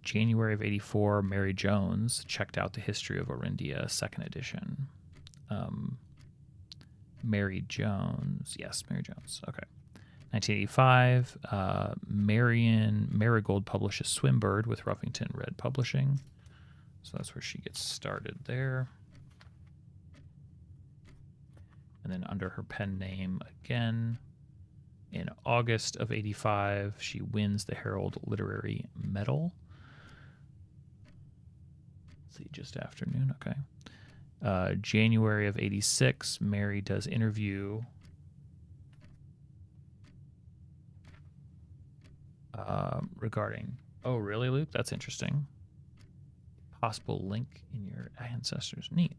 January of 84, Mary Jones, Checked Out the History of Orindia, 2nd edition. Mary Jones. Yes, Mary Jones. Okay. 1985, Marion Marigold publishes Swimbird with Ruffington Red Publishing. So that's where she gets started there. And then under her pen name again, in August of 85, she wins the Herald Literary Medal. Let's see, just afternoon. Okay. January of 86, Mary does interview regarding, oh, really, Luke? That's interesting. Possible link in your ancestors. Neat.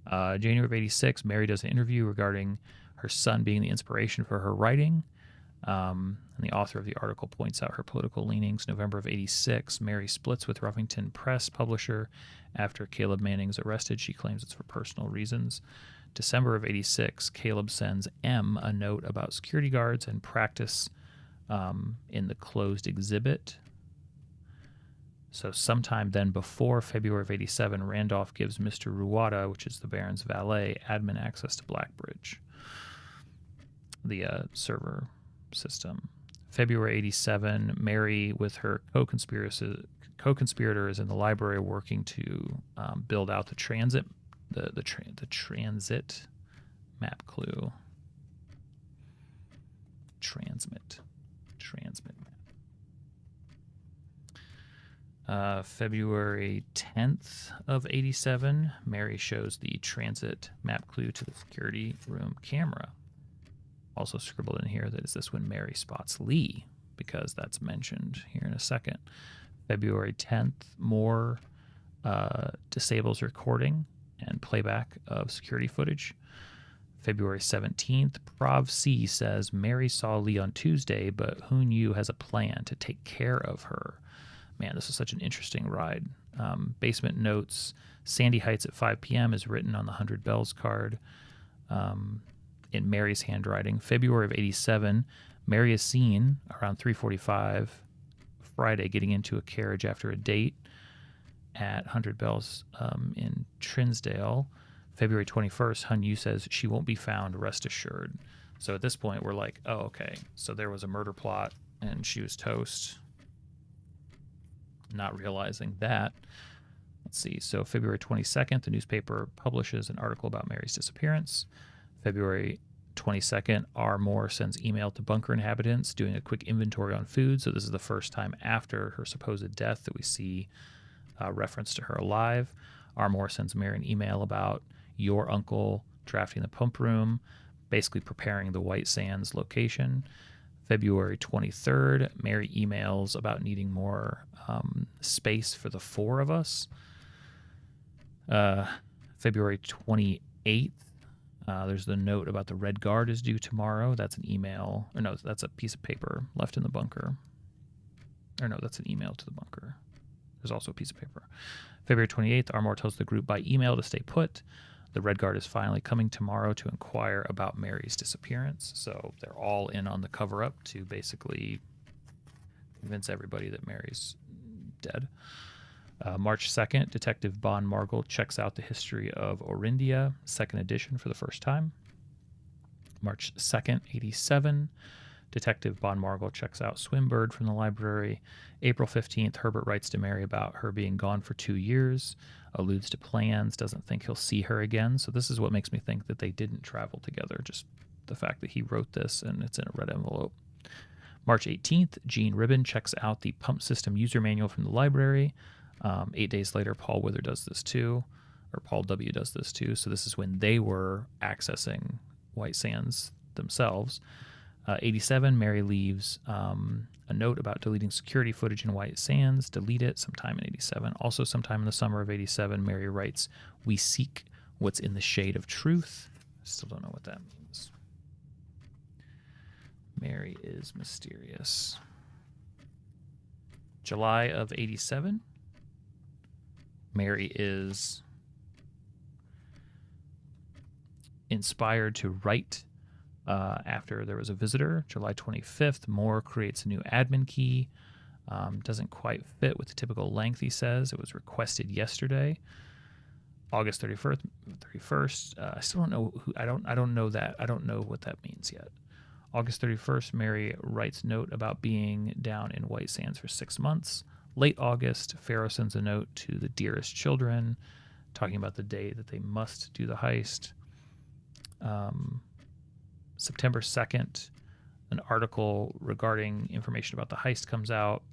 January of 86, Mary does an interview regarding her son being the inspiration for her writing. And the author of the article points out her political leanings. November of 86, Mary splits with Ruffington Press publisher after Caleb Manning's arrested. She claims it's for personal reasons. December of 86, Caleb sends M a note about security guards and practice in the closed exhibit. So sometime then before February of 87, Randolph gives Mr. Ruwata, which is the Baron's valet, admin access to Blackbridge, the server system. February 87, Mary with her co-conspirator is in the library working to build out the transit map clue. Transmit map. February 10th of 87, Mary shows the transit map clue to the security room camera. Also scribbled in here that is this when Mary spots Lee, because that's mentioned here in a second. February 10th, Moore disables recording and playback of security footage. February 17th, Prov C says Mary saw Lee on Tuesday, but Hoon Yu has a plan to take care of her. Man, this is such an interesting ride. Basement notes, Sandy Heights at 5 p.m. is written on the 100 Bells card in Mary's handwriting. February of 87, Mary is seen around 3:45 Friday getting into a carriage after a date at 100 Bells in Trinsdale. February 21st, Hun Yu says she won't be found, rest assured. So at this point, we're like, oh, okay. So there was a murder plot and she was toast. Not realizing that. Let's see. So February 22nd, the newspaper publishes an article about Mary's disappearance. February 22nd, R. Moore sends email to bunker inhabitants doing a quick inventory on food. So this is the first time after her supposed death that we see reference to her alive. R. Moore sends Mary an email about your uncle drafting the pump room, basically preparing the White Sands location. February 23rd, Mary emails about needing more space for the four of us. February 28th, there's the note about the Red Guard is due tomorrow. That's an email. Or no, that's a piece of paper left in the bunker. Or no, that's an email to the bunker. There's also a piece of paper. February 28th, Armour tells the group by email to stay put. The Red Guard is finally coming tomorrow to inquire about Mary's disappearance. So they're all in on the cover-up to basically convince everybody that Mary's dead. March 2nd, Detective Bon Margol checks out the history of Orindia, 2nd edition for the first time. March 2nd, 87, Detective Bon Margol checks out Swimbird from the library. April 15th, Herbert writes to Mary about her being gone for 2 years, alludes to plans, doesn't think he'll see her again. So this is what makes me think that they didn't travel together, just the fact that he wrote this and it's in a red envelope. March 18th, Jean Ribbon checks out the pump system user manual from the library. 8 days later, Paul Wither does this too, or Paul W. does this too. So this is when they were accessing White Sands themselves. 87, Mary leaves a note about deleting security footage in White Sands. Delete it sometime in 87. Also sometime in the summer of 87, Mary writes, "We seek what's in the shade of truth." Still don't know what that means. Mary is mysterious. July of 87, Mary is inspired to write after there was a visitor. July 25th, Moore creates a new admin key. Doesn't quite fit with the typical length, he says. It was requested yesterday. August 31st. I still don't know who. I don't know that. I don't know what that means yet. August 31st, Mary writes note about being down in White Sands for 6 months. Late August, Pharaoh sends a note to the dearest children, talking about the day that they must do the heist. September 2nd, an article regarding information about the heist comes out.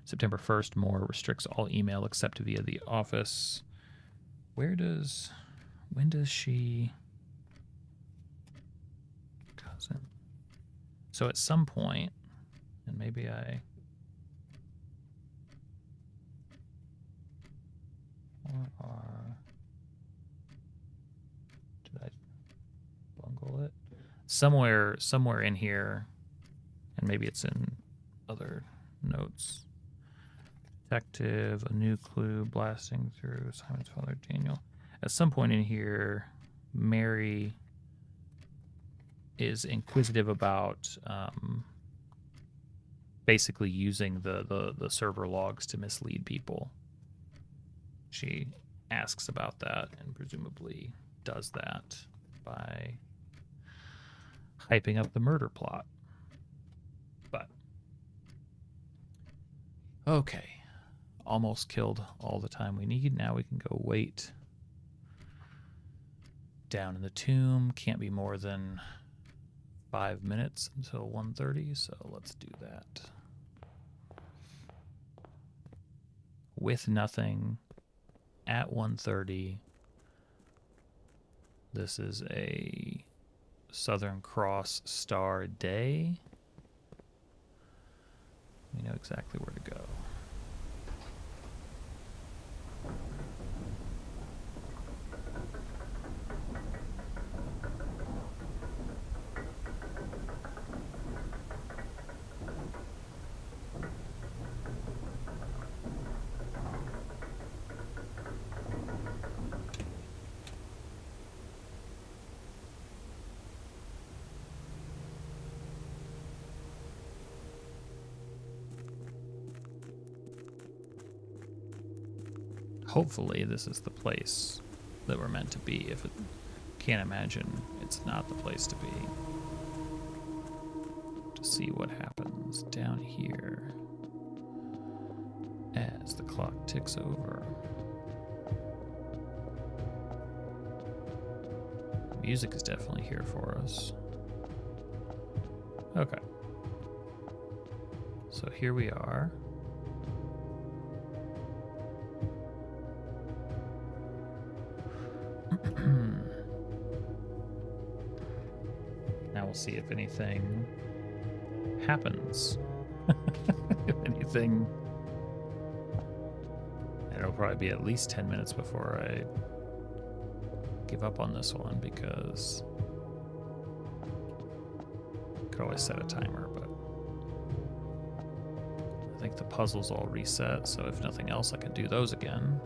September 1st, Moore restricts all email except via the office. When does she... Cousin. So at some point, and maybe I... Did I bungle it? Somewhere in here, and maybe it's in other notes. Detective, a new clue, blasting through Simon's father, Daniel. At some point in here, Mary is inquisitive about basically using the server logs to mislead people. She asks about that and presumably does that by hyping up the murder plot. But okay. Almost killed all the time we need. Now we can go wait down in the tomb. Can't be more than 5 minutes until 1:30, so let's do that. With nothing at 1:30. This is a Southern Cross star day. We know exactly where to go. Hopefully this is the place that we're meant to be. If it can't imagine it's not the place to be. To see what happens down here as the clock ticks over. Music is definitely here for us. Okay. So here we are. Now we'll see if anything happens. If anything... It'll probably be at least 10 minutes before I give up on this one, because I could always set a timer, but I think the puzzle's all reset, so if nothing else, I can do those again.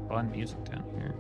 Fun music down here.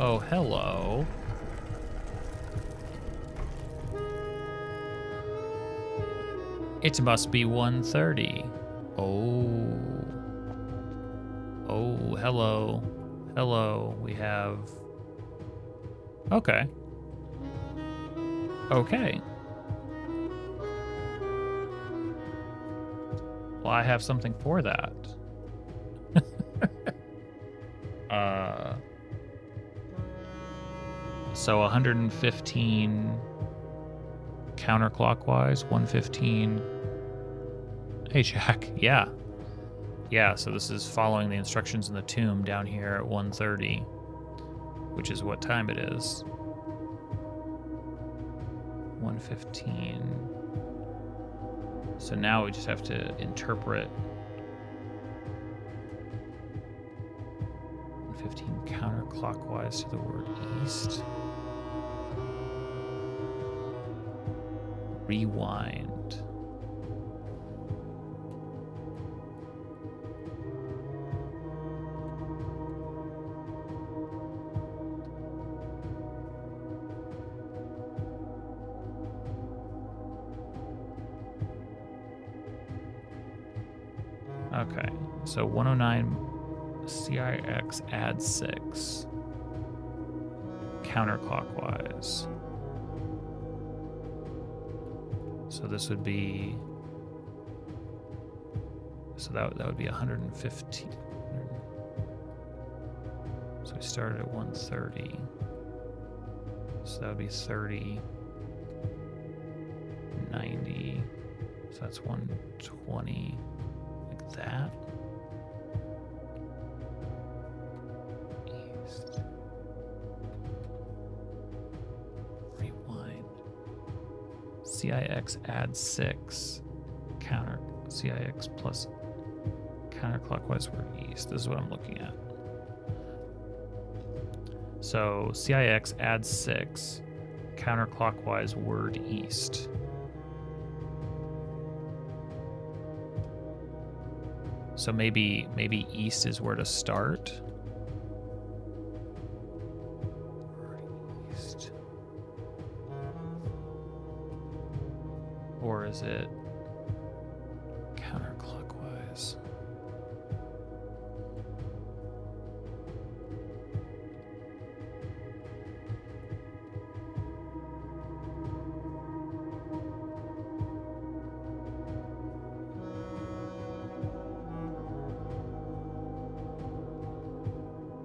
Oh, hello. It must be 1:30. Oh. Oh, hello. Hello. We have... Okay. Okay. Well, I have something for that. So 115 counterclockwise, 115. Hey, Jack. Yeah. Yeah, so this is following the instructions in the tomb down here at 1:30, which is what time it is. 1:15. So now we just have to interpret 1:15 counterclockwise to the word east. Rewind. Okay, so 109 CIX add 6 counterclockwise. So this would be, so that would be 115. So we started at 1:30. So that would be 30, 90. So that's 120, like that. East. Rewind. CIX add 6 counter CIX plus counterclockwise word east. This is what I'm looking at. So CIX add 6 counterclockwise word east. So maybe east is where to start. Word east. Or is it counterclockwise?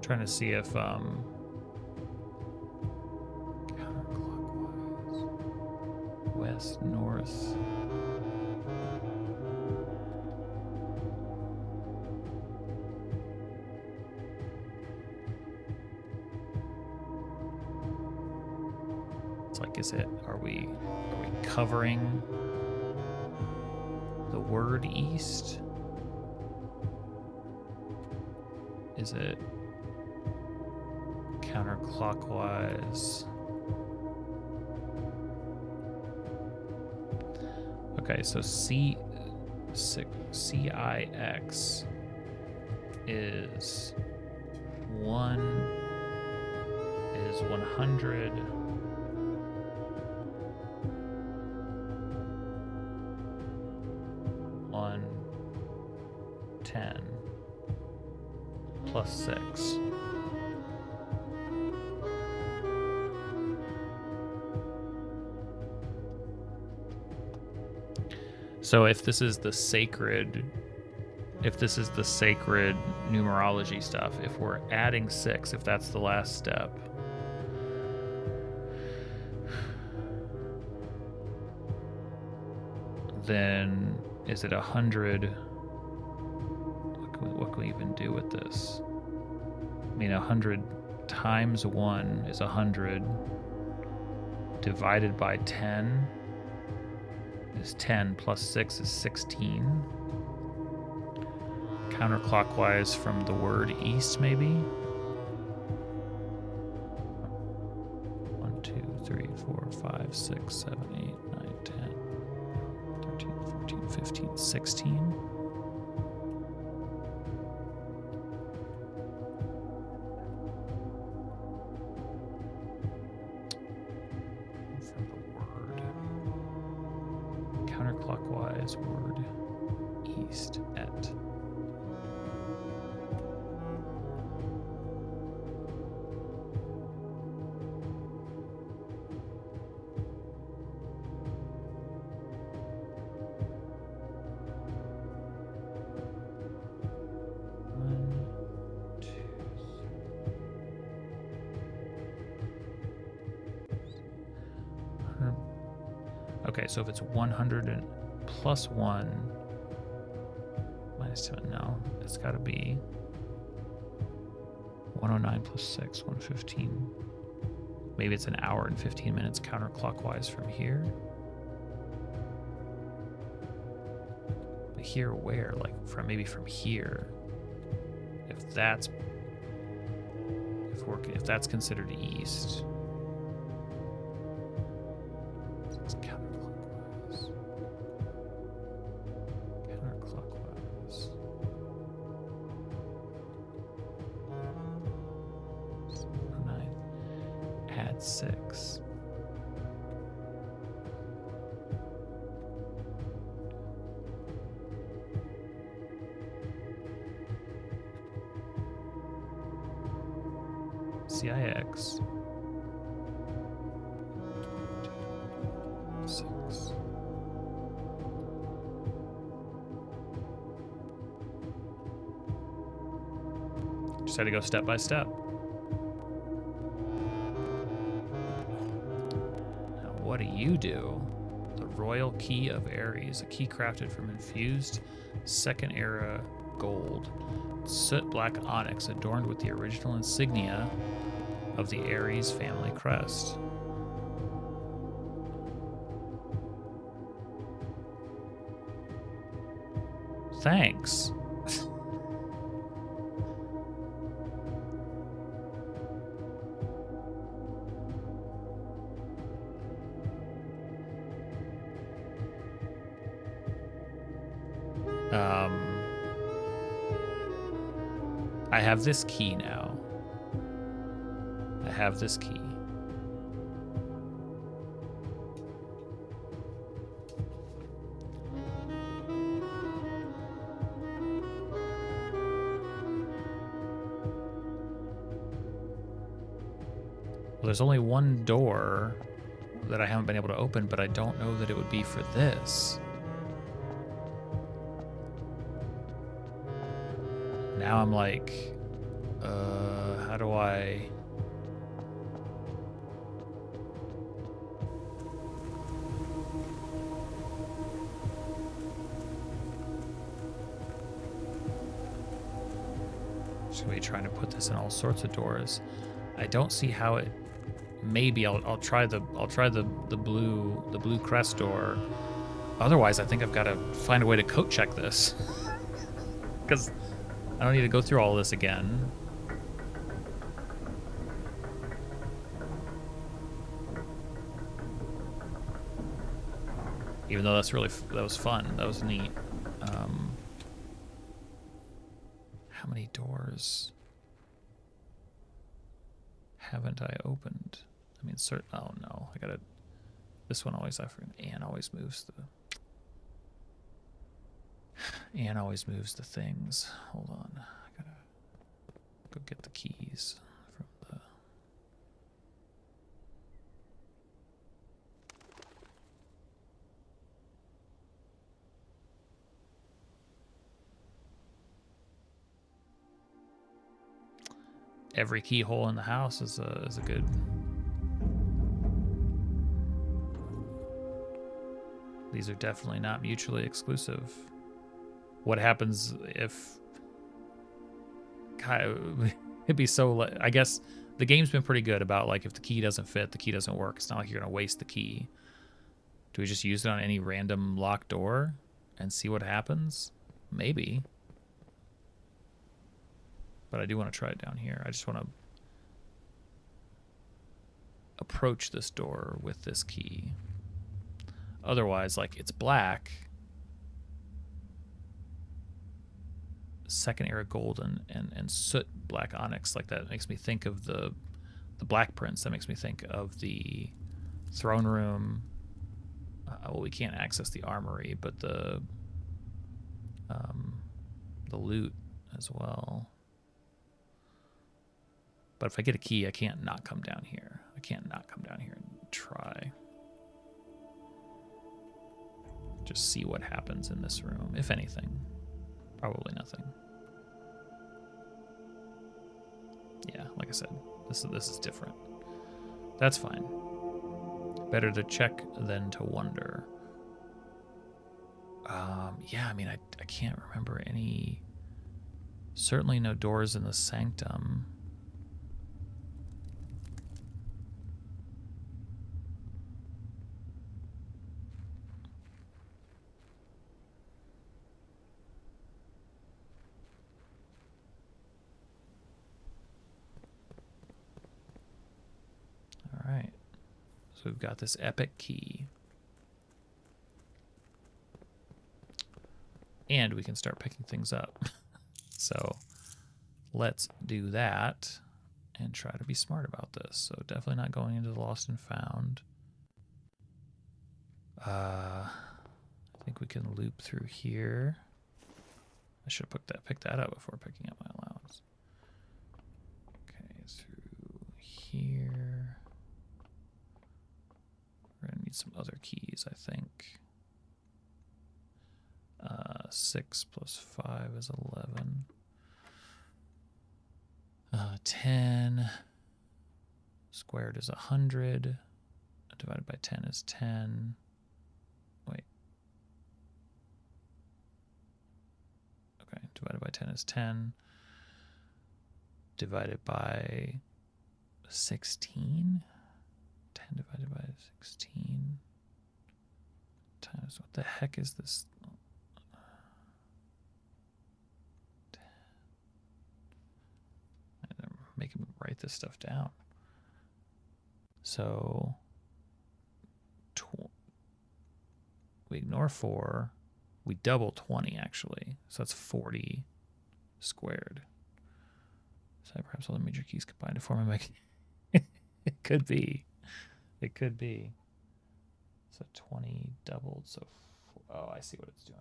Trying to see if counterclockwise, west, north. It's like, are we covering the word east? Is it counterclockwise? Okay, so CIX is 100. On 10 plus 6. So if this is the sacred numerology stuff, if we're adding 6, if that's the last step, then is it 100? What can we even do with this? I mean, 100 times 1 is 100. Divided by 10 is 10, plus 6 is 16. Counterclockwise from the word east, maybe? 1, 2, 3, 4, 5, 6, 7, 8, 9, 10, 13, 14, 15, 16. From the word. Counterclockwise word east at. Okay, so if it's 100 and plus 1 minus 10, no, it's got to be 109 plus 6, 115. Maybe it's an hour and 15 minutes counterclockwise from here. But here where? Like from maybe from here. If that's considered east. So it's counterclockwise. Counterclockwise. 9. Add 6. CIX 6. Just had to go step by step. Now, what do you do? The Royal Key of Ares, a key crafted from infused second era gold, soot black onyx adorned with the original insignia of the Ares family crest. Thanks. I have this key now. I have this key. Well, there's only one door that I haven't been able to open, but I don't know that it would be for this. Now I'm like, how do I... Just gonna be trying to put this in all sorts of doors. I don't see how it... Maybe I'll try the blue crest door. Otherwise, I think I've got to find a way to code check this. Because I don't need to go through all this again. Even though that was fun. That was neat. How many doors haven't I opened? I mean, oh no, I gotta. This one always, Anne always moves the things. Hold on, I gotta go get the keys from the. Every keyhole in the house is a good. These are definitely not mutually exclusive. What happens if... God, it'd be so... I guess the game's been pretty good about, like, if the key doesn't fit, the key doesn't work. It's not like you're going to waste the key. Do we just use it on any random locked door and see what happens? Maybe. But I do want to try it down here. I just want to approach this door with this key. Otherwise, like, it's black. Second era gold and soot black onyx. Like, that makes me think of the Black Prince. That makes me think of the throne room. Well, we can't access the armory, but the loot as well. But if I get a key, I can't not come down here. I can't not come down here and try. Just see what happens in this room, if anything. Probably nothing. Yeah, like I said, this is different. That's fine. Better to check than to wonder. Yeah, I mean, I can't remember any. Certainly no doors in the sanctum. All right. So we've got this epic key. And we can start picking things up. So let's do that and try to be smart about this. So definitely not going into the lost and found. I think we can loop through here. I should have picked that up before picking up my allowance. Okay, through here. We're gonna need some other keys, I think. 6 plus 5 is 11. 10 squared is 100. Divided by 10 is 10. Wait. Okay, divided by 10 is 10. Divided by 16. 10 divided by 16 times, what the heck is this? 10. I'm making me write this stuff down. So we ignore 4. We double 20 actually. So that's 40 squared. So perhaps all the major keys combined to form a mech. It could be. It could be. So 20 doubled. So, oh, I see what it's doing.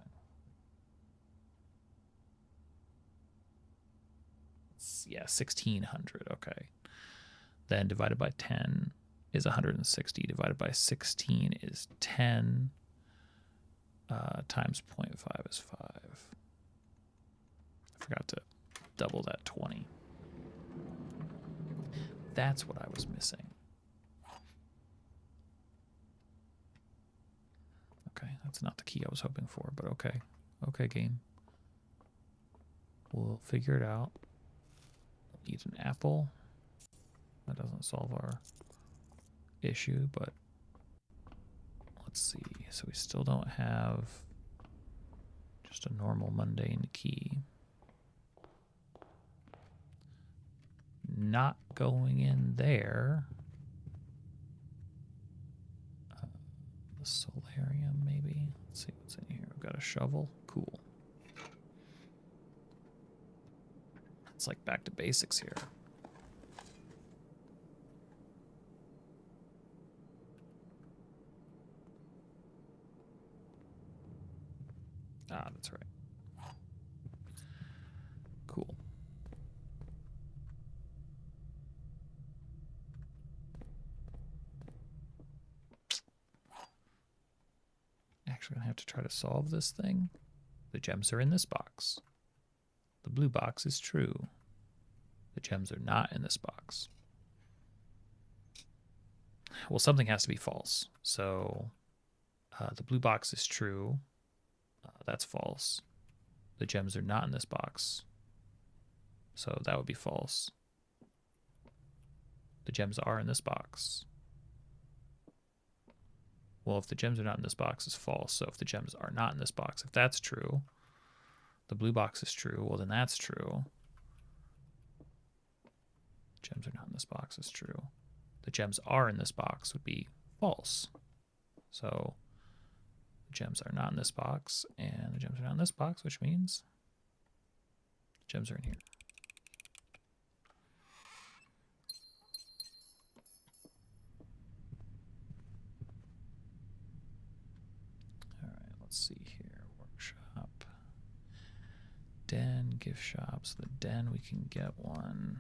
Yeah, 1600. Okay. Then divided by 10 is 160. Divided by 16 is 10. Times 0.5 is 5. I forgot to double that 20. That's what I was missing. Okay, that's not the key I was hoping for, but okay. Okay, game. We'll figure it out. Eat an apple. That doesn't solve our issue, but let's see. So we still don't have just a normal mundane key. Not going in there. The solarium, maybe. Let's see what's in here. We've got a shovel. Cool. It's like back to basics here. Ah, that's right. Cool. Actually, I have to try to solve this thing. The gems are in this box. The blue box is true. The gems are not in this box. Well, something has to be false. So the blue box is true. That's false. The gems are not in this box. So that would be false. The gems are in this box. Well, if the gems are not in this box, is false. So if the gems are not in this box, if that's true, the blue box is true. Well, then that's true. Gems are not in this box is true. The gems are in this box would be false. So the gems are not in this box, and the gems are not in this box, which means the gems are in here. Let's see here. Workshop. Den, gift shops. The den, we can get one.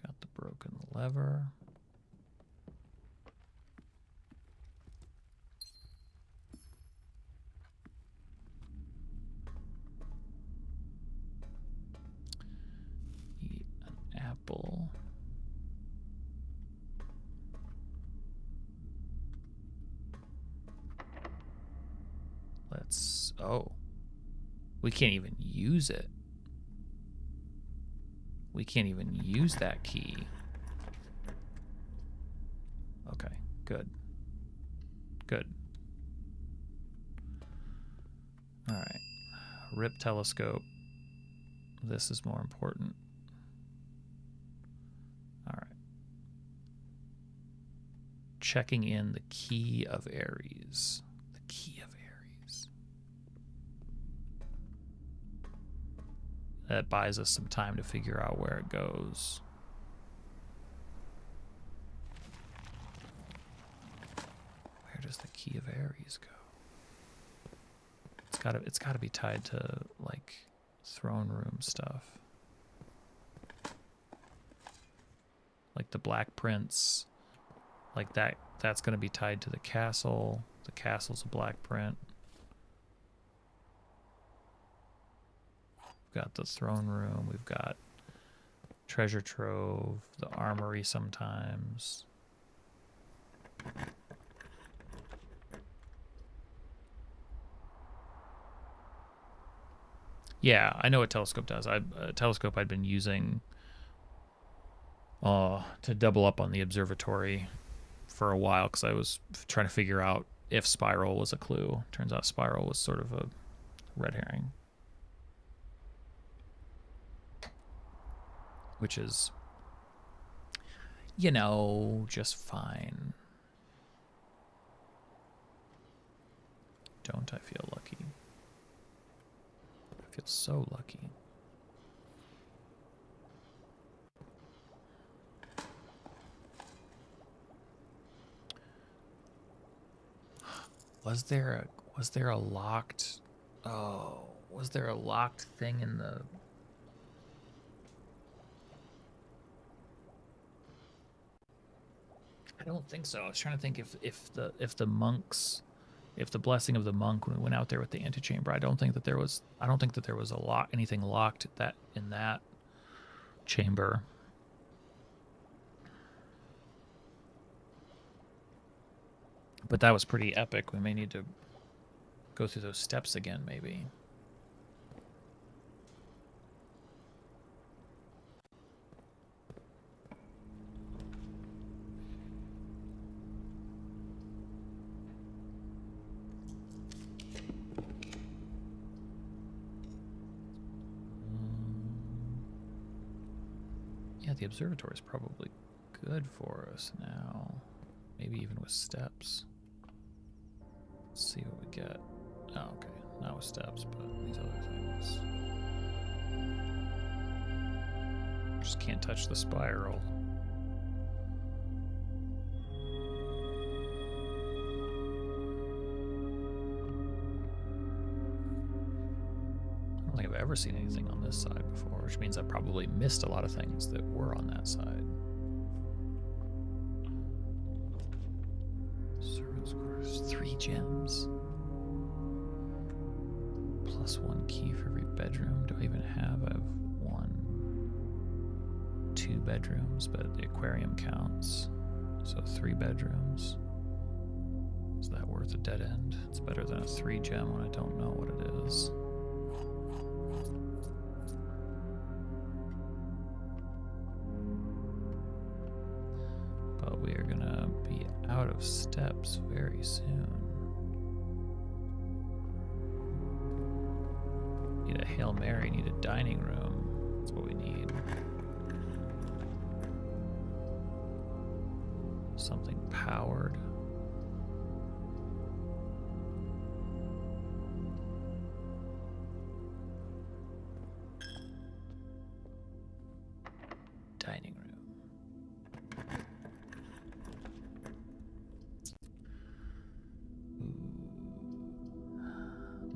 Got the broken lever. Oh. We can't even use it. We can't even use that key. Okay, good. Good. All right. Rip telescope. This is more important. All right. Checking in the key of Aries. The key of Aries. That buys us some time to figure out where it goes. Where does the key of Aries go? It's gotta be tied to like throne room stuff. Like the Black Prince, like that's gonna be tied to the castle. The castle's a black print. We've got the throne room, we've got treasure trove, the armory sometimes. Yeah, I know what telescope does. A telescope I'd been using to double up on the observatory for a while because I was trying to figure out if spiral was a clue. Turns out spiral was sort of a red herring. Which is, you know, just fine. Don't I feel lucky? I feel so lucky. Was there a locked, was there a locked thing in the, I don't think so. I was trying to think if the monks, if the blessing of the monk when we went out there with the antechamber, I don't think that there was a anything locked in that chamber. But that was pretty epic. We may need to go through those steps again, maybe. Yeah, the observatory is probably good for us now. Maybe even with steps. Let's see what we get. Oh, okay. Not with steps, but these other things. Just can't touch the spiral. I don't think I've ever seen anything on this side before, which means I probably missed a lot of things that were on that side. Servants' quarters, 3 gems. +1 key for every bedroom. Do I even have? I have 2 bedrooms, but the aquarium counts. So 3 bedrooms. Is that worth a dead end? It's better than a 3 gem when I don't know what it is. But we are gonna be out of steps very soon. Need a Hail Mary, need a dining room. That's what we need. Something powered. Dining room.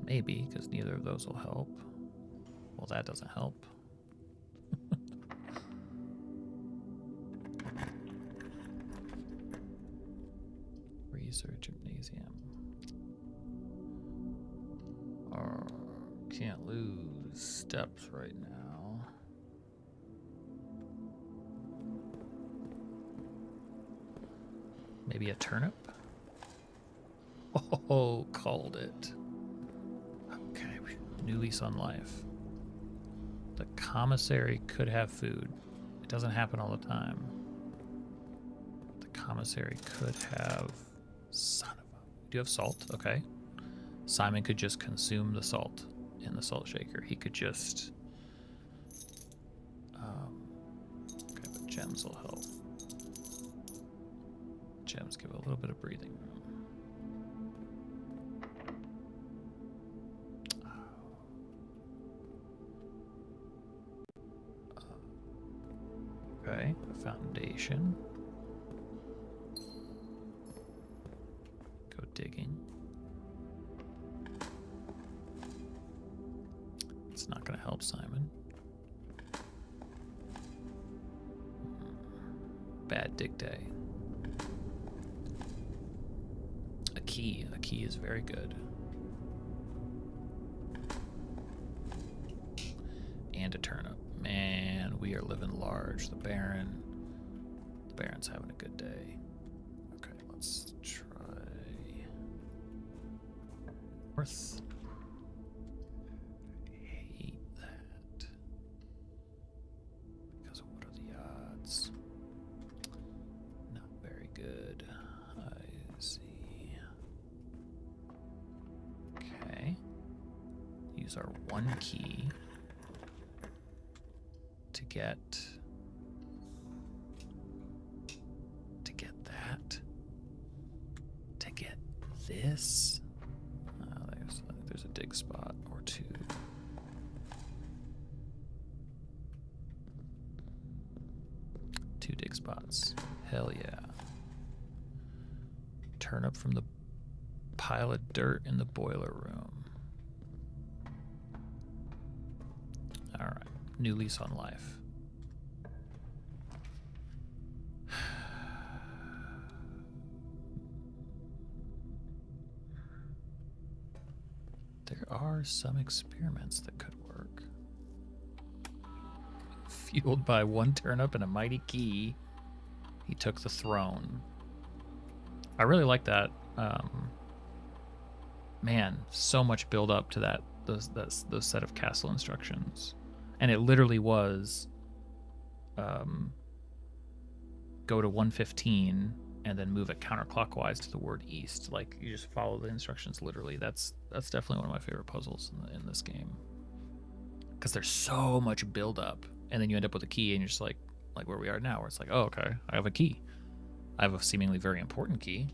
Maybe, because neither of those will help. Well, that doesn't help. Research gymnasium. Can't lose steps right now. Maybe a turnip? Oh, called it. Okay, new lease on life. The commissary could have food. It doesn't happen all the time. The commissary could have... Son of a... We do have salt, okay. Simon could just consume the salt in the salt shaker. He could just... okay, but gems will help. Gems give a little bit of breathing room. Okay, a foundation. Go digging. It's not going to help Simon. Bad dig day. A key. A key is very good. And a turnip. Man, we are living large. The Baron's having a good day. Okay, let's try north. I hate that. Because what are the odds? Not very good. I see. Okay. Use our one key to get that, to get this. There's a dig spot or two. Two dig spots. Hell yeah. Turnip from the pile of dirt in the boiler room. All right. New lease on life. There are some experiments that could work. Fueled by one turnip and a mighty key, he took the throne. I really like that. Man, so much build up to that. Those set of castle instructions. And it literally was go to 115 and then move it counterclockwise to the word east. Like, you just follow the instructions literally. That's definitely one of my favorite puzzles in this game. Because there's so much build up, and then you end up with a key and you're just like where we are now, where it's like, oh, okay, I have a key. I have a seemingly very important key.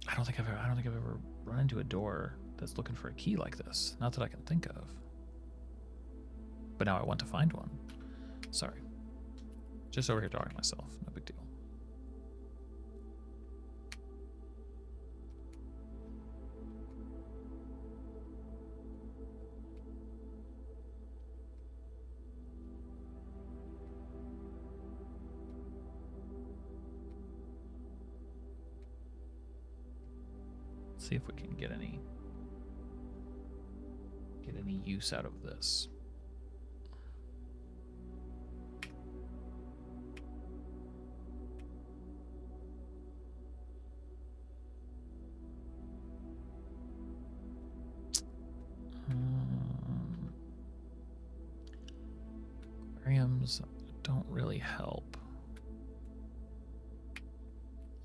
I don't think I've ever run into a door that's looking for a key like this. Not that I can think of. But now I want to find one. Sorry. Just over here talking to myself. No big deal. Let's see if we can get any use out of this. Aquariums don't really help.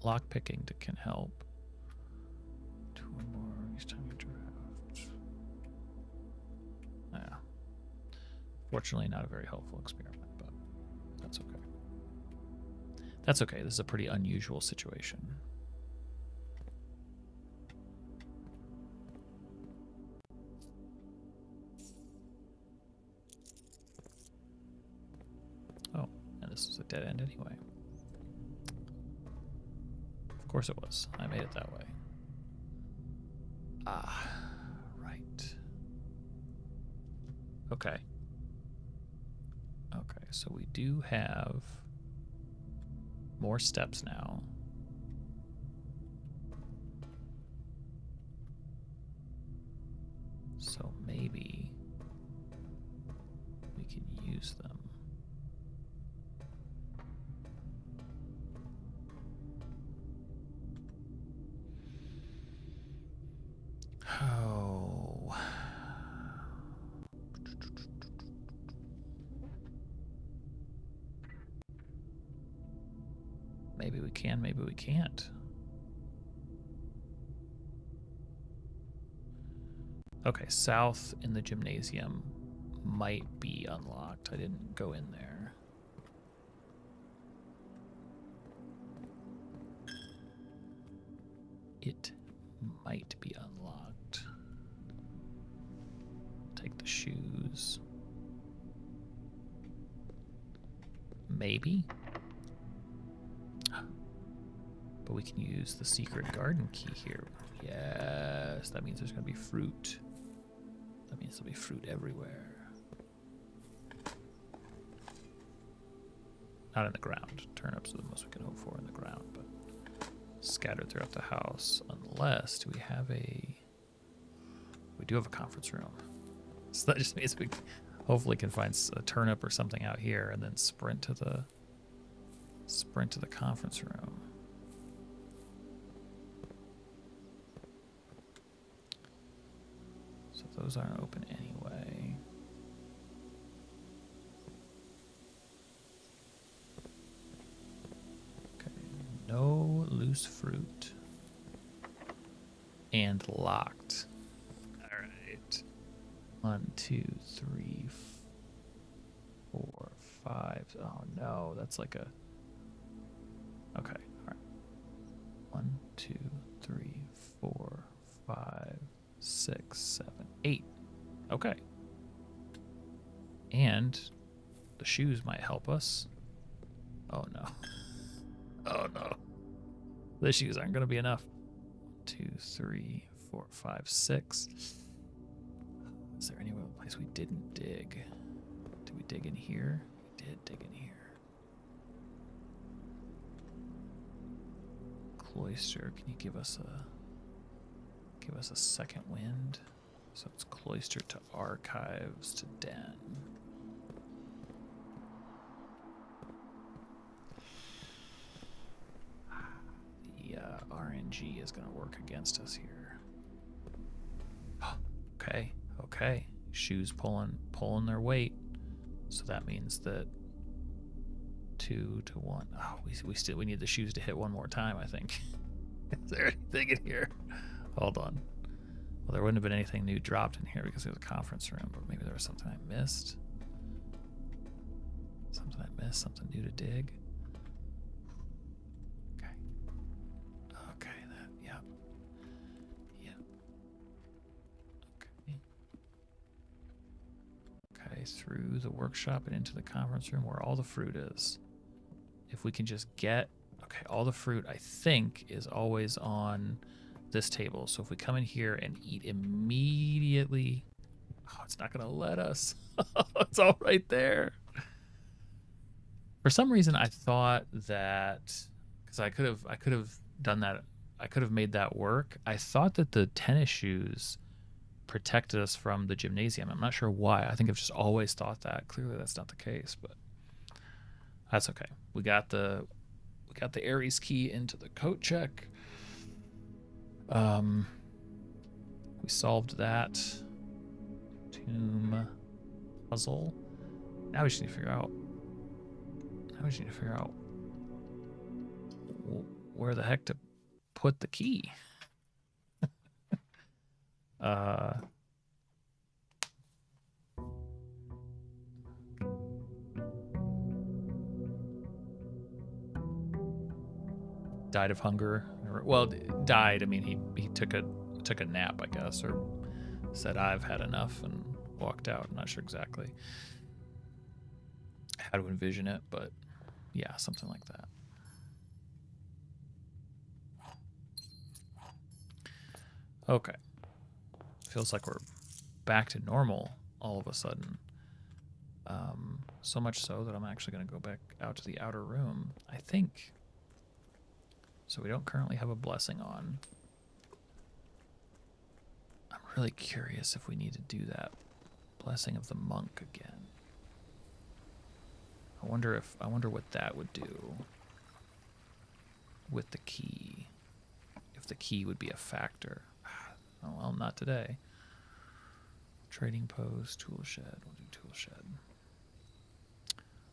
Lockpicking can help. 2 or more each time you draft. Yeah. Fortunately, not a very helpful experiment, but that's okay. That's okay. This is a pretty unusual situation. Oh, and this is a dead end anyway. Of course it was. I made it that way. Ah, right. Okay. Okay, so we do have more steps now. So maybe we can use them. Oh. Maybe we can, maybe we can't. Okay, south in the gymnasium might be unlocked. I didn't go in there. It might be unlocked. Take the shoes. Maybe. But we can use the secret garden key here. Yes, that means there's going to be fruit. That means there'll be fruit everywhere. Not in the ground. Turnips are the most we can hope for in the ground, but scattered throughout the house. Unless, do we have a... We do have a conference room. So that just means we hopefully can find a turnip or something out here and then sprint to the conference room. So those aren't open anyway. Okay, no loose fruit. And locked. All right. 1, 2, 3, 4, 5. Oh no, that's like a... Okay, all right. 1, 2, 3, 4, 5, 6, 7, 8. Okay. And the shoes might help us. Oh no. Oh no. The shoes aren't going to be enough. 2, 3, 4, 5, 6. Is there any other place we didn't dig? Did we dig in here? We did dig in here. Cloister, can you give us a second wind? So it's cloister to archives to den. The RNG is going to work against us here. Okay, okay. Shoes pulling their weight. So that means that 2 to 1. Oh, we need the shoes to hit one more time, I think. Is there anything in here? Hold on. Well, there wouldn't have been anything new dropped in here because there's a conference room, but maybe there was something I missed. Something I missed, something new to dig. Okay. Okay, yeah. Yeah. Okay. Okay, through the workshop and into the conference room where all the fruit is. If we can just get, okay, all the fruit I think is always on this table. So if we come in here and eat immediately, oh, it's not gonna let us. It's all right there. For some reason I thought that, because I could have done that, I could have made that work. I thought that the tennis shoes protected us from the gymnasium. I'm not sure why. I think I've just always thought that. Clearly that's not the case, but that's okay. We got the Aries key into the coat check. We solved that tomb puzzle. Now we just need to figure out. Where the heck to put the key. Died of hunger. Well, died. I mean, he took a nap, I guess, or said I've had enough and walked out. I'm not sure exactly how to envision it, but yeah, something like that. Okay. Feels like we're back to normal all of a sudden. So much so that I'm actually going to go back out to the outer room, I think. So we don't currently have a blessing on. I'm really curious if we need to do that blessing of the monk again. I wonder what that would do with the key. If the key would be a factor. Oh, well, not today. Trading post, tool shed. We'll do tool shed.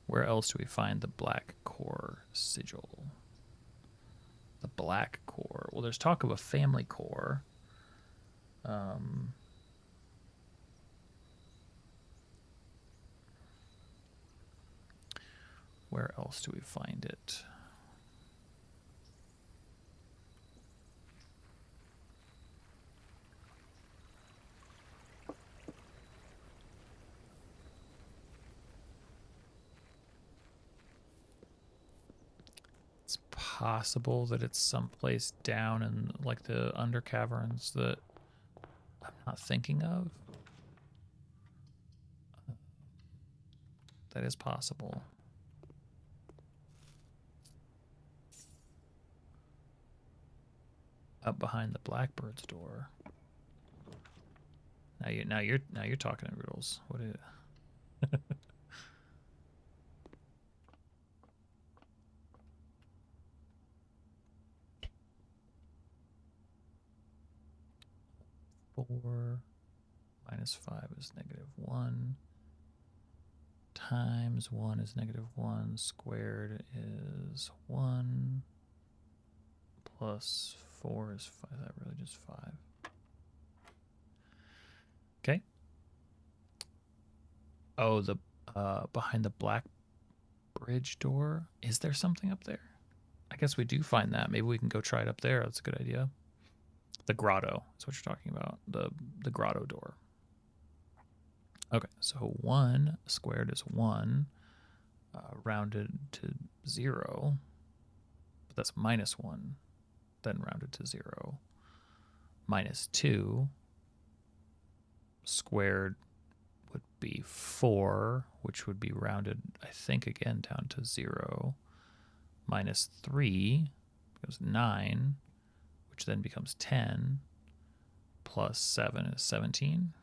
Where else do we find the black core sigil? The black core. Well, there's talk of a family core. Where else do we find it? It's possible that it's someplace down in like the under caverns that I'm not thinking of. That is possible. Up behind the blackbird's door. Now you're talking in riddles. What is it? Four minus 5 is -1. Times 1 is -1. Squared is 1. Plus 4 is 5. Is that really just 5? Okay. Oh, the behind the black bridge door. Is there something up there? I guess we do find that. Maybe we can go try it up there. That's a good idea. The grotto. That's what you're talking about. The grotto door. Okay, so 1 squared is 1, rounded to 0, but that's -1, then rounded to 0. -2 squared would be 4, which would be rounded, I think, again down to 0. -3 becomes 9, which then becomes 10, plus 7 is 17.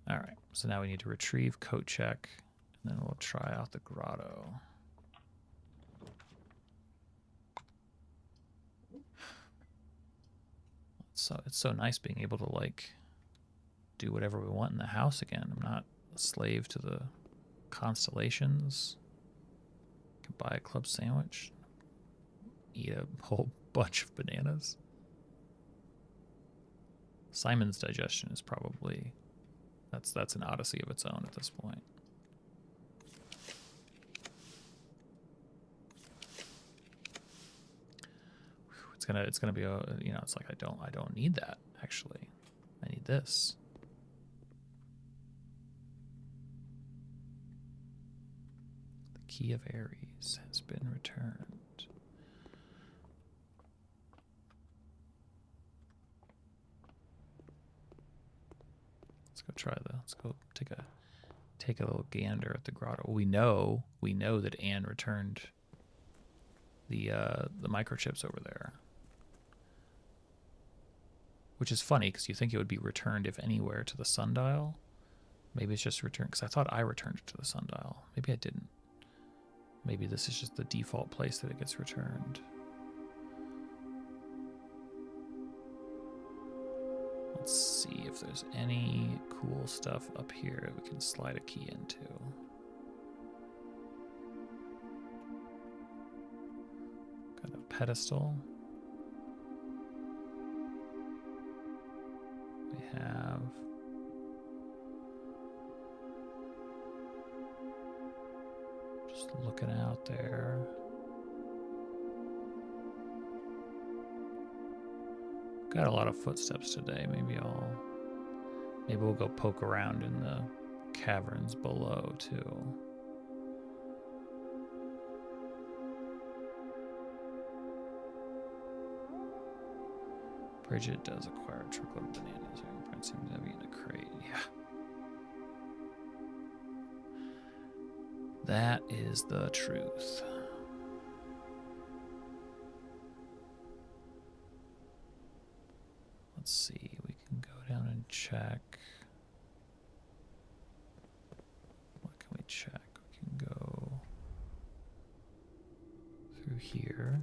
All right, so now we need to retrieve coat check, and then we'll try out the grotto. So it's so nice being able to like do whatever we want in the house again. I'm not a slave to the constellations. I can buy a club sandwich, eat a whole bunch of bananas. Simon's digestion is probably that's an odyssey of its own at this point. It's gonna be a, you know, it's like I don't need that actually. I need this. The key of Ares has been returned. Let's go take a little gander at the grotto. We know that Anne returned the microchips over there, which is funny because you think it would be returned if anywhere to the sundial. Maybe it's just returned because I thought I returned it to the sundial. Maybe I didn't. Maybe this is just the default place that it gets returned. Let's see if there's any cool stuff up here that we can slide a key into. Got a pedestal. We have just looking out there. Got a lot of footsteps today. Maybe we'll go poke around in the caverns below too. Bridget does acquire a truckload of bananas. Print seems to have eaten a crate. Yeah. That is the truth. Let's see, we can go down and check. What can we check? We can go here.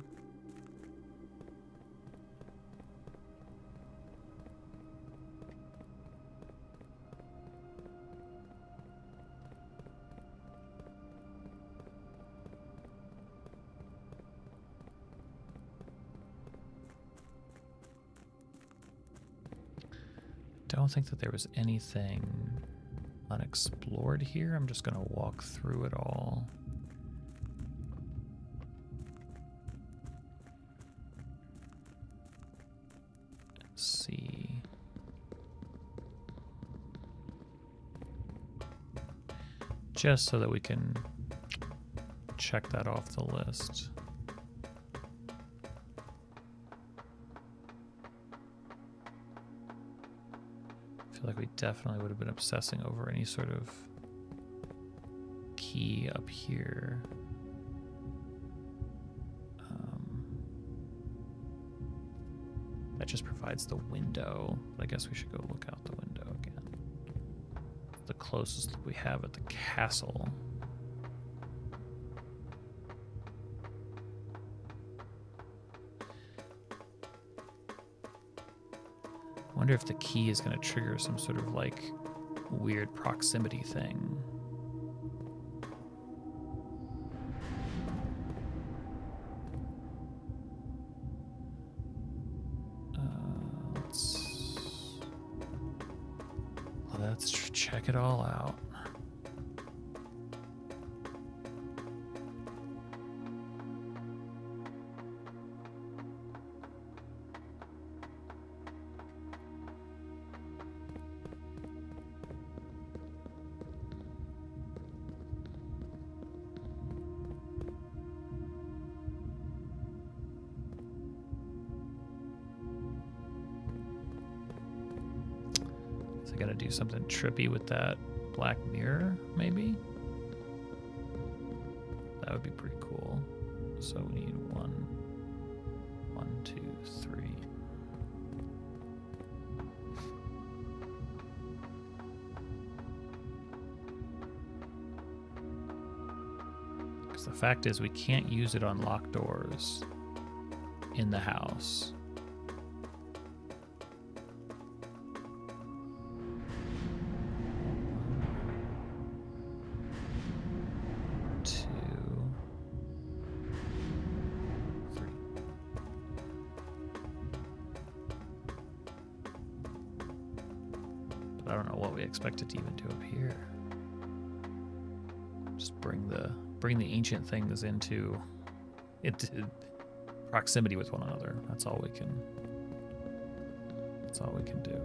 Don't think that there was anything unexplored here. I'm just gonna walk through it all. Let's see. Just so that we can check that off the list. I feel like we definitely would have been obsessing over any sort of key up here. That just provides the window. I guess we should go look out the window again. The closest we have at the castle. I wonder if the key is going to trigger some sort of like weird proximity thing. Let's check it all out. I gotta do something trippy with that black mirror, maybe? That would be pretty cool. So we need 1, 2, 3. Because the fact is we can't use it on locked doors in the house. I don't know what we expect it to even do up here. Just bring the ancient things into proximity with one another. That's all we can do.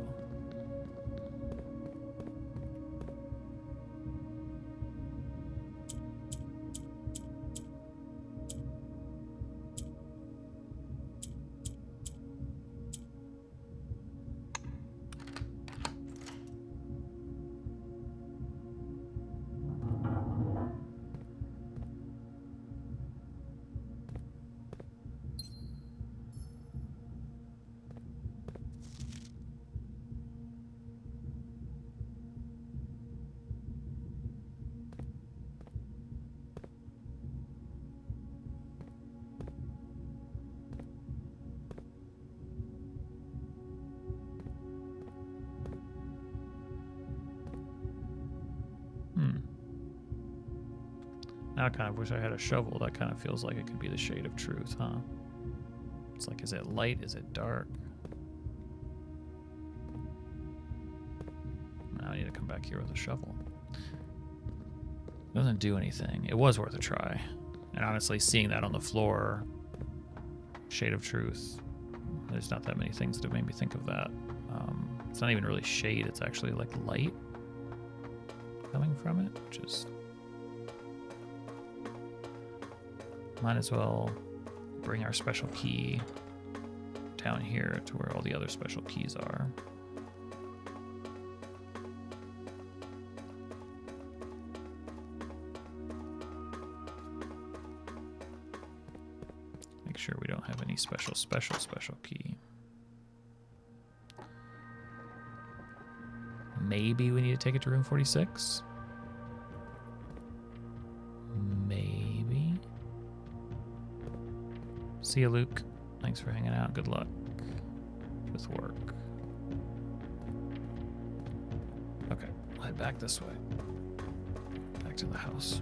Now I kind of wish I had a shovel. That kind of feels like it could be the shade of truth, huh? It's like, is it light? Is it dark? Now I need to come back here with a shovel. Doesn't do anything. It was worth a try. And honestly, seeing that on the floor, shade of truth, there's not that many things that have made me think of that. It's not even really shade. It's actually like light coming from it, which is... Might as well bring our special key down here to where all the other special keys are. Make sure we don't have any special key. Maybe we need to take it to room 46? Maybe. See you, Luke. Thanks for hanging out. Good luck with work. Okay, I'll head back this way. Back to the house.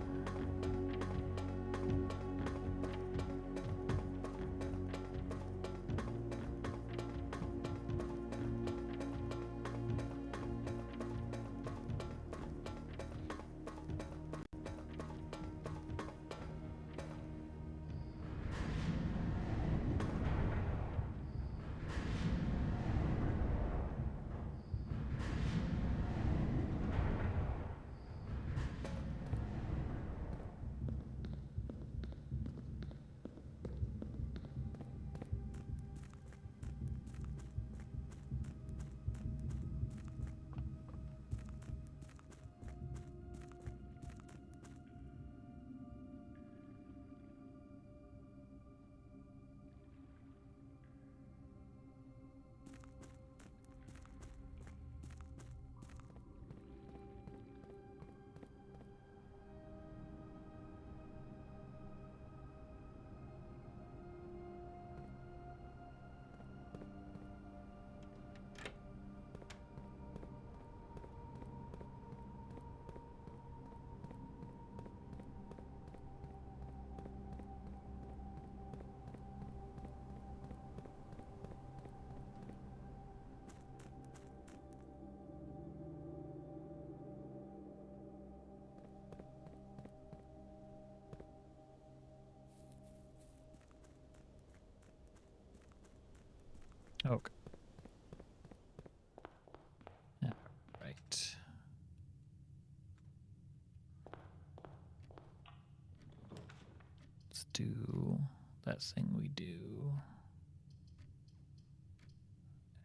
Okay. All right. Let's do that thing we do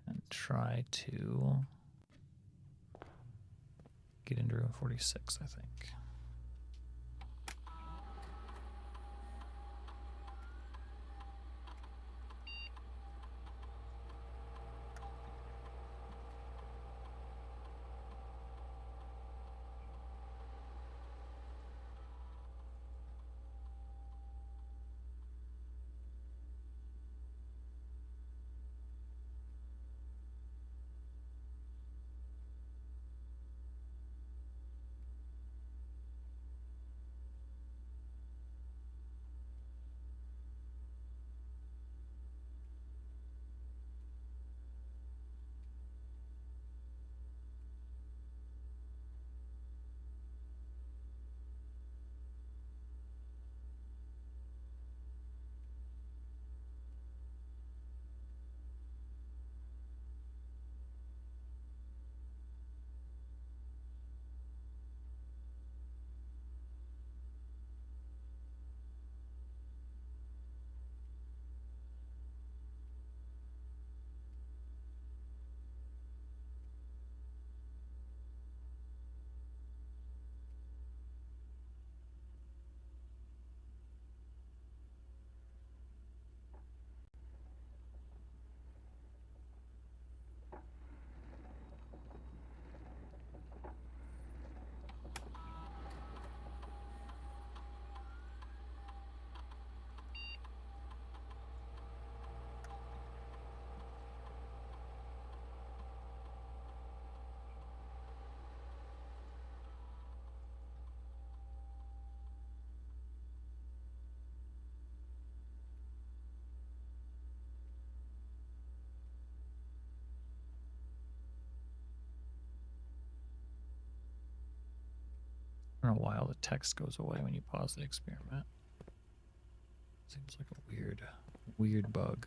and try to get into room 46, I think. I don't know why all the text goes away when you pause the experiment. Seems like a weird bug.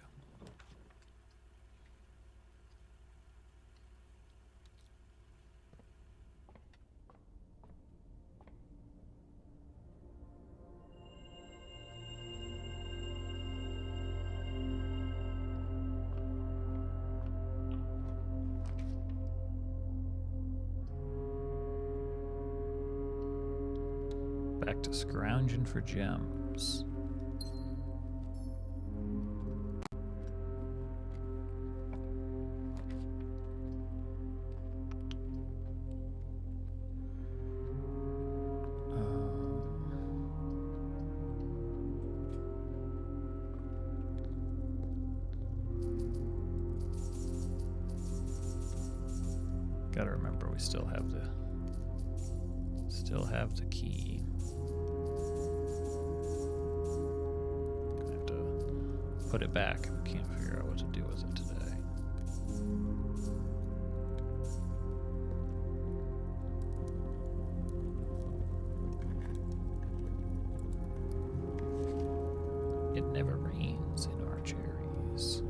Back to scrounging for gems. we still have the key. Gonna have to put it back. We can't figure out what to do with it today. It never rains in our cherries.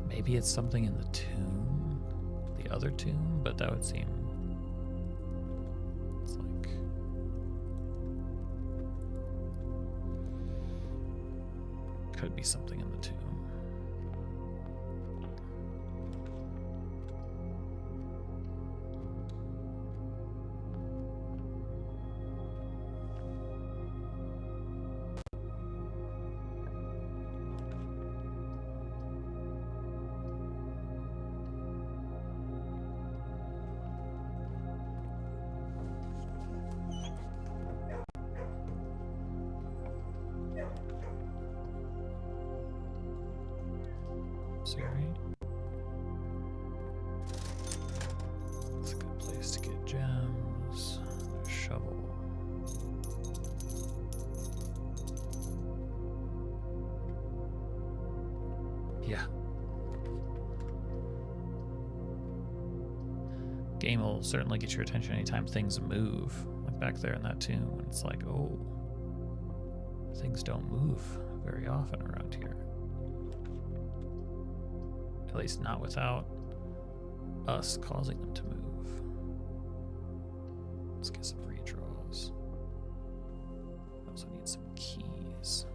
Maybe it's something in the tomb, the other tomb, but that would seem, it's like, could be something in the tomb. Sorry. It's a good place to get gems. A shovel. Yeah. Game will certainly get your attention anytime things move. Like back there in that tomb, when it's like, oh, things don't move very often around here. At least not without us causing them to move. Let's get some redraws. I also need some keys.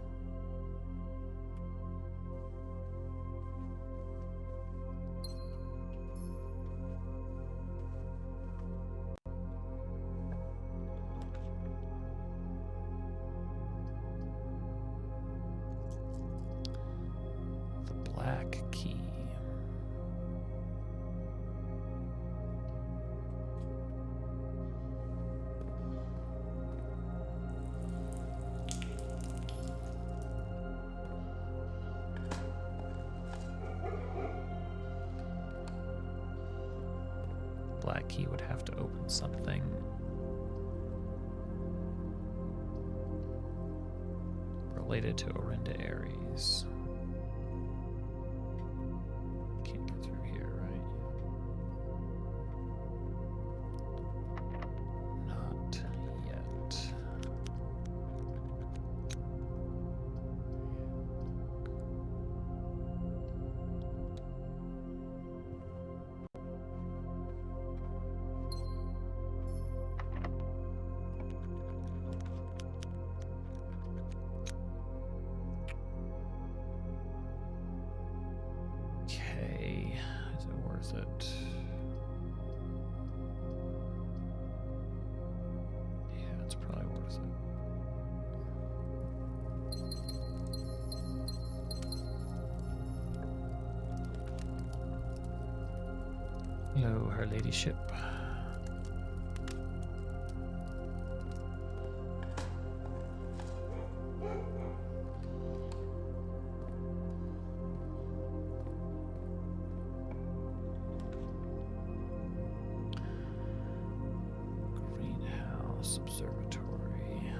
The black key. Black key would have to open something related to Orinda Aries. Can't get through here, right? Not yet. Okay, is it worth it? Yeah, it's probably worth it. Hello, Her Ladyship. Greenhouse Observatory.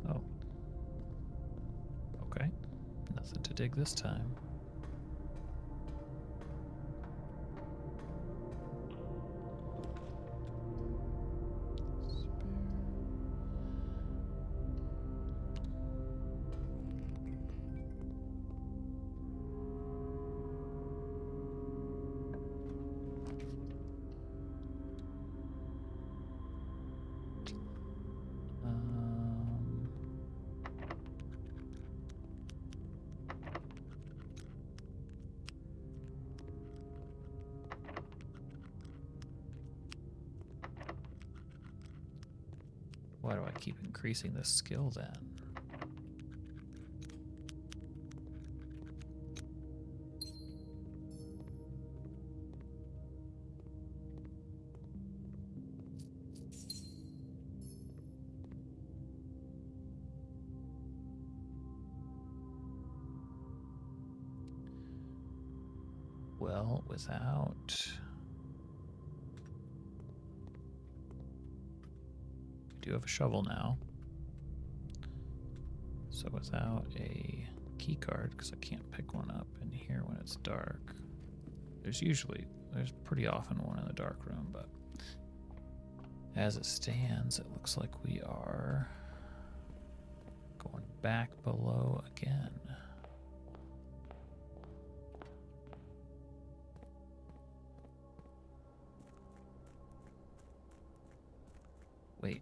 Oh. Okay. Nothing to dig this time. Why do I keep increasing this skill then? Well, without... We do have a shovel now. So without a key card, because I can't pick one up in here when it's dark. There's pretty often one in the dark room, but as it stands, it looks like we are going back below again. Wait,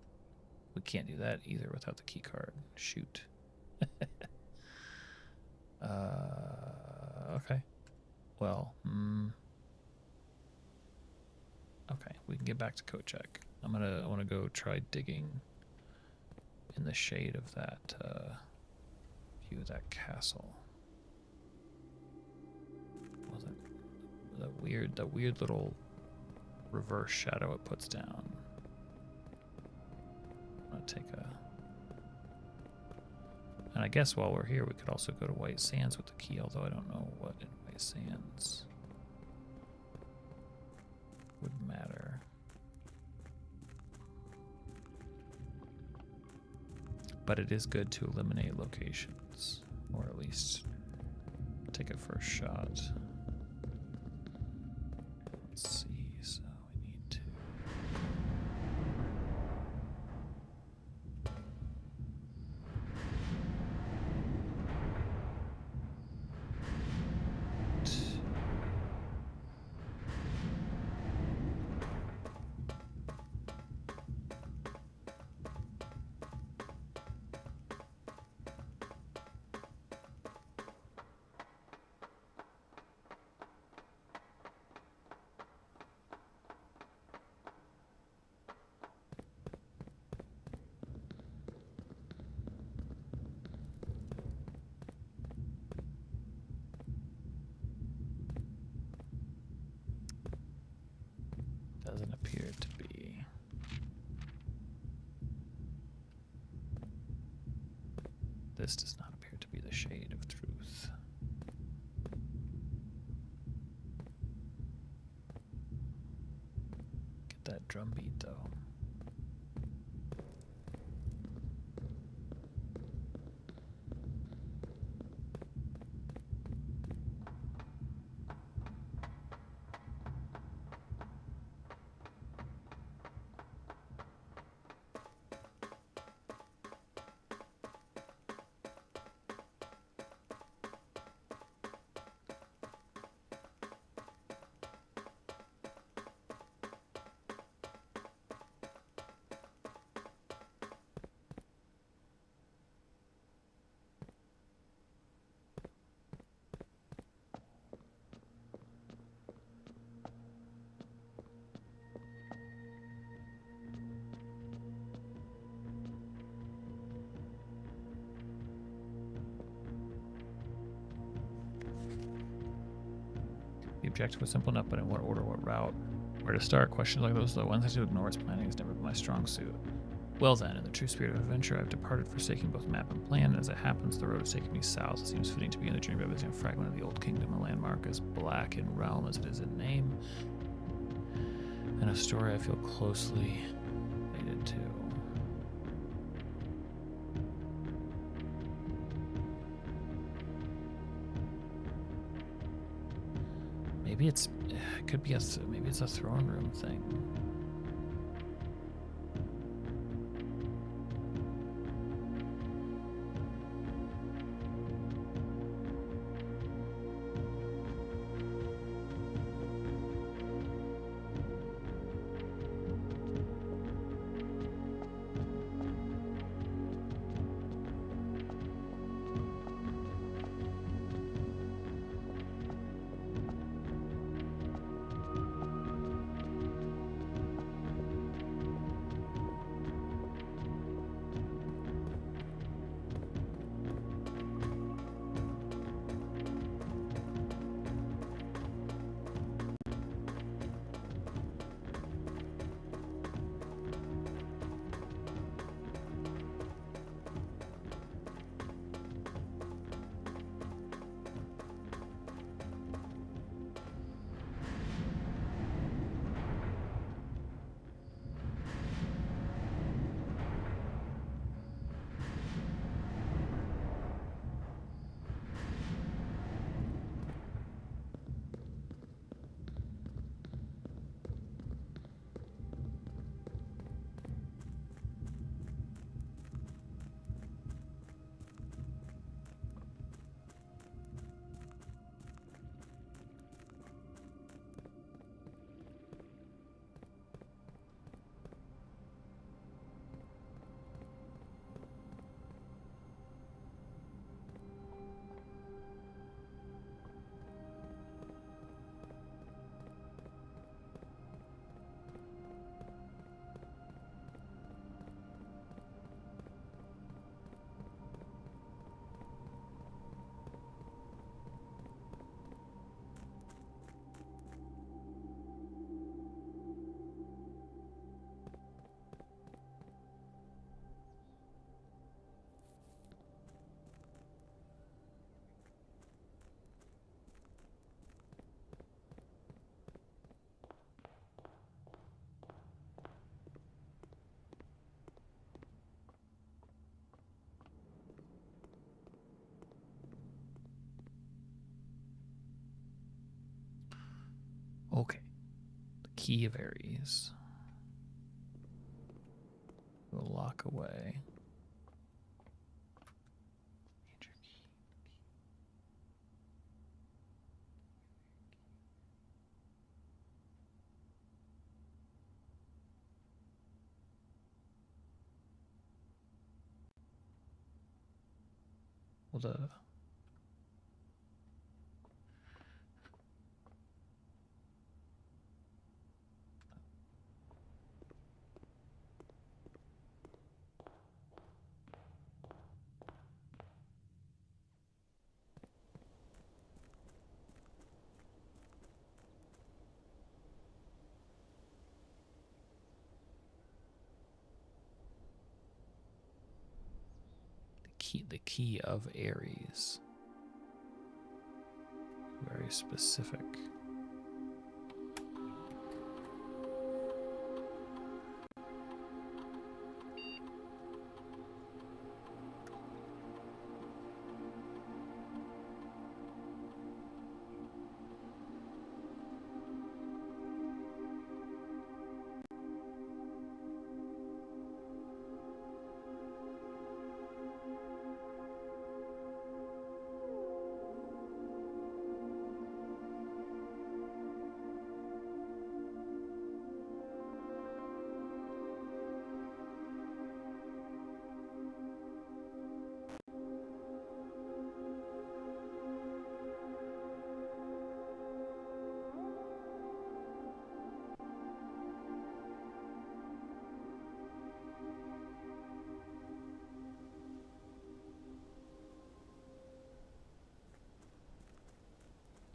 we can't do that either without the key card. Shoot. Okay. Well, okay, we can get back to coat check. I want to go try digging in the shade of that view of that castle. Wasn't the weird little reverse shadow it puts down. I'm gonna take a. And I guess while we're here, we could also go to White Sands with the key, although I don't know what in White Sands would matter. But it is good to eliminate locations, or at least take a first shot. Let's see, so we need to... Doesn't appear to be. This does not appear to be the shade of truth. Get that drum beat though. The objective was simple enough, but in what order, what route, where to start? Questions like those are the ones I do ignore, as planning has never been my strong suit. Well then, in the true spirit of adventure, I've departed, forsaking both map and plan, and as it happens, the road has taken me south. It seems fitting to begin the journey by visiting a fragment of the old kingdom, a landmark as black in realm as it is in name, and a story I feel closely related to. Maybe it could be maybe it's a throne room thing. Okay. The key of Aries. We'll lock away. Well, the key of Aries. Very specific.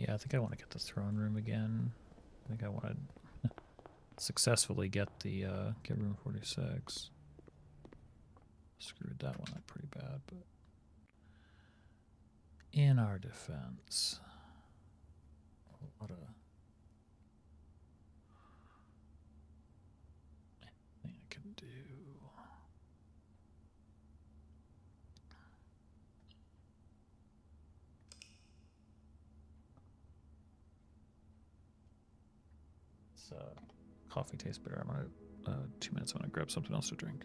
Yeah, I think I want to get the throne room again. I think I want to successfully get the get room 46. Screwed that one up pretty bad, but in our defense, what a thing I can do. Coffee tastes better. I'm gonna 2 minutes. I'm gonna grab something else to drink.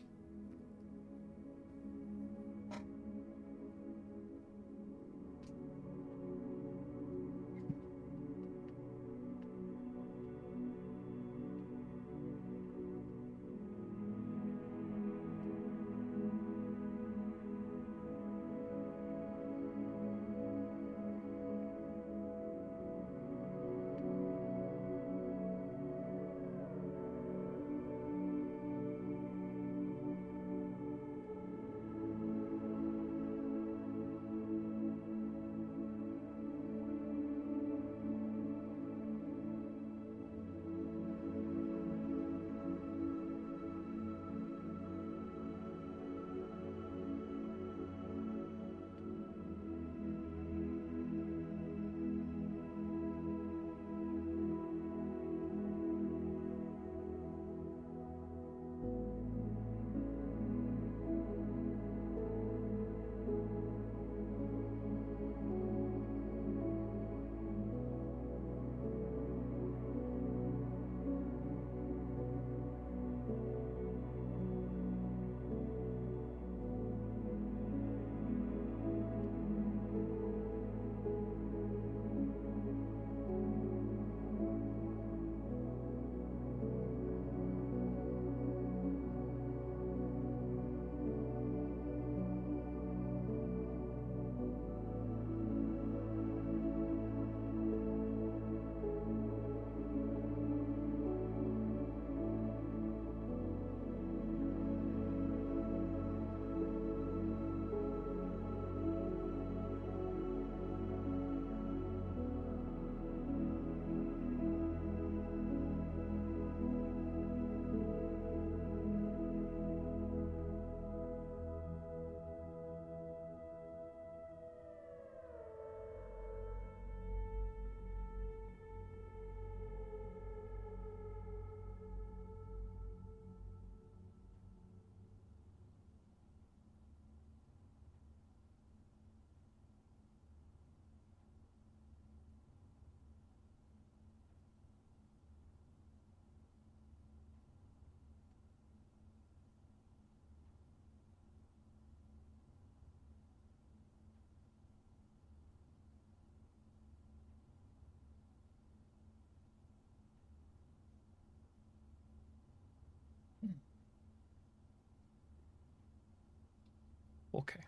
Okay.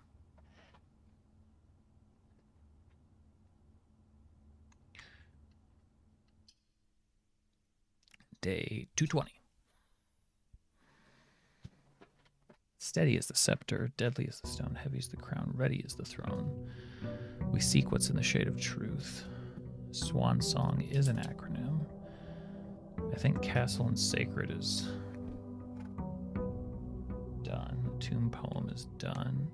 Day 220. Steady is the scepter, deadly is the stone, heavy is the crown, ready is the throne. We seek what's in the shade of truth. Swan song is an acronym. I think castle and sacred is done. Tomb poem is done.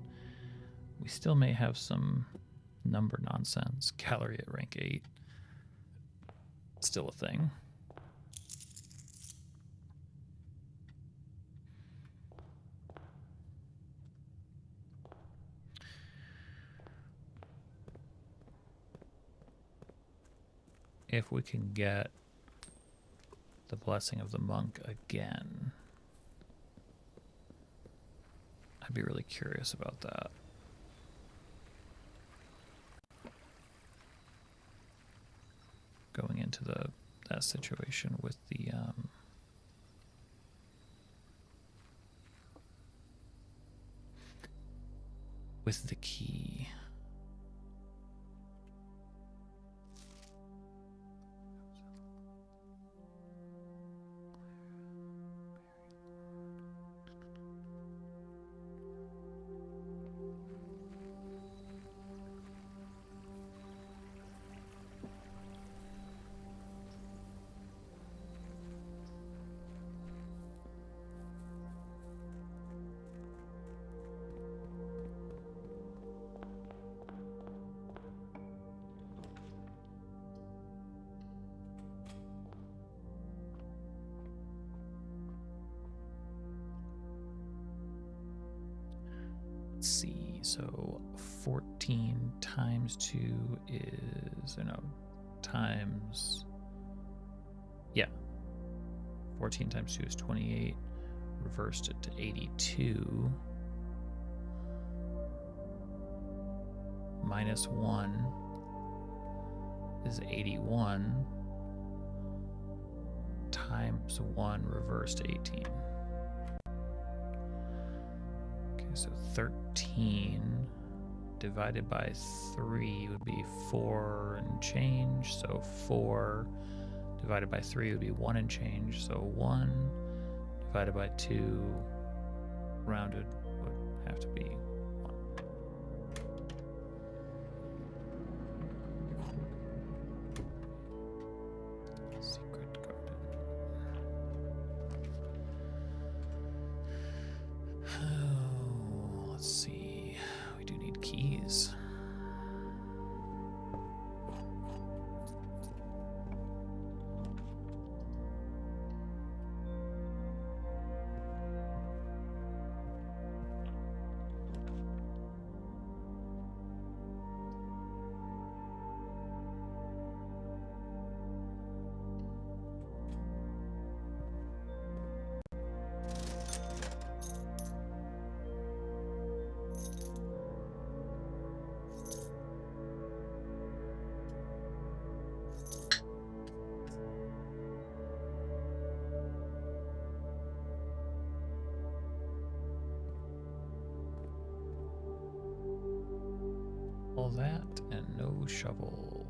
We still may have some number nonsense. Gallery at rank 8. Still a thing. If we can get the blessing of the monk again, I'd be really curious about that. Going into that situation with the key. Let's see, so 14 times 2 is, or no, times, yeah, 14 times 2 is 28, reversed it to 82, minus 1 is 81, times 1 reversed to 18. So 13 divided by 3 would be 4 and change. So 4 divided by 3 would be 1 and change. So 1 divided by 2 rounded would have to be 1. Secret garden. Let's see. We do need keys. All that and no shovel.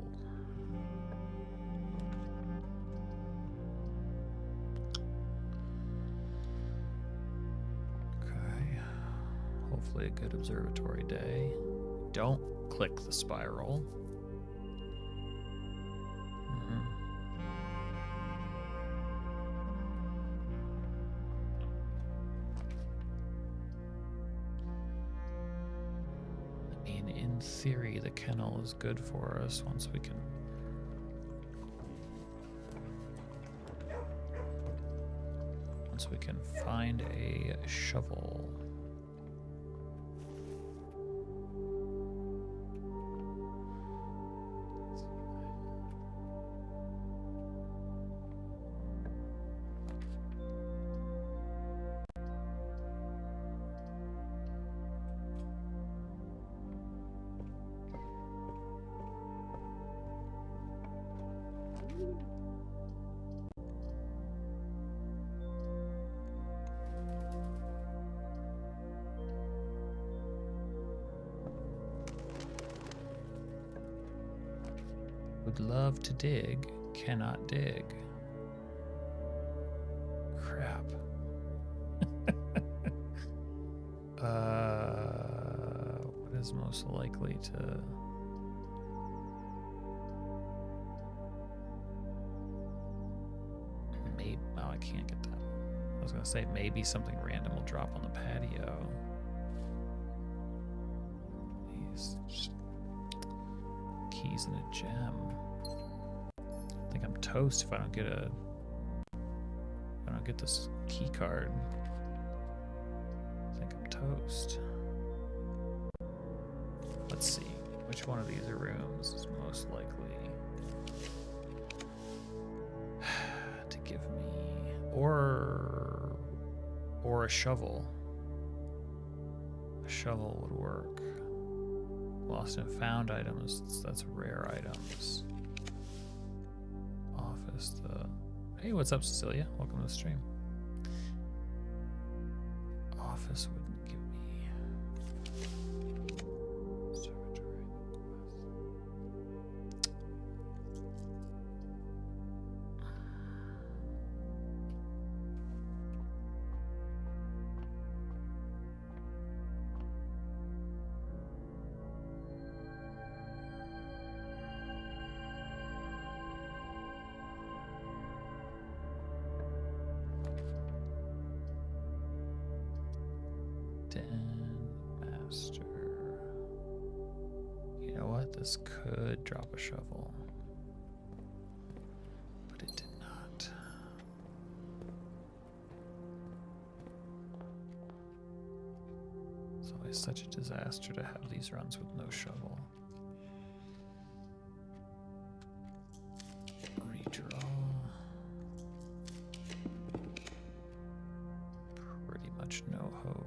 Okay. Hopefully a good observatory day. Don't click the spiral. In theory, the kennel is good for us once we can find a shovel. Would love to dig, cannot dig. Crap. What is most likely to... Maybe... Oh, I can't get that. I was gonna say maybe something random will drop on the patio. These just keys and a gem. I think I'm toast if I don't get a... If I don't get this key card. I think I'm toast. Let's see. Which one of these rooms is most likely to give me... Or a shovel. A shovel would work. Lost and found items, that's rare items. Office, Hey, what's up, Cecilia? Welcome to the stream. Office wouldn't give me... Master. You know what? This could drop a shovel. But it did not. It's always such a disaster to have these runs with no shovel. Redraw. Pretty much no hope.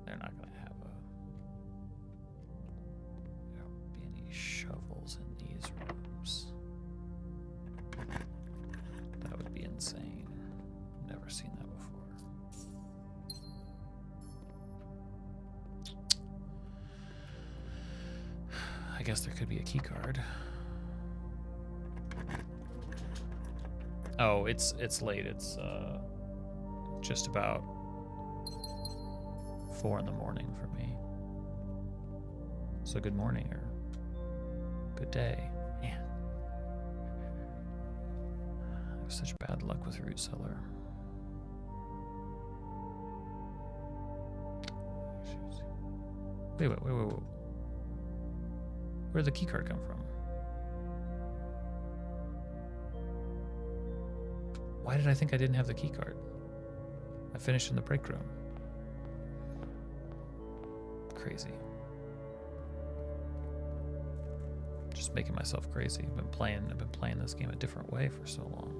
They're not going to have there won't be any shovels in these rooms. That would be insane. Never seen that before. I guess there could be a key card. Oh, it's late. It's just about 4 in the morning for me. So good morning or good day. Man, I have such bad luck with root cellar. Wait. Where'd the key card come from? Why did I think I didn't have the key card? I finished in the break room. Crazy. Just making myself crazy. I've been playing this game a different way for so long.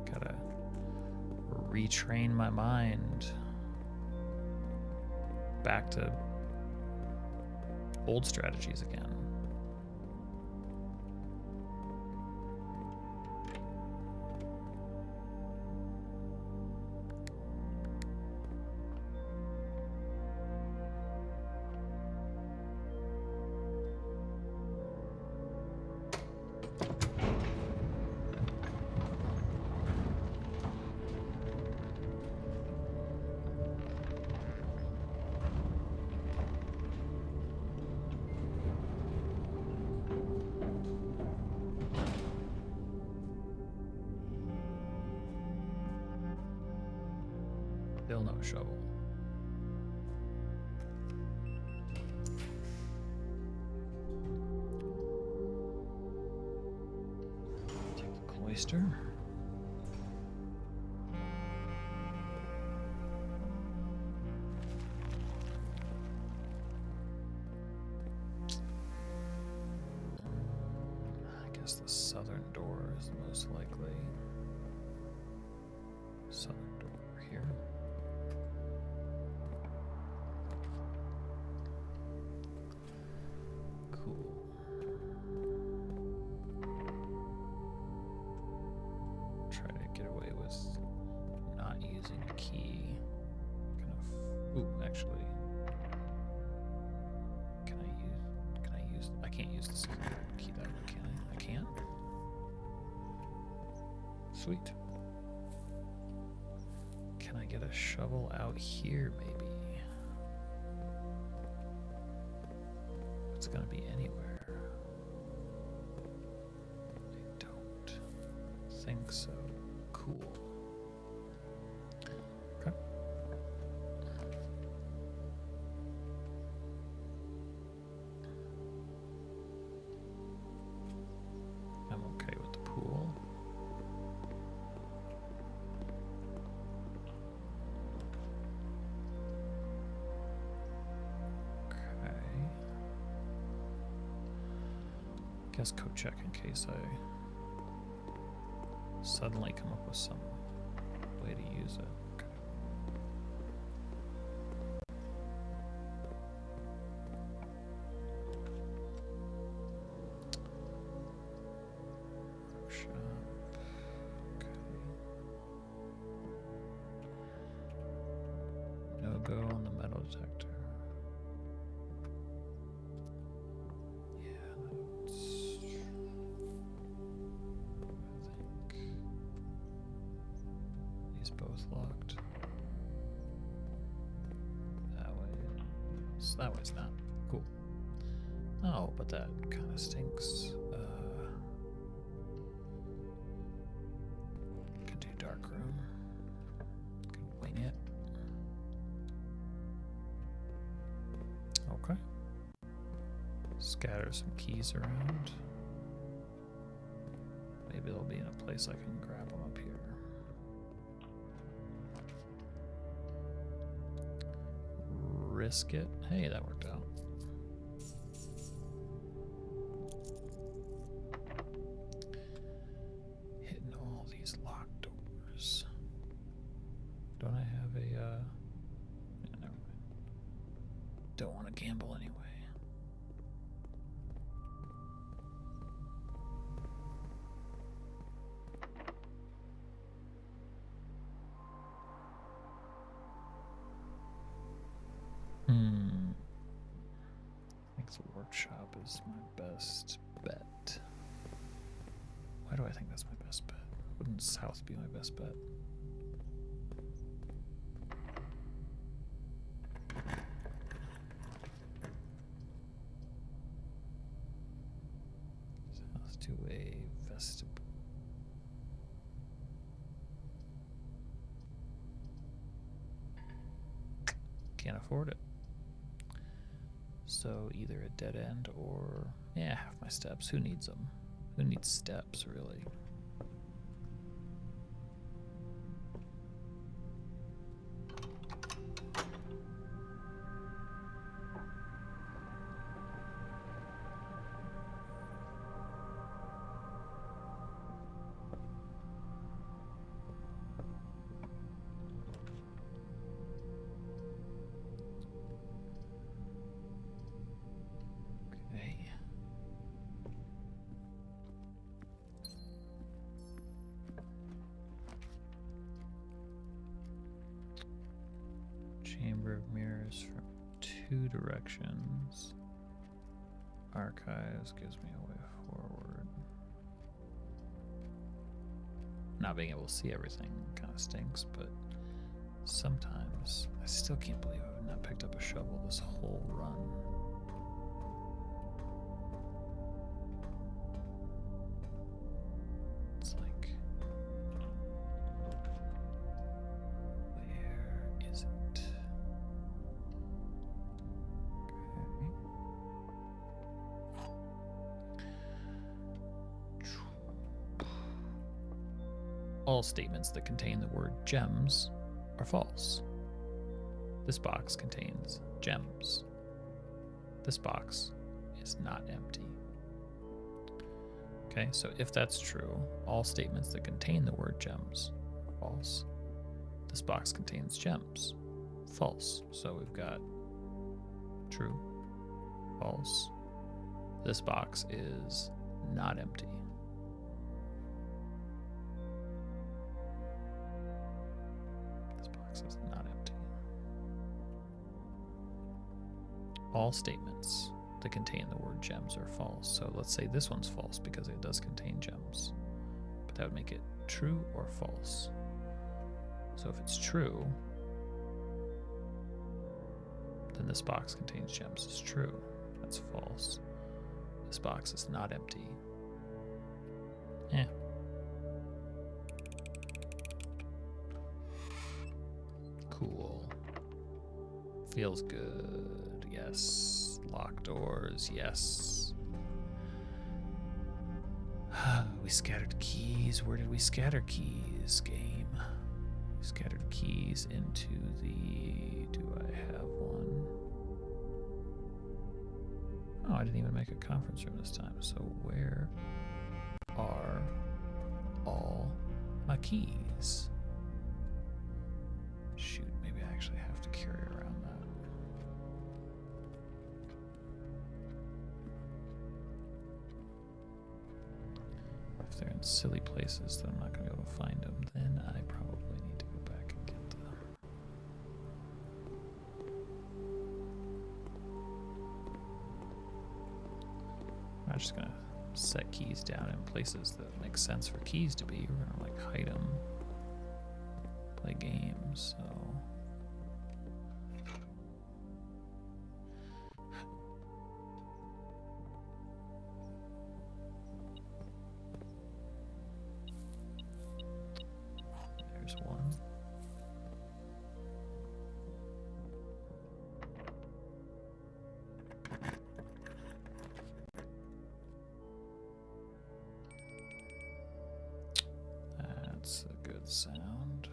Gotta retrain my mind back to old strategies again. Still no shovel. Take the cloister. I guess the southern door is the most likely. Southern door here. Try to get away actually. I can't use this key that way, can I? I can't? Sweet. Can I get a shovel out here, maybe? It's gonna be anywhere. I don't think so. Cool. Okay. I'm okay with the pool. Okay. Guess code check in case I suddenly come up with some way to use it. Okay. Workshop. Okay. No go on the metal detector. Yeah, that's. I think these both locked. That way. So that way's not. Cool. Oh, but that kind of stinks. Could do dark room. Could wing it. Okay. Scatter some keys around. Maybe they'll be in a place I can grab them up here. Risk it. Hey, that worked out. Hitting all these locked doors. Don't I have a, yeah, never mind. Don't want to gamble anyway. I think the workshop is my best bet. Why do I think that's my best bet? Wouldn't south be my best bet? South to a vestibule. Can't afford it. So either a dead end or, yeah, half my steps. Who needs them? Who needs steps, really? Okay. Chamber of mirrors from 2 directions. Archives gives me a way forward. Not being able to see everything kind of stinks, but sometimes I still can't believe I've not picked up a shovel this whole run. It's like, where is it? Okay. All statements that contain the word gems are false. This box contains gems. This box is not empty. Okay, so if that's true, all statements that contain the word gems are false. This box contains gems. False. So we've got true, false. This box is not empty. This box is not empty. all statements that contain the word gems are false. So let's say this one's false because it does contain gems. But that would make it true or false. So if it's true, then this box contains gems is true. That's false. This box is not empty. Cool. Feels good. Yes. Locked doors. Yes. We scattered keys. Where did we scatter keys, game? We scattered keys into the... Do I have one? Oh, I didn't even make a conference room this time. So where are all my keys? Shoot, maybe I actually have to carry around that. If they're in silly places that I'm not going to be able to find them, then I probably need to go back and get them. I'm just going to set keys down in places that make sense for keys to be. We're going to like hide them. Play games, so... There's one. That's a good sound.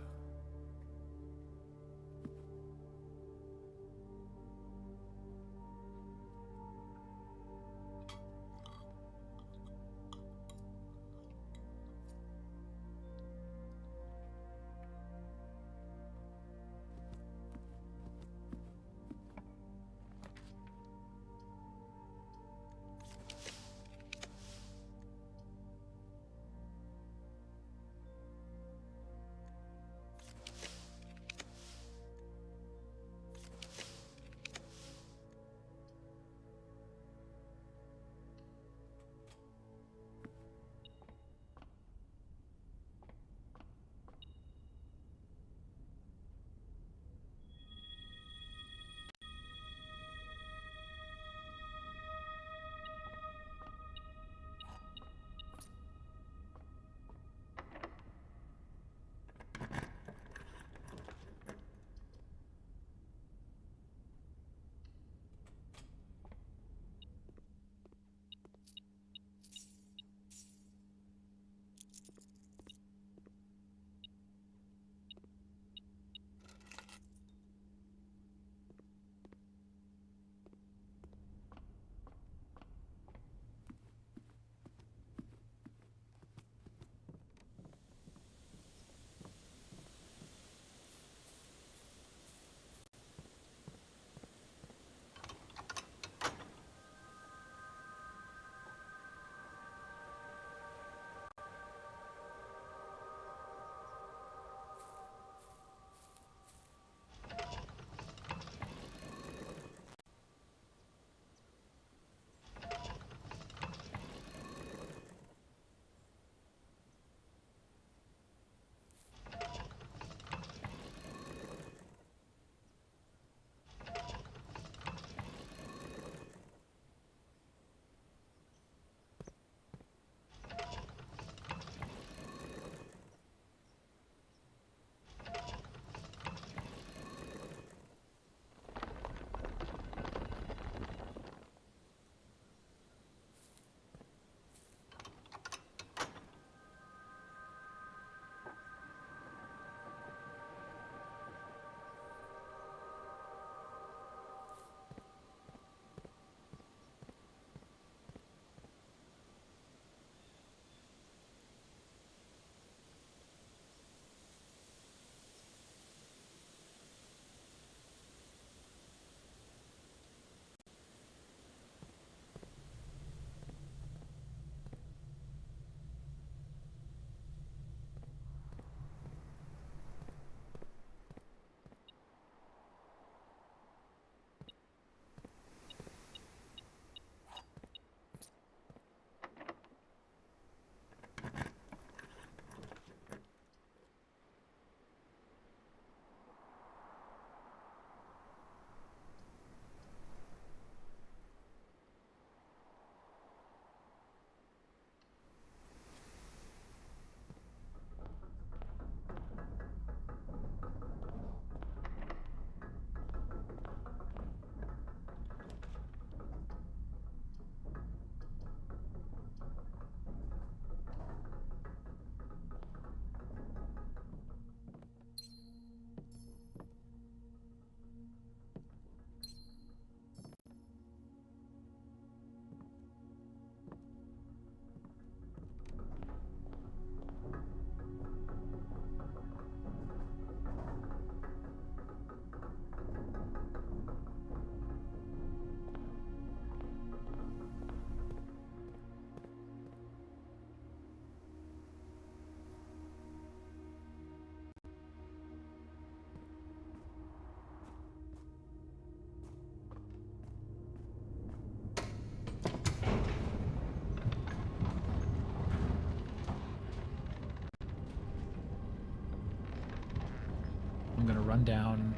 I'm gonna run down,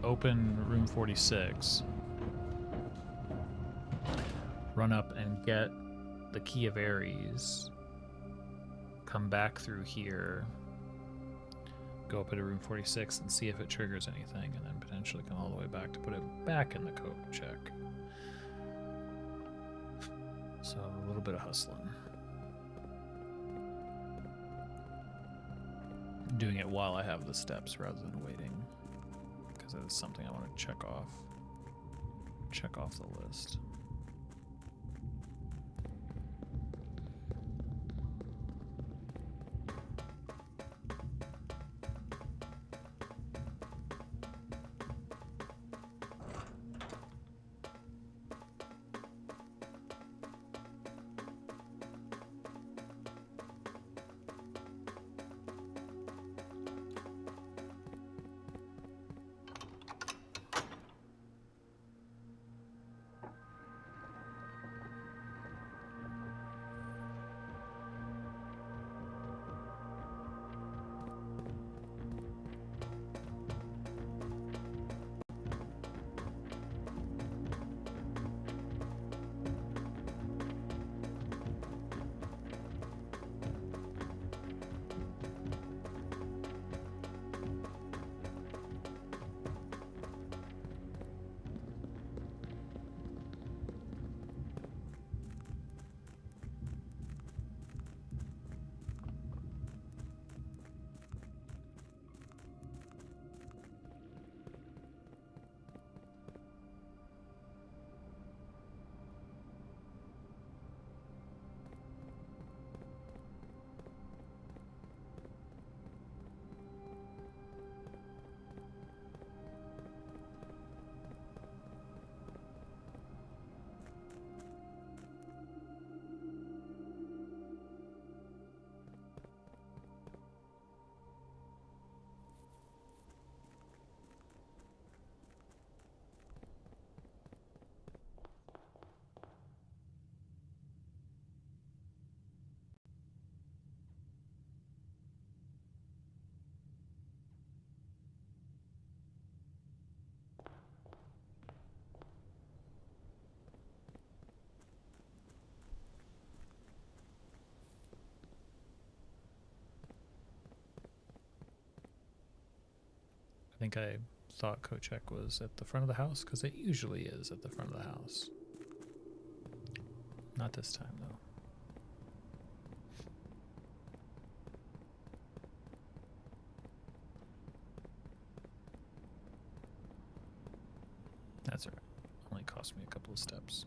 open room 46, run up and get the Key of Ares, come back through here, go up into room 46 and see if it triggers anything, and then potentially come all the way back to put it back in the code check. So a little bit of hustling. Doing it while I have the steps rather than waiting, because it is something I want to check off the list. I think I thought Kochek was at the front of the house, because it usually is at the front of the house. Not this time, though. That's all right. Only cost me a couple of steps.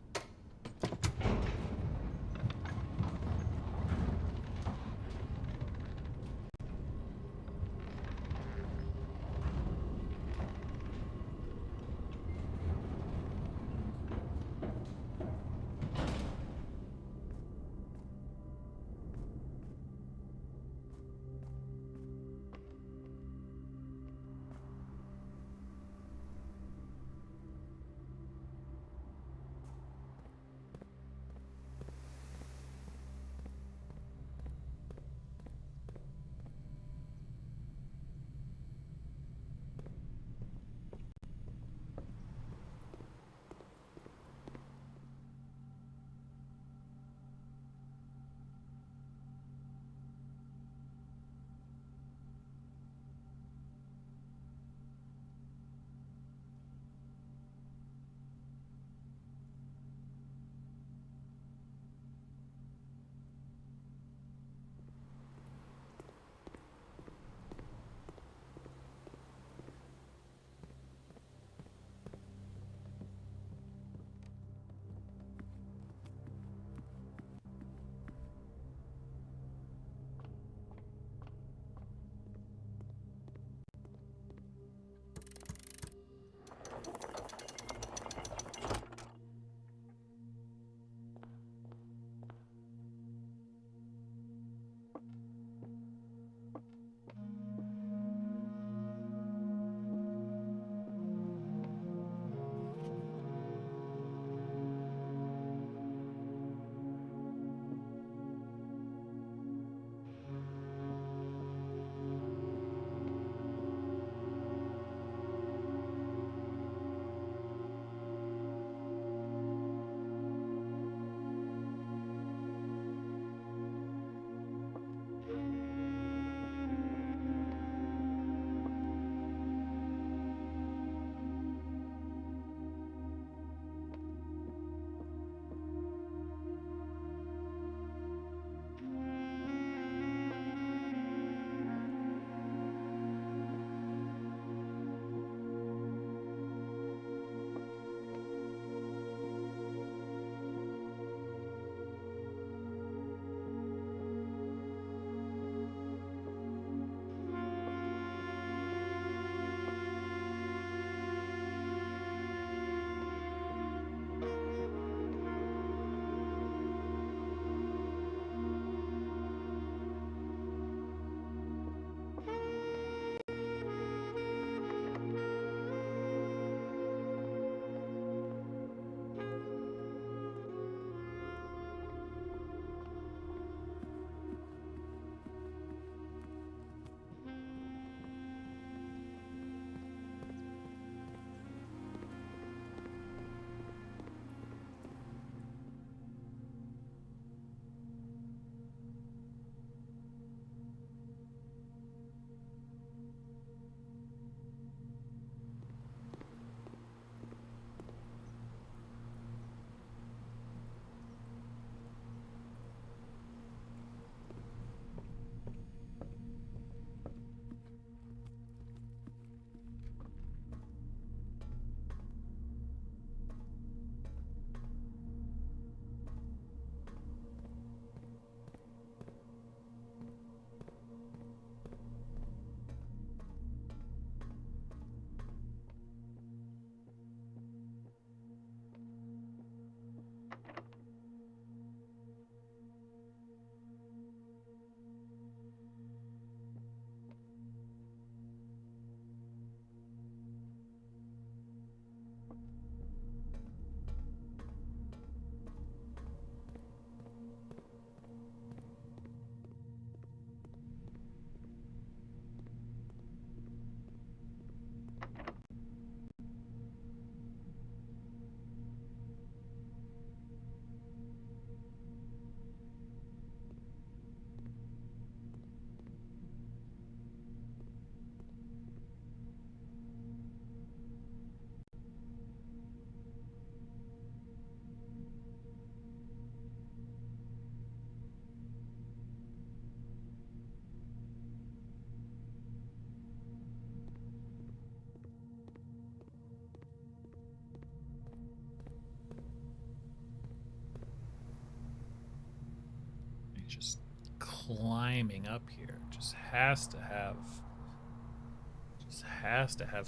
just climbing up here. Just has to have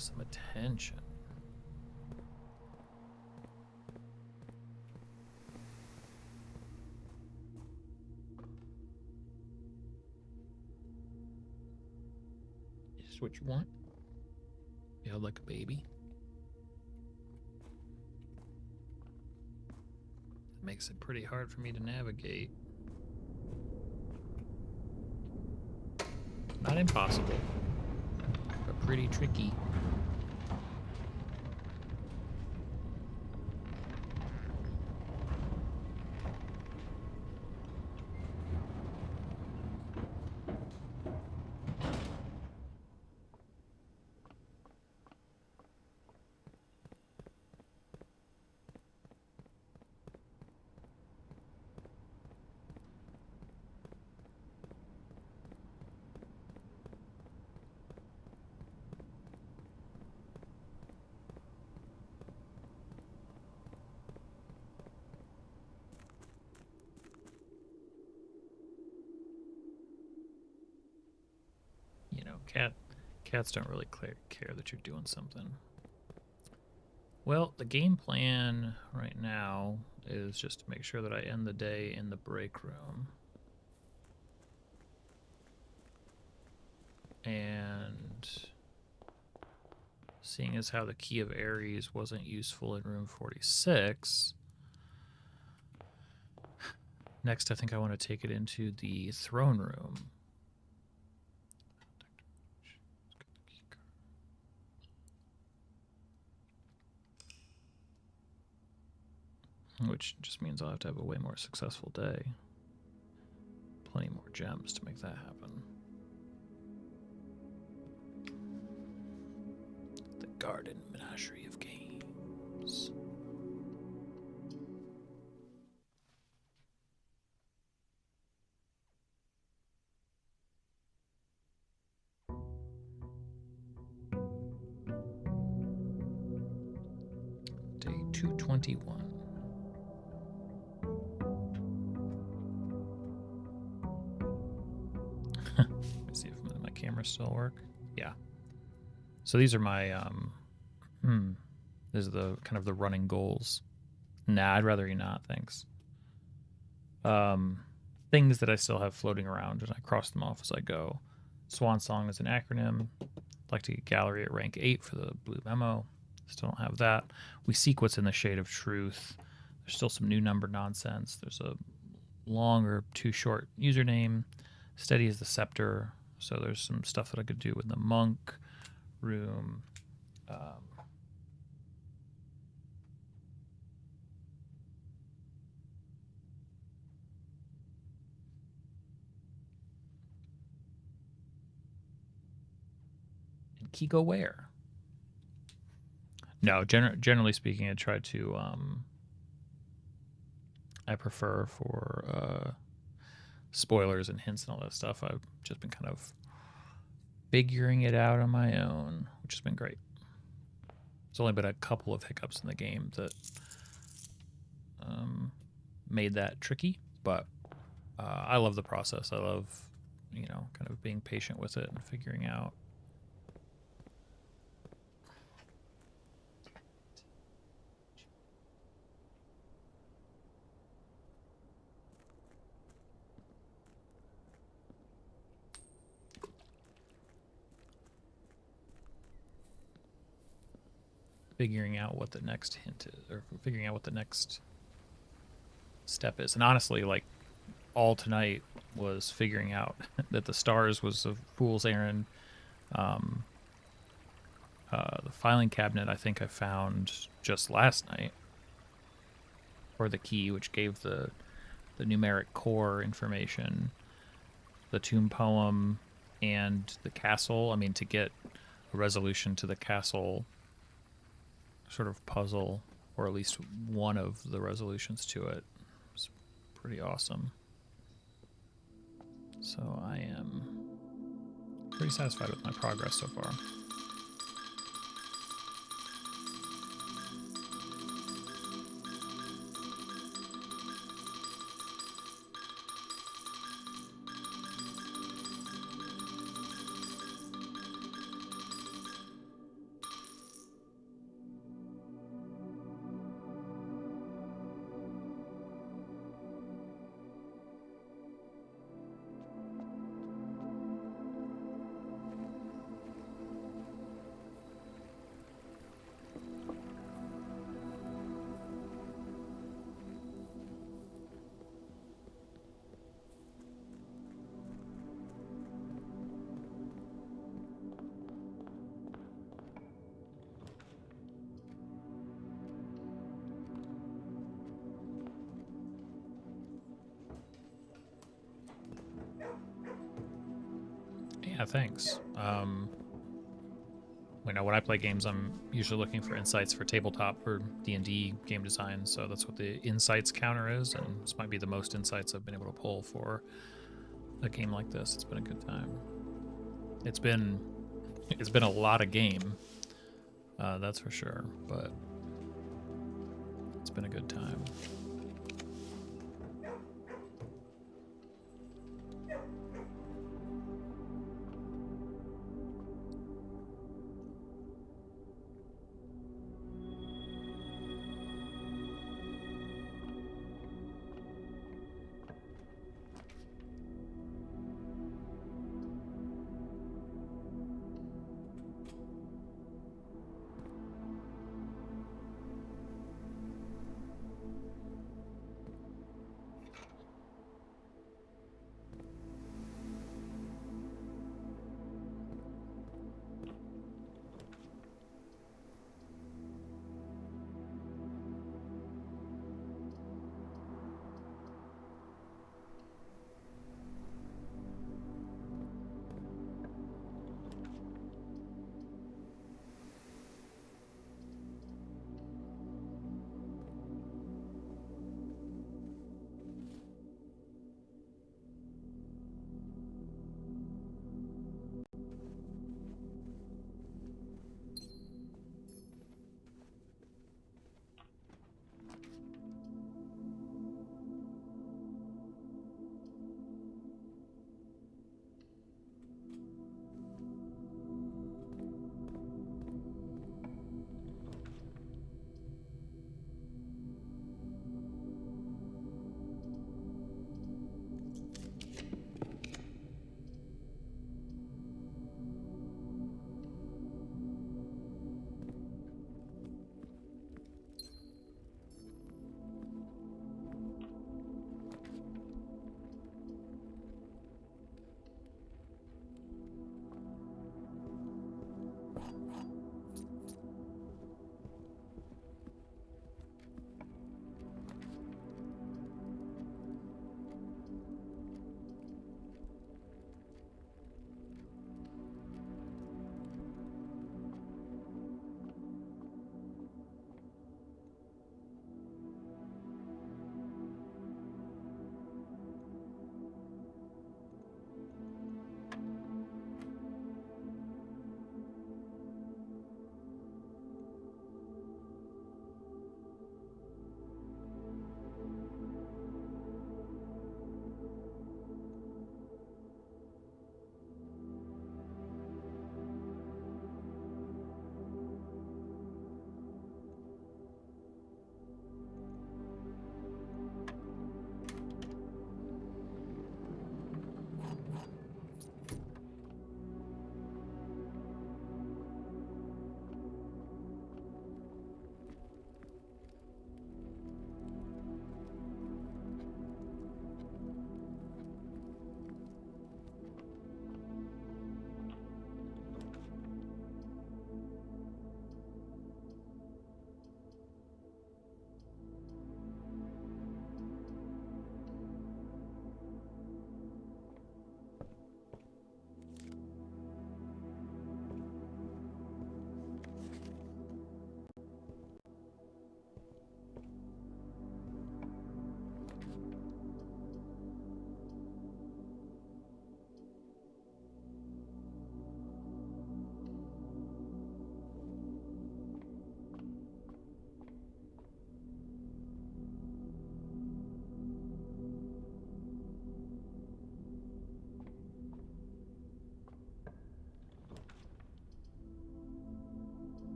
some attention. Is this what you want? You held like a baby? It makes it pretty hard for me to navigate. Not impossible, but pretty tricky. Cats don't really care that you're doing something. Well, the game plan right now is just to make sure that I end the day in the break room. And seeing as how the Key of Ares wasn't useful in room 46, next I think I want to take it into the throne room. Which just means I'll have to have a way more successful day. Plenty more gems to make that happen. The Garden Menagerie of Games. Day 221. See if my cameras still work. Yeah. So these are my these are the kind of the running goals. Nah, I'd rather you not, thanks. Things that I still have floating around and I cross them off as I go. Swan Song is an acronym. I'd like to get gallery at rank 8 for the blue memo. Still don't have that. We seek what's in the shade of truth. There's still some new number nonsense. There's a long or too short username. Steady as the scepter. So there's some stuff that I could do in the monk room. And Kiko where? No, generally speaking, I try to. I prefer for spoilers and hints and all that stuff. I've just been kind of figuring it out on my own, which has been great. There's only been a couple of hiccups in the game that made that tricky, but I love the process. I love, kind of being patient with it and figuring out. Figuring out what the next hint is, or figuring out what the next step is. And honestly, like, all tonight was figuring out that the stars was a fool's errand. The filing cabinet I think I found just last night, or the key, which gave the numeric core information, the tomb poem, and the castle. I mean, to get a resolution to the castle sort of puzzle, or at least one of the resolutions to it, was pretty awesome. So I am pretty satisfied with my progress so far. Yeah, thanks. When I play games, I'm usually looking for insights for tabletop or D&D game design, so that's what the insights counter is, and this might be the most insights I've been able to pull for a game like this. It's been a good time. It's been a lot of game, that's for sure, but it's been a good time.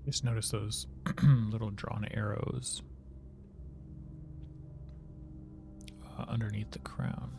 Just notice those little drawn arrows underneath the crown.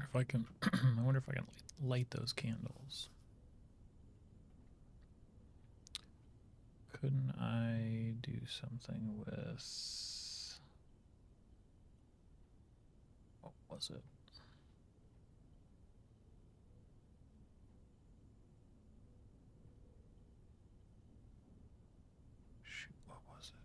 if I can. I wonder if I can light those candles. Couldn't I do something with? What was it? Shoot, what was it?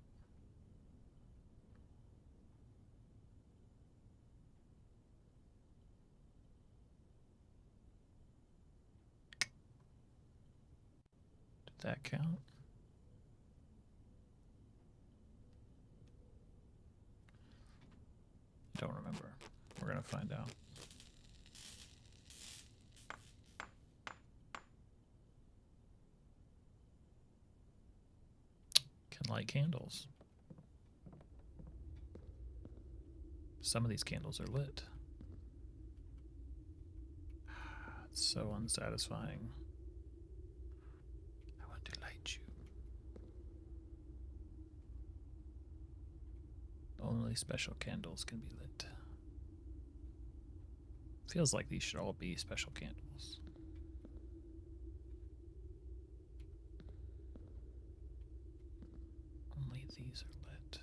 Did that count? Don't remember. We're gonna find out. Can light candles. Some of these candles are lit. It's so unsatisfying. I want to light you. Only special candles can be lit. Feels like these should all be special candles. Only these are lit.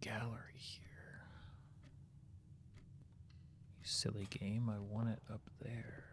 Gallery here. You silly game, I want it up there.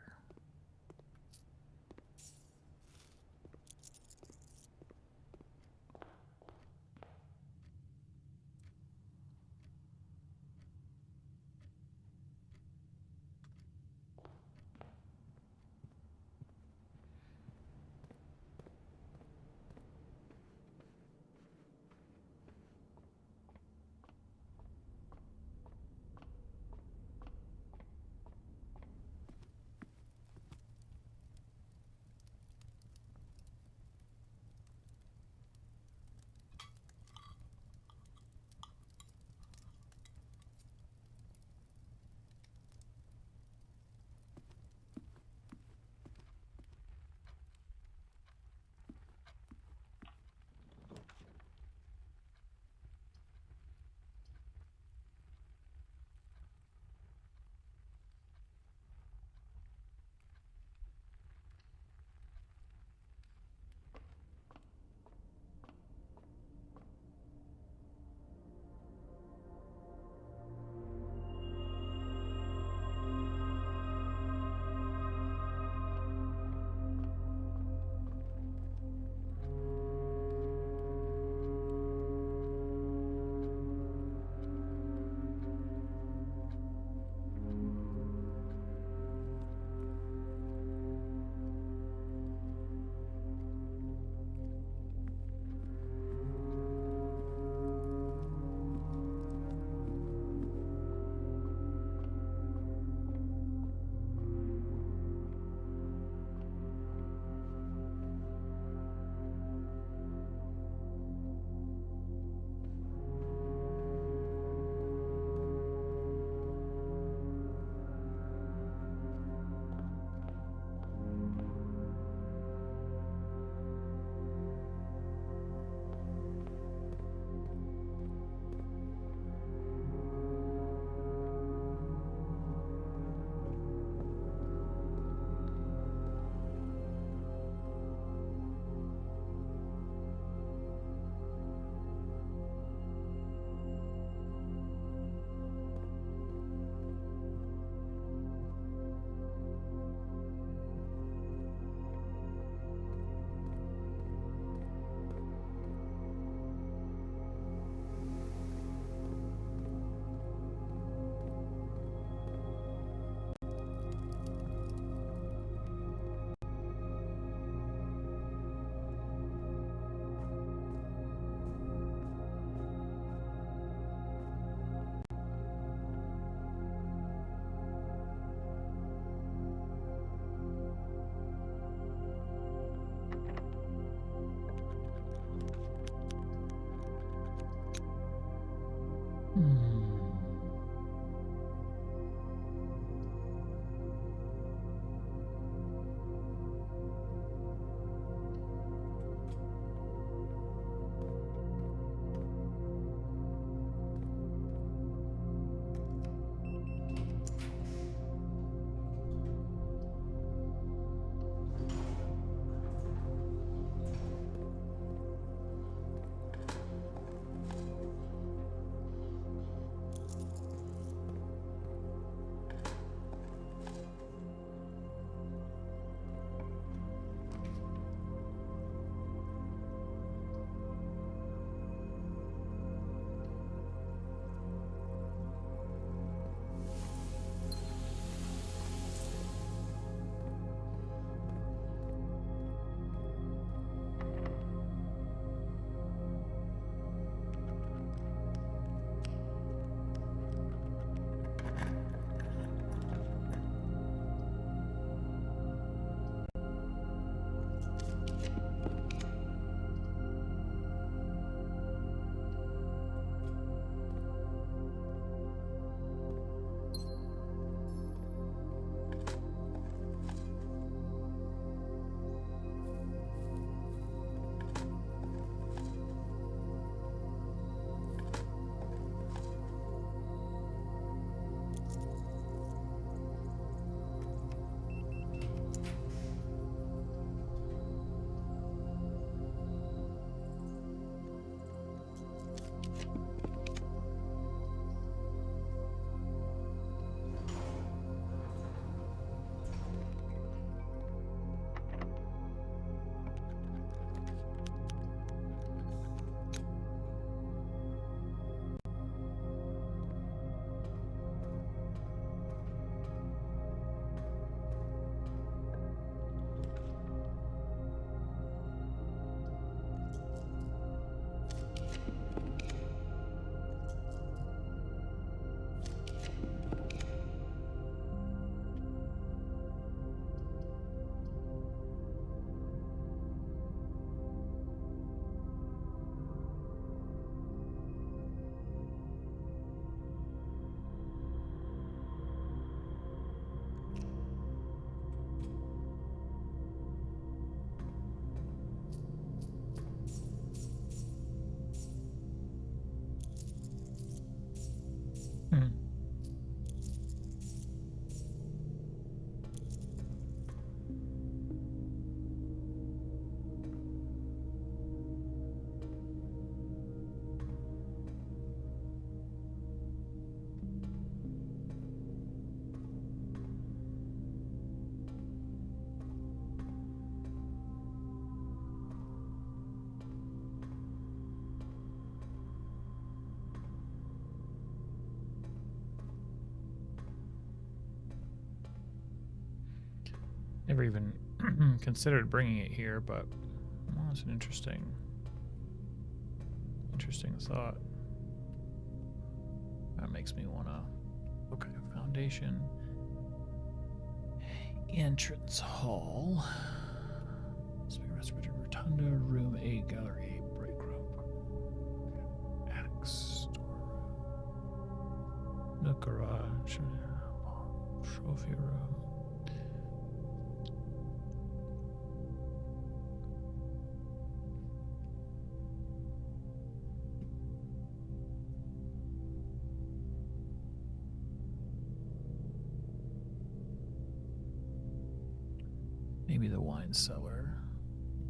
Never even considered bringing it here, but well, it's an interesting thought. That makes me want to look at foundation. Entrance hall. Respiratory rotunda, room 8, gallery 8, break room. Attic storeroom. The garage. Trophy room. Maybe the wine cellar.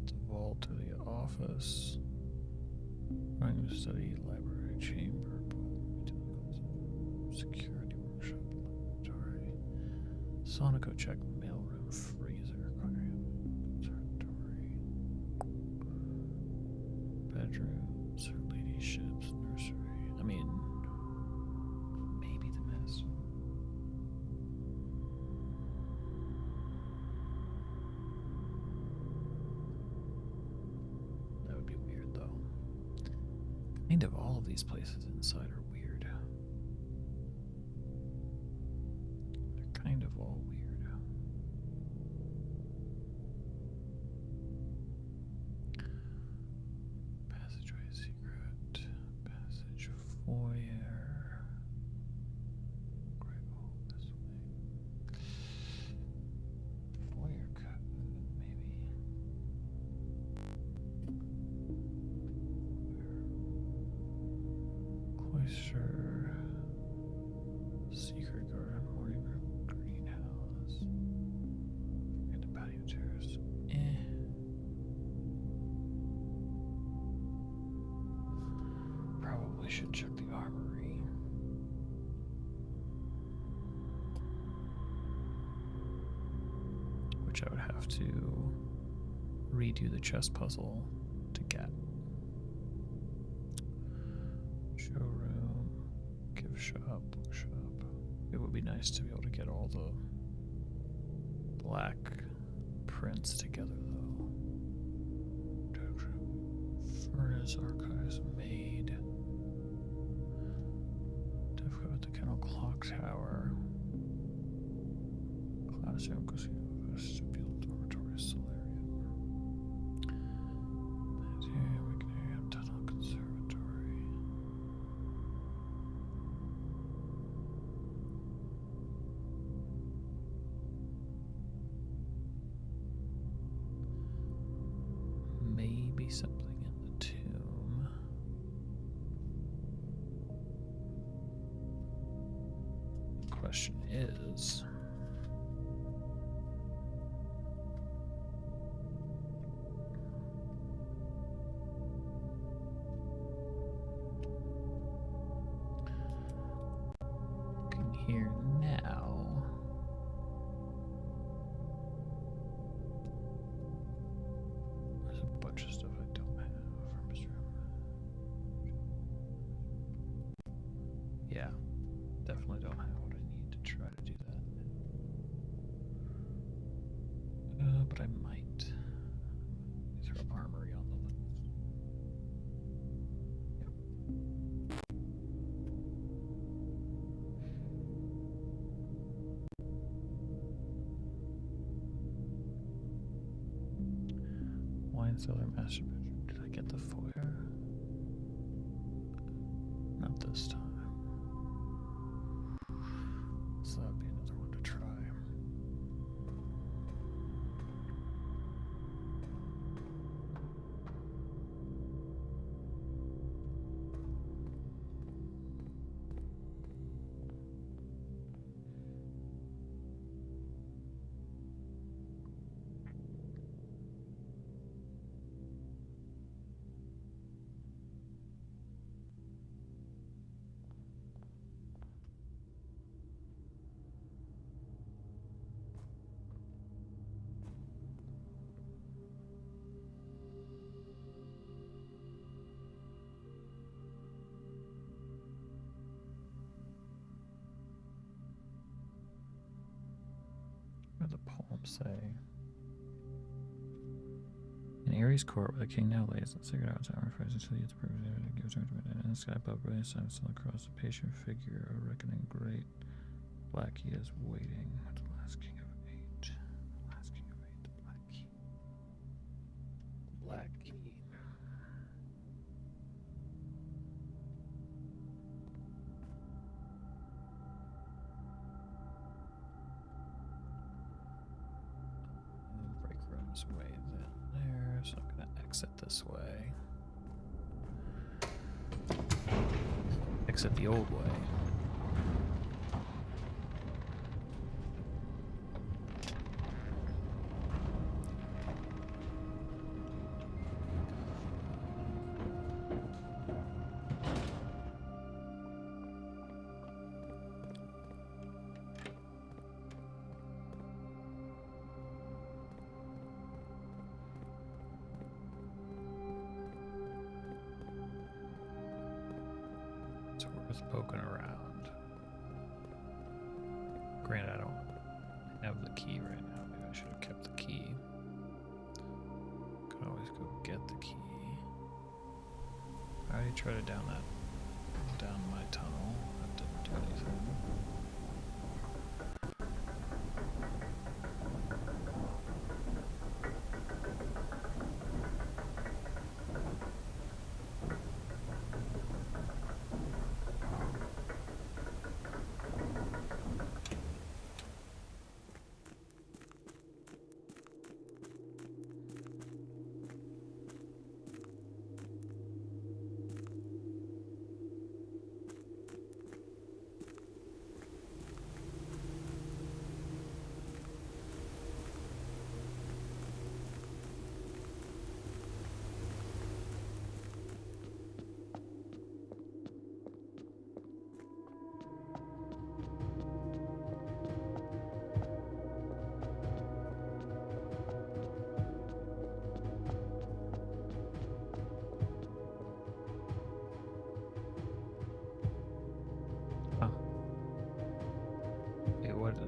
The vault to the office. Running study, library, chamber, security workshop, laboratory. Sonico check, mailroom, freezer, observatory, bedrooms, her ladyships, nursery. I mean, maybe the mess. That would be weird, though. Kind of all of these places inside are weird. They're kind of all weird. Passageway secret. Passage foyer. Great hall this way. Foyer code, maybe. Cloister, secret garden, morning room, greenhouse, and the patio terrace. Probably should check the armory. Which I would have to redo the chess puzzle to get. Showroom, gift shop, bookshop. It would be nice to be able to get all the black prints together, though. Furnace, archives, maid. Defco at the Kennel Clock Tower. Classroom, casino, vestibule, dormitory, solarium. Planetarium, tunnel, conservatory. Maybe something in the tomb. The question is, looking here now. There's a bunch of stuff I don't have from his room. Yeah, definitely don't have what I need to try to do that. But I might. Throw armory on the list. Wine cellar, master bedroom. Did I get the foyer? Not this time. So that would be another one to try. What did the poem say? race court where the king now lays. Let's figure out what's our fights until you get the purpose to give turn to it. And the sky above really signs still across the patient figure, a reckoning great. Black key is waiting. What's the last king of 8? Last king of 8, the black key. Black key. Break room's way there, so I'm gonna exit this way. Exit the old way. Poking around. Granted, I don't have the key right now. Maybe I should have kept the key. Could always go get the key. I already tried it down my tunnel. That didn't do anything.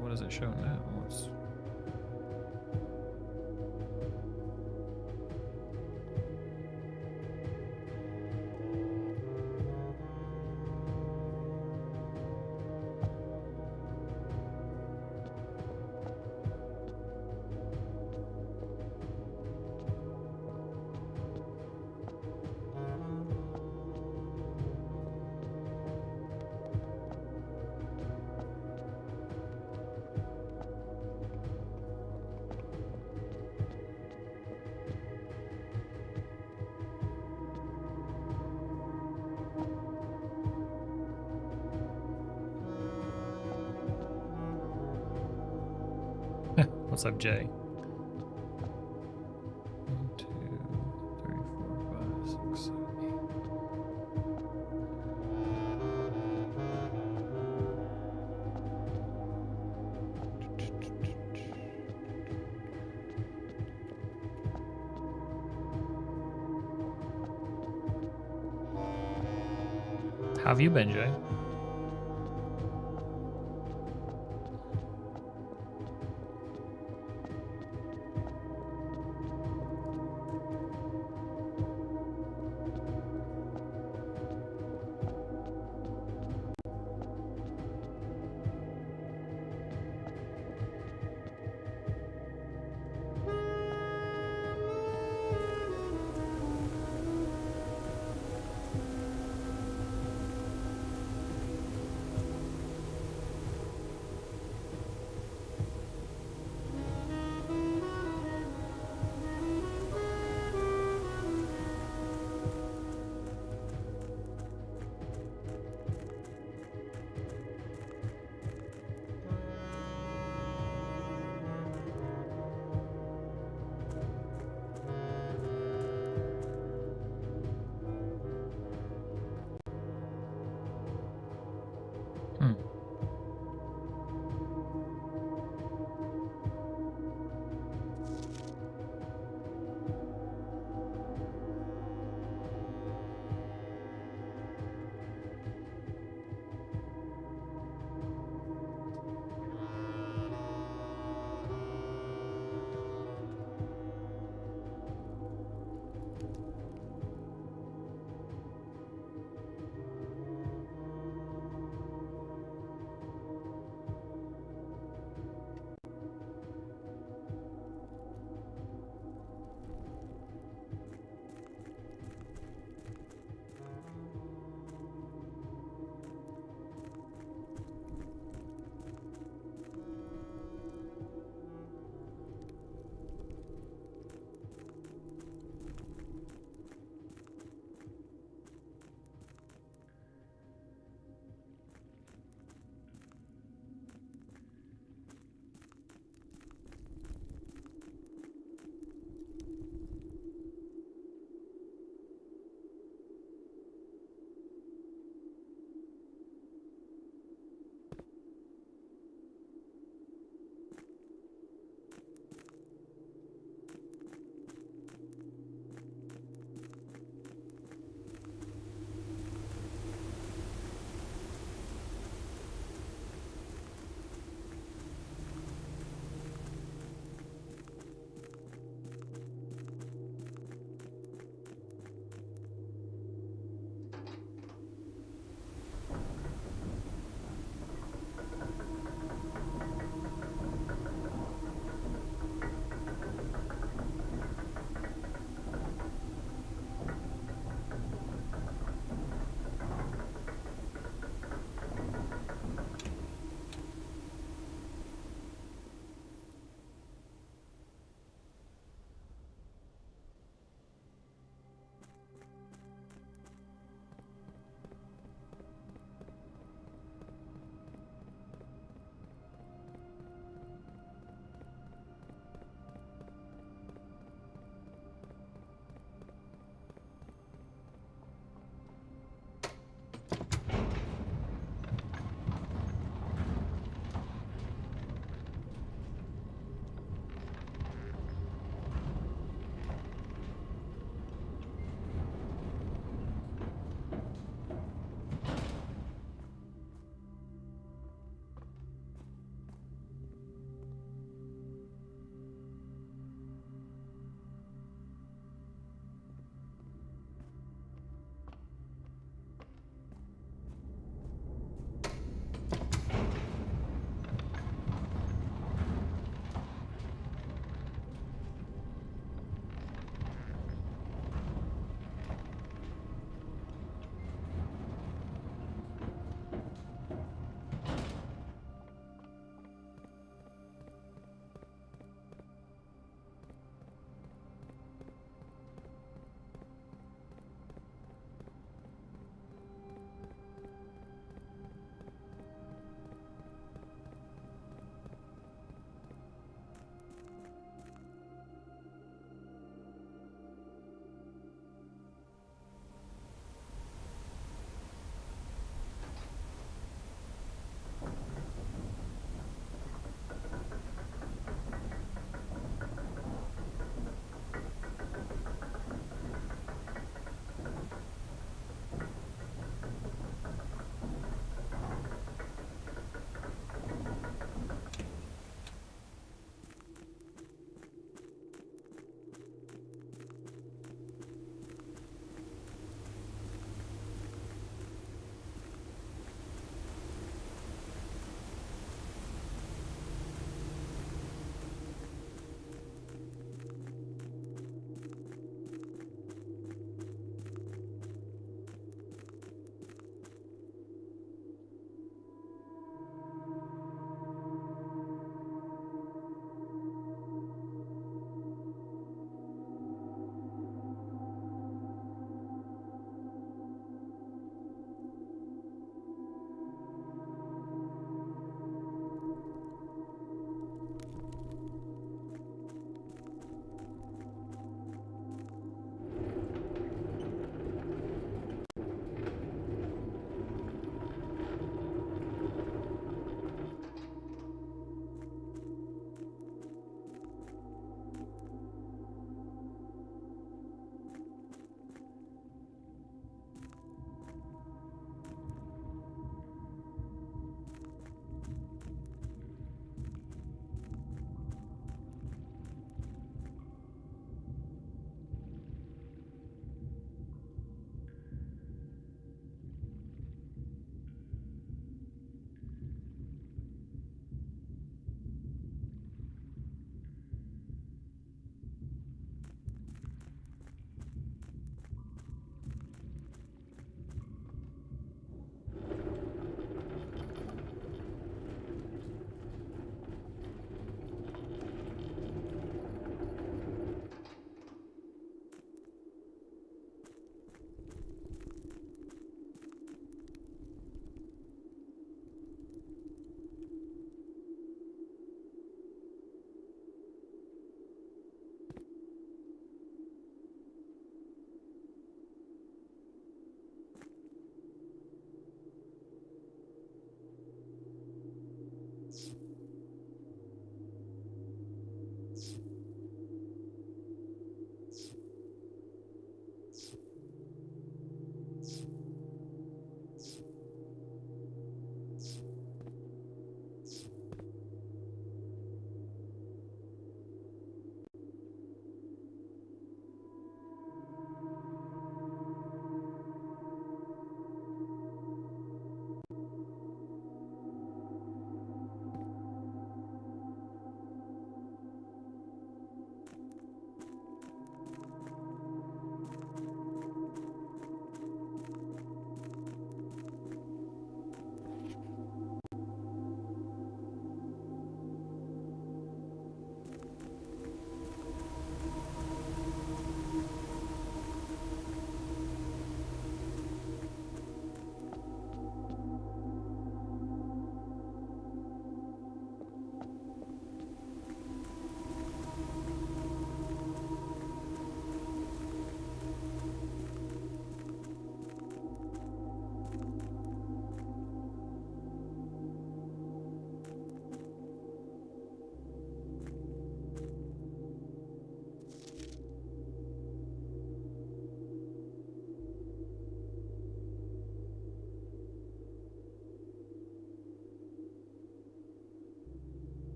What does it show now? What's... What's up, Jay? 1, 2, 3, 4, 5, 6, 7, 8. How have you been, Jay?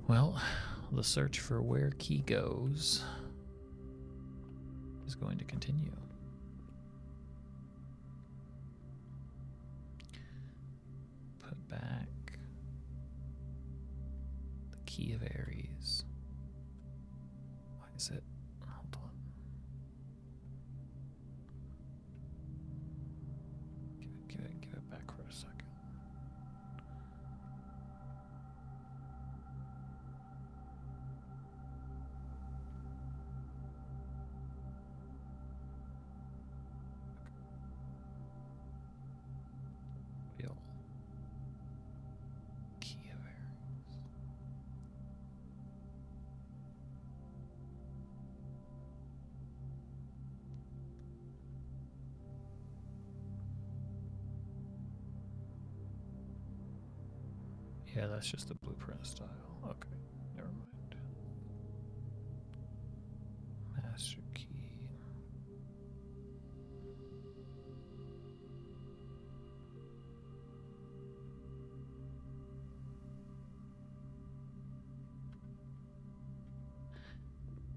Well, the search for where key goes is going to continue. Put back the key of Aries. Why is it? Hold on. Give it back for a second. Wheel. Key of Aries. Yeah, that's just the blueprint style. Okay, never mind. Master key.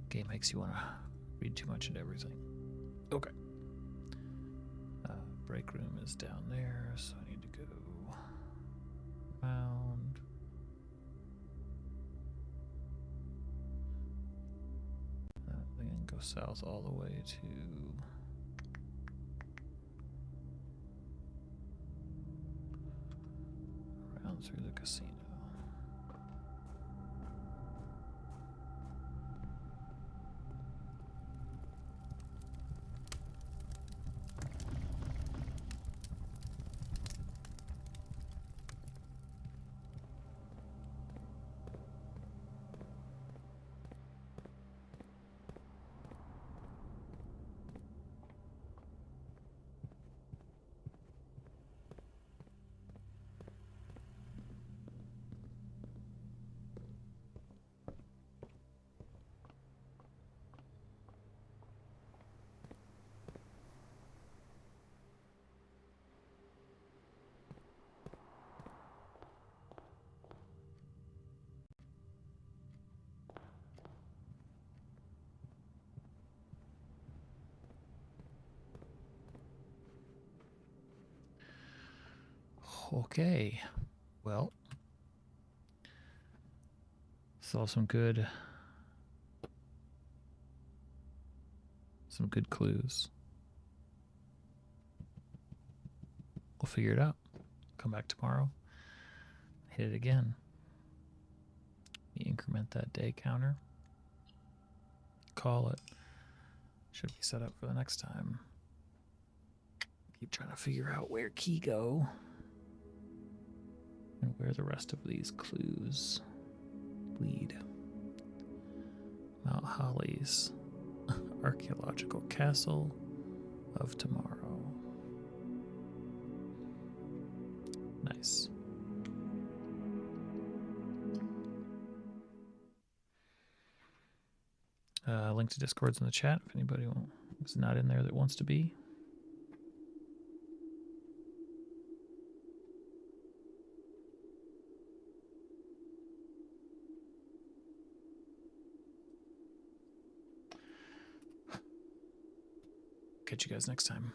Game makes you want to read too much into everything. Okay. Break room is down there, so I need to go around. Then go south all the way to around through the casino. Okay, well, saw some good clues. We'll figure it out. Come back tomorrow, hit it again. Increment that day counter. Call it. Should be set up for the next time. Keep trying to figure out where key go. And where the rest of these clues lead. Mount Holly's Archaeological Castle of Tomorrow. Nice. Link to Discord's in the chat if anybody is not in there that wants to be. Catch you guys next time.